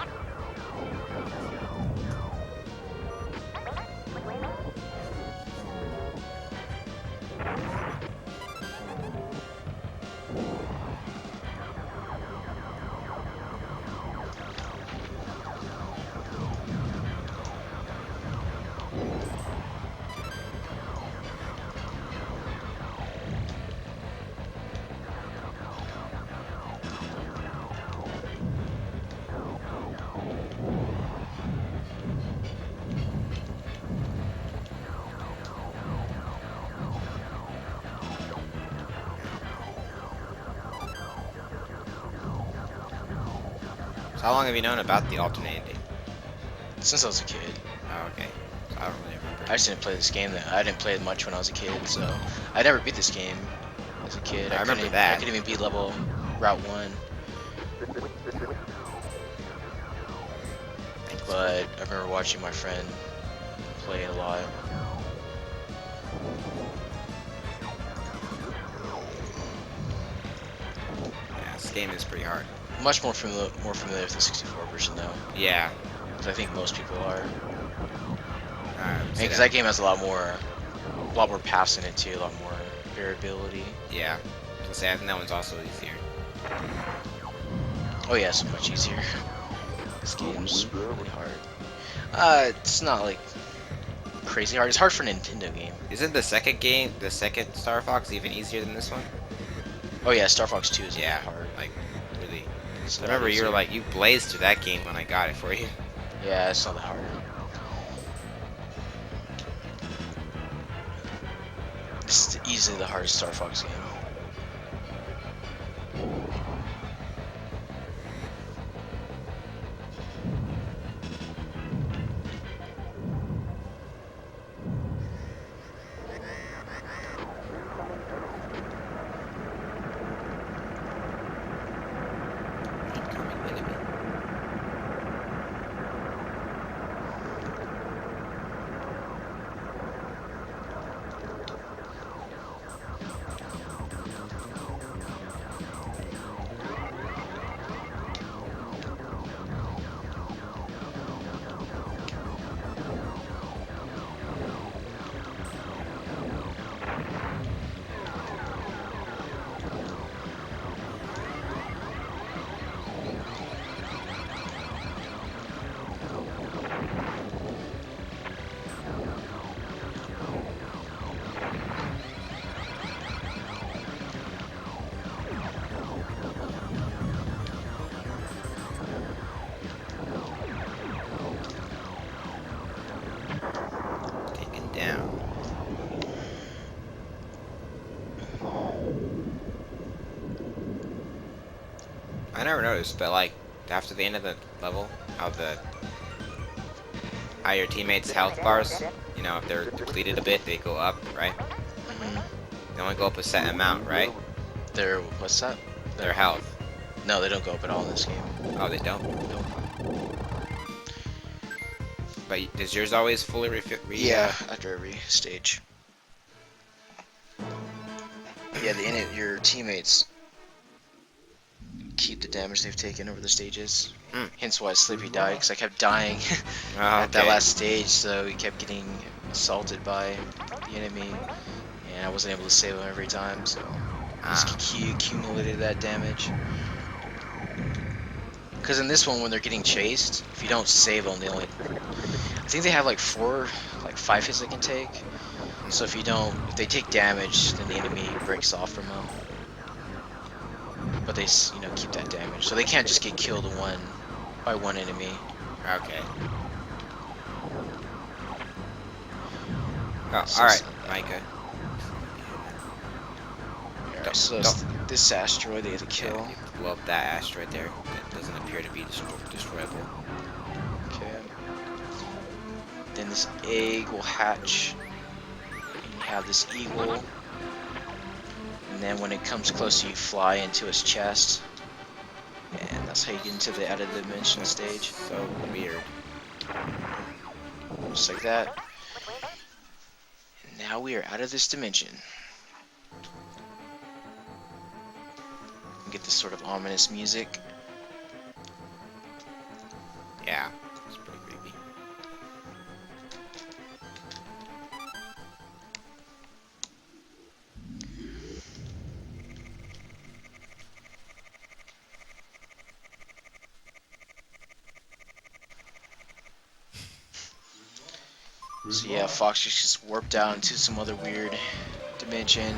So how long have you known about the alternate ending? Since I was a kid. Oh, okay. So I don't really remember. I just didn't play this game. I didn't play it much when I was a kid, so I never beat this game as a kid. I remember couldn't- that. I couldn't even beat level Route 1. But I remember watching my friend play it a lot. Yeah, this game is pretty hard. Much more familiar with the 64 version though, Yeah. because I think most people are. Say Because that game has a lot more paths in it too, a lot more variability. Yeah. I can say I think that one's also easier. Oh yeah, so much easier. This game's really hard. It's not like crazy hard. It's hard for a Nintendo game. Isn't the second Star Fox, even easier than this one? Oh yeah, Star Fox 2 is Yeah. really hard. Like, really. It's I remember not you were easy. like, you blazed through that game when I got it for you. Yeah, it's not that hard. It's easily the hardest Star Fox game. Incoming enemy. Taken down. I never noticed, but like after the end of the level, how your teammates' health bars, you know, if they're depleted a bit, they go up, right? They only go up a set amount, right? What's that? Their health. No, they don't go up at all in this game. Oh, they don't. Nope. But does yours always fully After every stage. Yeah, your teammates keep the damage they've taken over the stages. Mm. Hence why Sleepy died, because I kept dying Oh, at that okay. last stage, so he kept getting assaulted by the enemy, and I wasn't able to save him every time, so he accumulated that damage. Because in this one, when they're getting chased, if you don't save them, I think they have like 5 hits they can take. So if they take damage, then the enemy breaks off from them. But they, keep that damage, so they can't just get killed by one enemy. Okay. Oh, So alright, it's not that Micah. Alright, so this asteroid they have to kill. Yeah, you blow up that asteroid there. That doesn't appear to be destroyable. Okay. Then this egg will hatch. And you have this eagle. And then when it comes close, you fly into its chest. And that's how you get into the out of dimension stage. So weird. Just like that. And Now we are out of this dimension. Get this sort of ominous music. Yeah, it's pretty creepy. So yeah, Fox just warped out into some other weird dimension.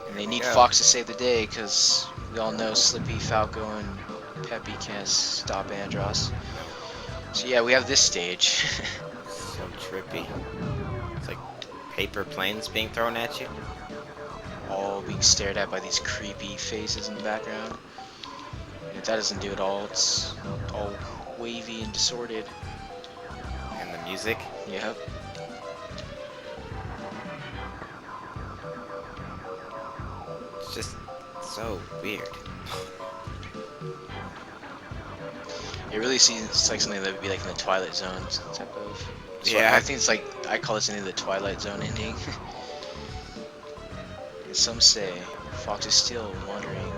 And they need go. Fox to save the day because we all know Slippy, Falco, and Peppy can't stop Andros. So yeah, we have this stage. So trippy. It's like paper planes being thrown at you. All being stared at by these creepy faces in the background. And if that doesn't do it all, it's all wavy and disordered. And the music. Yep. It's just so weird. It really seems like something that would be like in the Twilight Zone type of. So Yeah. I think it's like, I call this ending the Twilight Zone ending. And some say Fox is still wandering.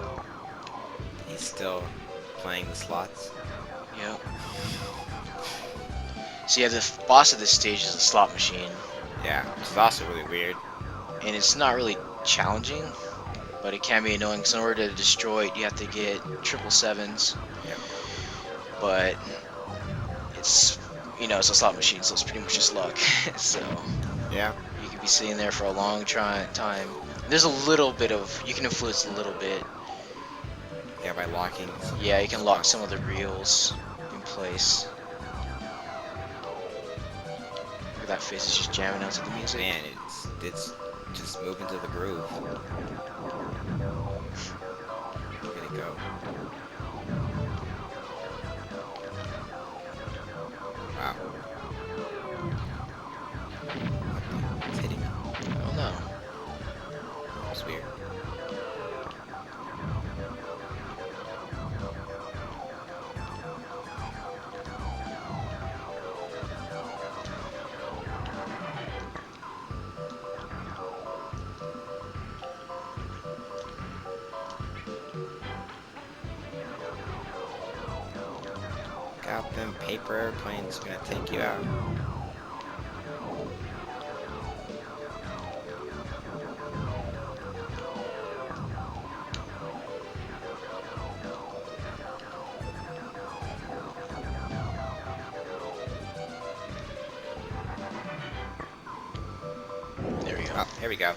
He's still playing the slots. Yep. So yeah, the boss of this stage is a slot machine, Yeah, which is also really weird. and it's not really challenging, but it can be annoying. Because in order to destroy it, you have to get 777s. Yep. But it's, you know, it's a slot machine, so it's pretty much just luck. So Yeah. you could be sitting there for a long time. There's a little bit of, you can influence a little bit. Yeah, by locking. Yeah, you can lock some of the reels in place. Look at that face, is just jamming out to the music. Man, it's just moving to the groove. Look at it go. Wow. It's hitting me. I don't know. It's weird. Got them paper airplanes gonna take you out. There we go. Oh, here we go.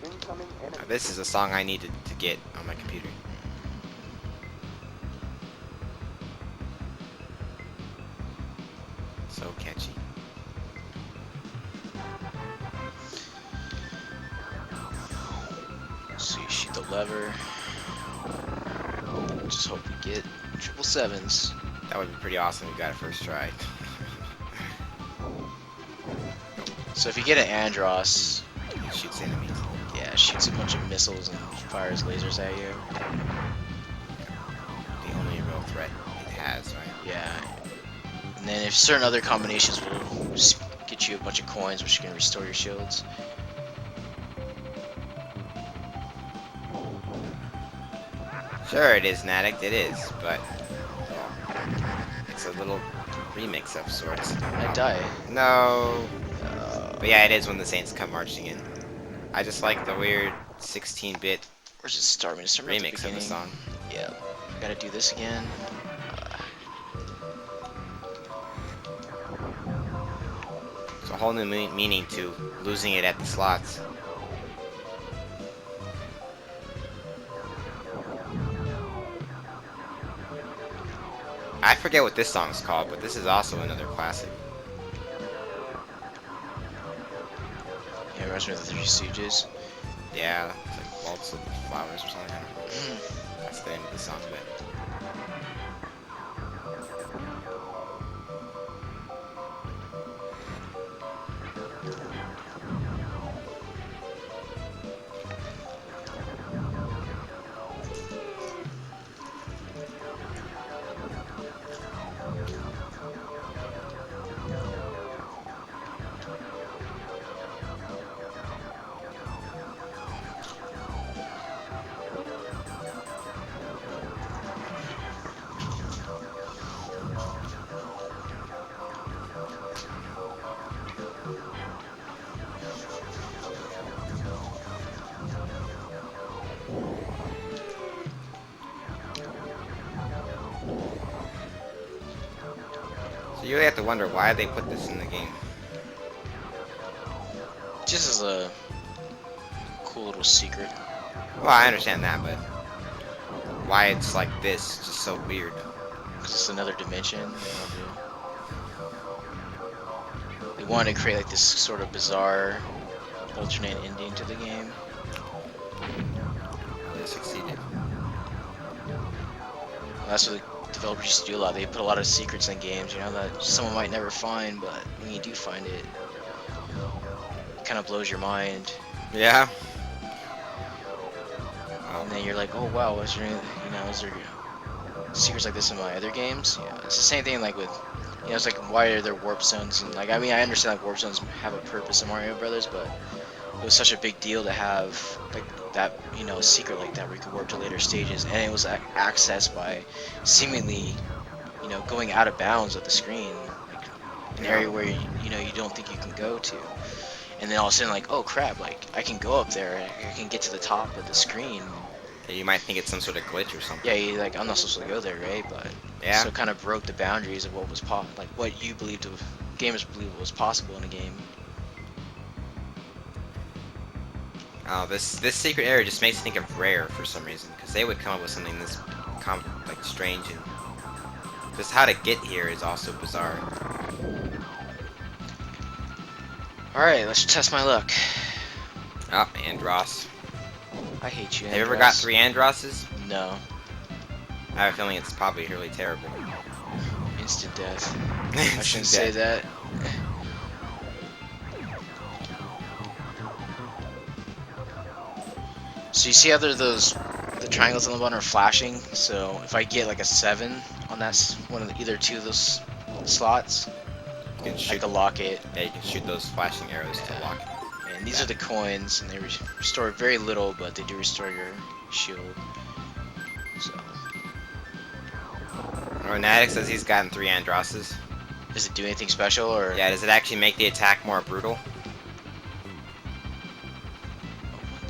Incoming enemy. Now, this is a song I needed to get on my computer. So catchy. So you shoot the lever. Just hope we get 777s. That would be pretty awesome if we got it first try. So if you get an Andros, It shoots enemies. yeah, shoots a bunch of missiles and fires lasers at you. The only real threat it has, right? Yeah. And then if certain other combinations will just get you a bunch of coins, which can restore your shields. Sure, it is an addict, it is, but it's a little remix of sorts. I die. No. But yeah, it is when the Saints come marching in. I just like the weird 16-bit Where's it start? Start at the remix of the beginning. song. Yeah. Gotta do this again. It's a whole new meaning to losing it at the slots. I forget what this song's called, but this is also another classic. Yeah, it reminds me of the Three Stooges. Yeah, it's like Waltz of the Flowers or something. I don't know. That's the name of the song, but You really have to wonder why they put this in the game. Just as a cool little secret. Well, I understand that, but why it's like this is just so weird. Cause it's another dimension. They wanted to create like this sort of bizarre alternate ending to the game. They succeeded. That's what the developers used to do a lot. They put a lot of secrets in games, you know, that someone might never find, but when you do find it, it kind of blows your mind. Yeah. And then you're like, oh wow, is there secrets like this in my other games? Yeah, it's the same thing like with, you know, it's like why are there warp zones? And like, I mean, I understand like warp zones have a purpose in Mario Brothers, but it was such a big deal to have like that, you know, secret like that where you could warp to later stages, and it was accessed by seemingly, you know, going out of bounds of the screen, like an area where you know you don't think you can go to, and then all of a sudden like, oh crap, like I can go up there, I can get to the top of the screen. You might think it's some sort of glitch or something. Yeah, you're like, I'm not supposed to go there, right? But Yeah. so it kind of broke the boundaries of what was like what you believed gamers believed was possible in a game. Oh, this secret area just makes me think of Rare for some reason, because they would come up with something this like strange, and just how to get here is also bizarre. All right, let's test my luck. Oh, Andross. I hate you. Have you ever got Andros. 3 Androsses? No. I have a feeling it's probably really terrible. Instant death. I Instant shouldn't say death. that. So you see how the triangles on the bottom are flashing? So if I get like a 7 on that one of either two of those slots, You can I shoot. can lock it. Yeah, you can shoot those flashing arrows to lock it. And these are the coins, and they restore very little, but they do restore your shield. So Ronatic says he's gotten 3 Androsses. does it do anything special, or? Yeah, does it actually make the attack more brutal?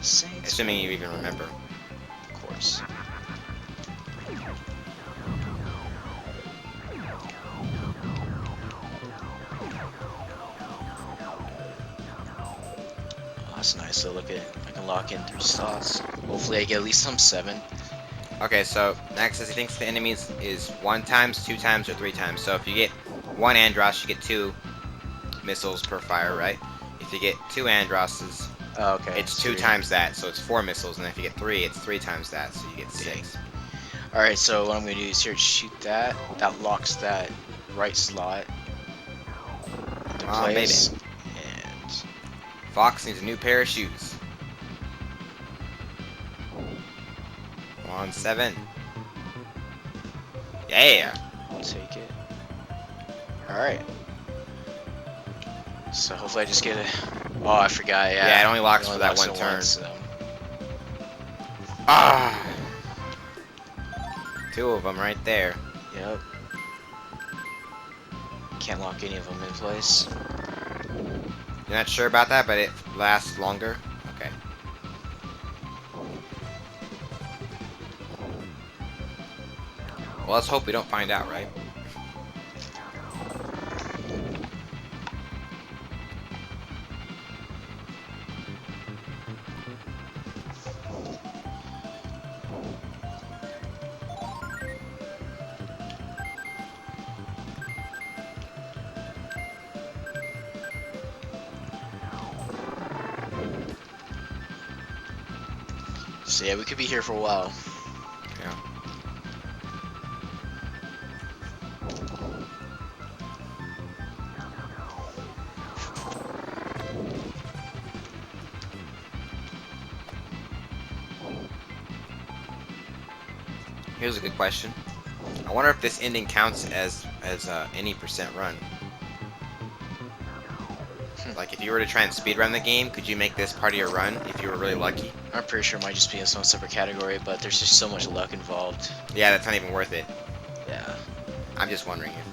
Saints, Assuming you even remember. of course. Oh, that's nice. So look at, I can lock in 3 slots. Hopefully I get at least some 7. Okay, so Max says he thinks the enemies is 1 times, 2 times, or 3 times. So if you get 1 Andross, you get 2 missiles per fire, right? If you get 2 Androsses, Oh, okay. it's 2 times that, so it's 4 missiles. And if you get 3, it's 3 times that, so you get 6. Alright, so what I'm going to do is here shoot that. That locks that right slot into Oh, maybe. place. And Fox needs a new pair of shoes. 1, 7. Yeah. I'll take it. Alright. So hopefully I just get a... Oh, I forgot, yeah. Yeah, it only locks It for that locks one it turn. once, so. Ah. 2 of them right there. Yep. Can't lock any of them in place. You're not sure about that, but it lasts longer? Okay. Well, let's hope we don't find out, right? So yeah, we could be here for a while. Yeah. Here's a good question. I wonder if this ending counts as any percent run. Like if you were to try and speedrun the game, could you make this part of your run if you were really lucky? I'm pretty sure it might just be in some separate category, but there's just so much luck involved. Yeah, that's not even worth it. Yeah. I'm just wondering if.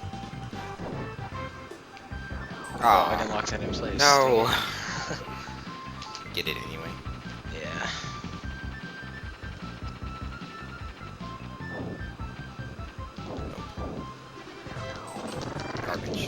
Oh, I Oh, didn't lock that in place. no. Get it anyway. Yeah. Garbage.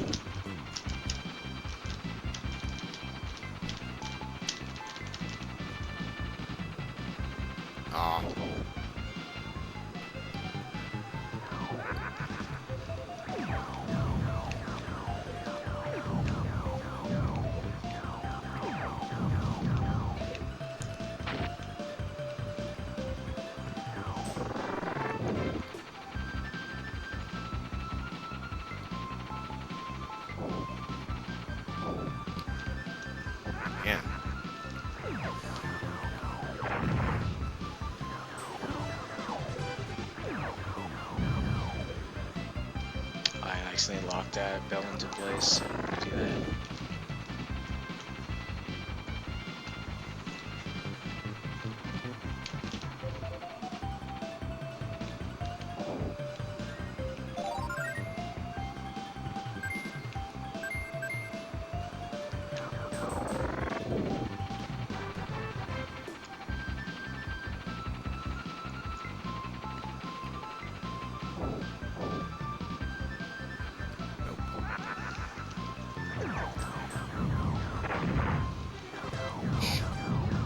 accidentally locked that bell into place. So do that.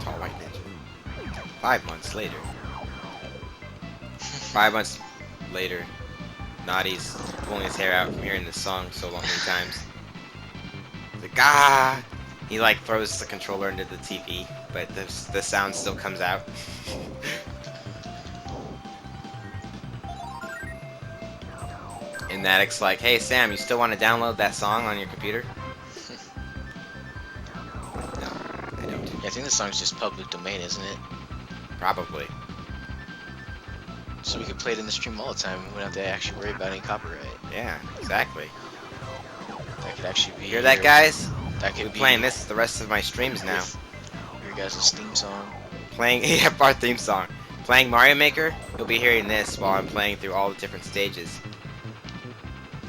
Tall white ninja. 5 months later. 5 months later, Nody's pulling his hair out from hearing this song so many times. He's like, ah! He like throws the controller into the TV, but the sound still comes out. And Addict's like, hey Sam, you still want to download that song on your computer? No, I don't. Yeah, I think this song's just public domain, isn't it? Probably. So we could play it in the stream all the time. We wouldn't have to actually worry about any copyright. Yeah, exactly. That could actually be. You hear that, guys? That could We're be playing this the rest of my streams now. Your guys' theme song. Playing yeah, our theme song. Playing Mario Maker, you'll be hearing this while I'm playing through all the different stages.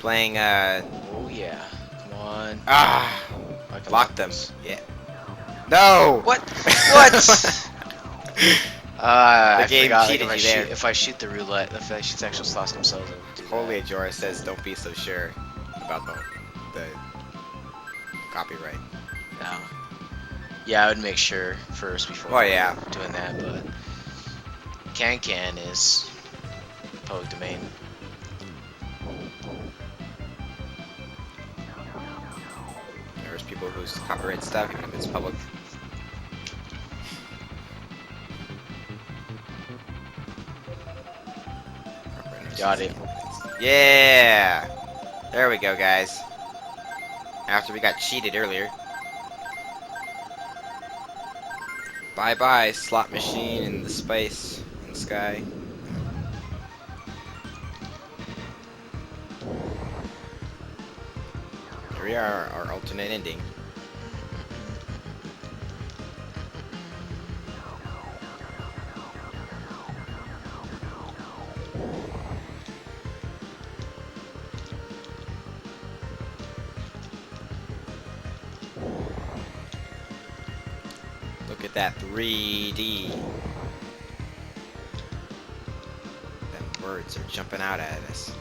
Playing Oh yeah, come on. I can lock them. Yeah. No! What? What? I game forgot, cheated you there. If I shoot the roulette, if I shoot the actual slots themselves, I would do Holy that. Ajora says don't be so sure about the copyright. No. Yeah, I would make sure first before Oh, yeah. doing that, but Can is public domain. There's people whose copyright stuff, even if it's public. Got it. Yeah! There we go, guys. After we got cheated earlier. Bye-bye, slot machine in the space and sky. Here we are, our alternate ending. Look at that 3D. Them birds are jumping out at us.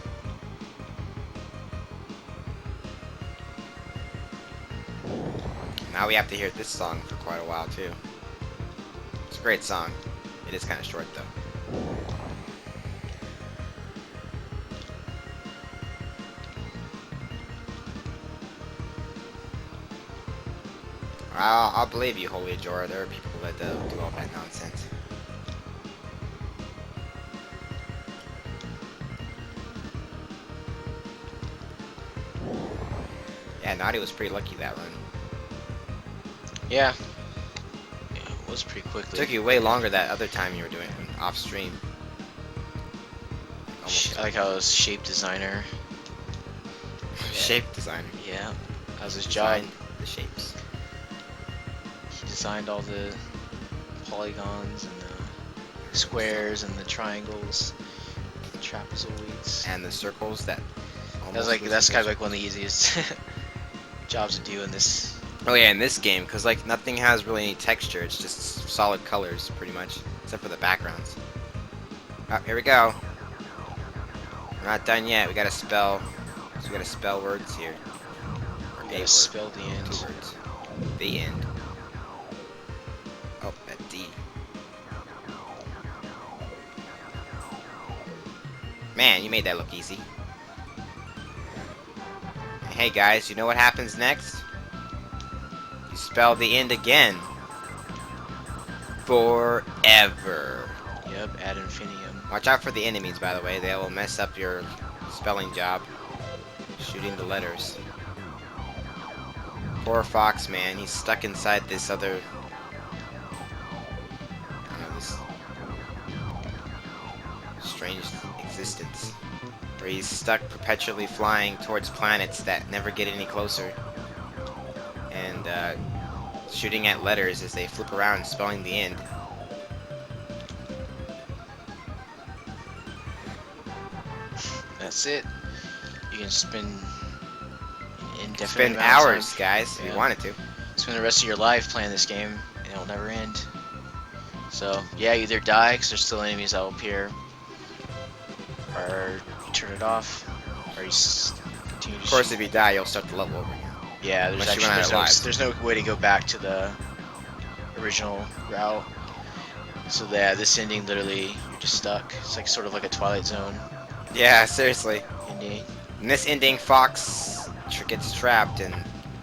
Now we have to hear this song for quite a while too. It's a great song. It is kind of short though. I'll believe you, Holy Ajora. There are people that do all that nonsense. Yeah, Nody was pretty lucky that run. Yeah. Yeah, it was pretty quickly. Took you way longer that other time you were doing it off stream. I like how it was shape designer. Shape designer. Yeah, that was his job. Designed the shapes. He designed all the polygons and the squares and the triangles, the trapezoids. And the circles that. That's kind of like one of the easiest jobs to do in this. Oh yeah, in this game, because like nothing has really any texture. It's just solid colors, pretty much, except for the backgrounds. Oh, here we go. We're not done yet. We gotta spell. So we gotta spell words here. Or You a gotta word. spell the end. 2 words. The end. Oh, that D. Man, you made that look easy. Hey guys, you know what happens next? You spell the end again. Forever. Yep, ad infinitum. Watch out for the enemies, by the way. They will mess up your spelling job. Shooting the letters. Poor Fox, man. He's stuck inside this other... I don't know, this strange existence, where he's stuck perpetually flying towards planets that never get any closer, and shooting at letters as they flip around, spelling the end. That's it. You can spend indefinite Spend amount of hours, time. guys, if you Yeah. wanted to. Spend the rest of your life playing this game, and it'll never end. So yeah, either die because there's still enemies that will appear, or you turn it off, or you continue to Of course, shoot. if you die, you'll start the level over again. Yeah, there's Unless you actually run out of lives. there's no way to go back to the original route. So yeah, this ending literally you're just stuck. It's like sort of like a Twilight Zone Yeah, seriously. ending. In this ending, Fox gets trapped, and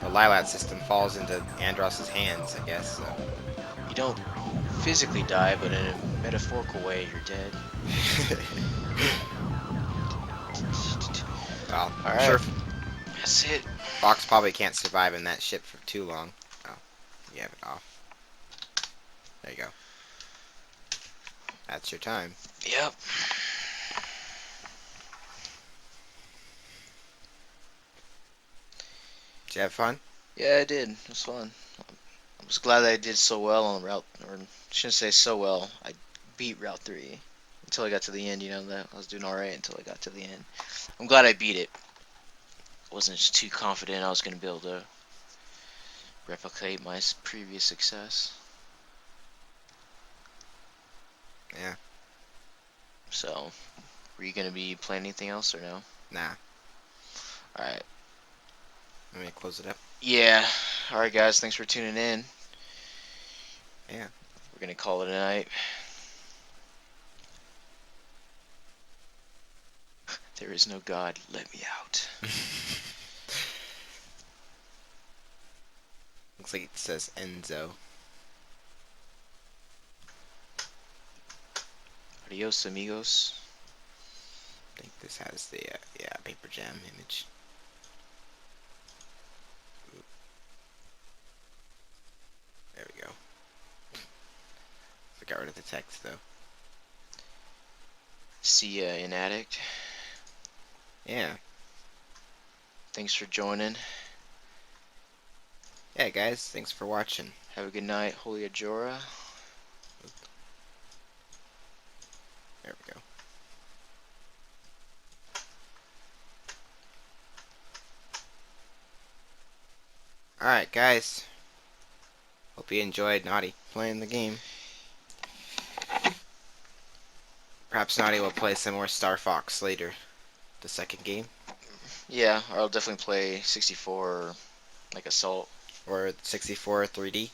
the Lilat system falls into Andross's hands, I guess. So. You don't physically die, but in a metaphorical way, you're dead. Well, I'm Alright. sure That's it. Fox probably can't survive in that ship for too long. Oh, you have it off. There you go. That's your time. Yep. Did you have fun? Yeah, I did. It was fun. I was glad that I did so well on route, or I shouldn't say so well. I beat Route 3 until I got to the end. You know that I was doing all right until I got to the end. I'm glad I beat it. I wasn't just too confident I was going to be able to replicate my previous success. Yeah. So, were you going to be playing anything else or no? Nah. Alright. Let me close it up. Yeah. Alright, guys. Thanks for tuning in. Yeah. We're going to call it a night. There is no God. Let me out. Looks like it says Enzo. Adios, amigos. I think this has the yeah, Paper Jam image. Oop. There we go. I got rid of the text though. See ya in Addict. Yeah. Thanks for joining. Yeah, guys. Thanks for watching. Have a good night. Holy Ajora. There we go. Alright, guys. Hope you enjoyed Nody playing the game. Perhaps Nody will play some more Star Fox later. The second game. Yeah, or I'll definitely play 64 like Assault. Or 64 3D.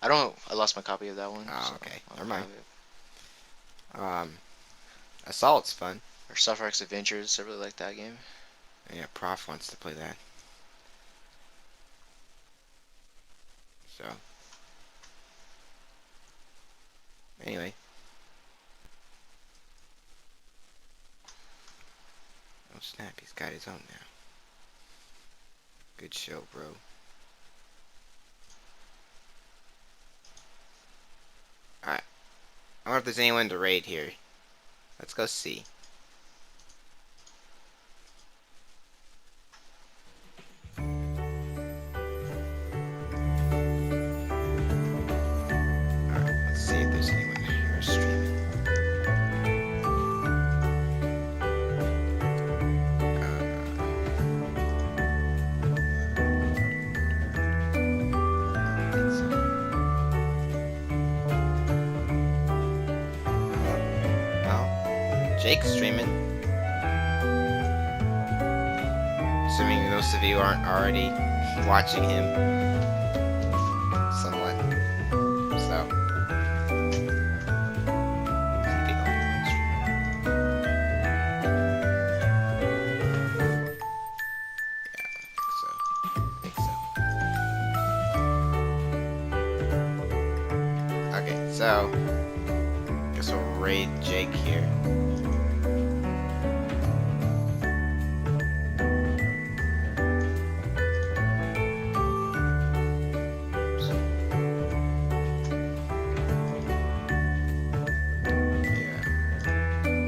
I lost my copy of that one. Oh, so okay. I Never don't mind. have it. Assault's fun. Or Star Fox Adventures. I really like that game. Yeah, Prof wants to play that. So. Anyway. Oh snap, he's got his own now. Good show, bro. Alright. I wonder if there's anyone to raid here. Let's go see. Alright, let's see if there's anyone here streaming. I don't think so. Well, Jake's streaming. Assuming most of you aren't already watching him. Somewhat. So. Is he the only one streaming? Yeah, I think so. Okay, so. Guess we'll raid Jake here. Yeah.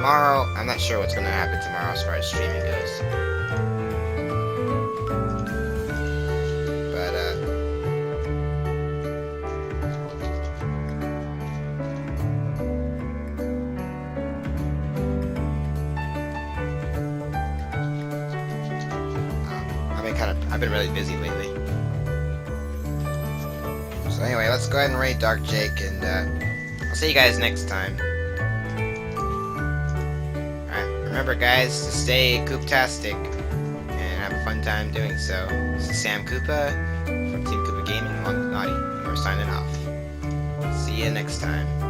tomorrow, I'm not sure what's gonna happen tomorrow as far as streaming goes. But I've been really busy lately. So anyway, let's go ahead and raid Dark Jake, and I'll see you guys next time. Alright, remember guys, to stay Kooptastic, and have a fun time doing so. This is Sam Koopa, from Team Koopa Gaming, along with Nody, and we're signing off. See you next time.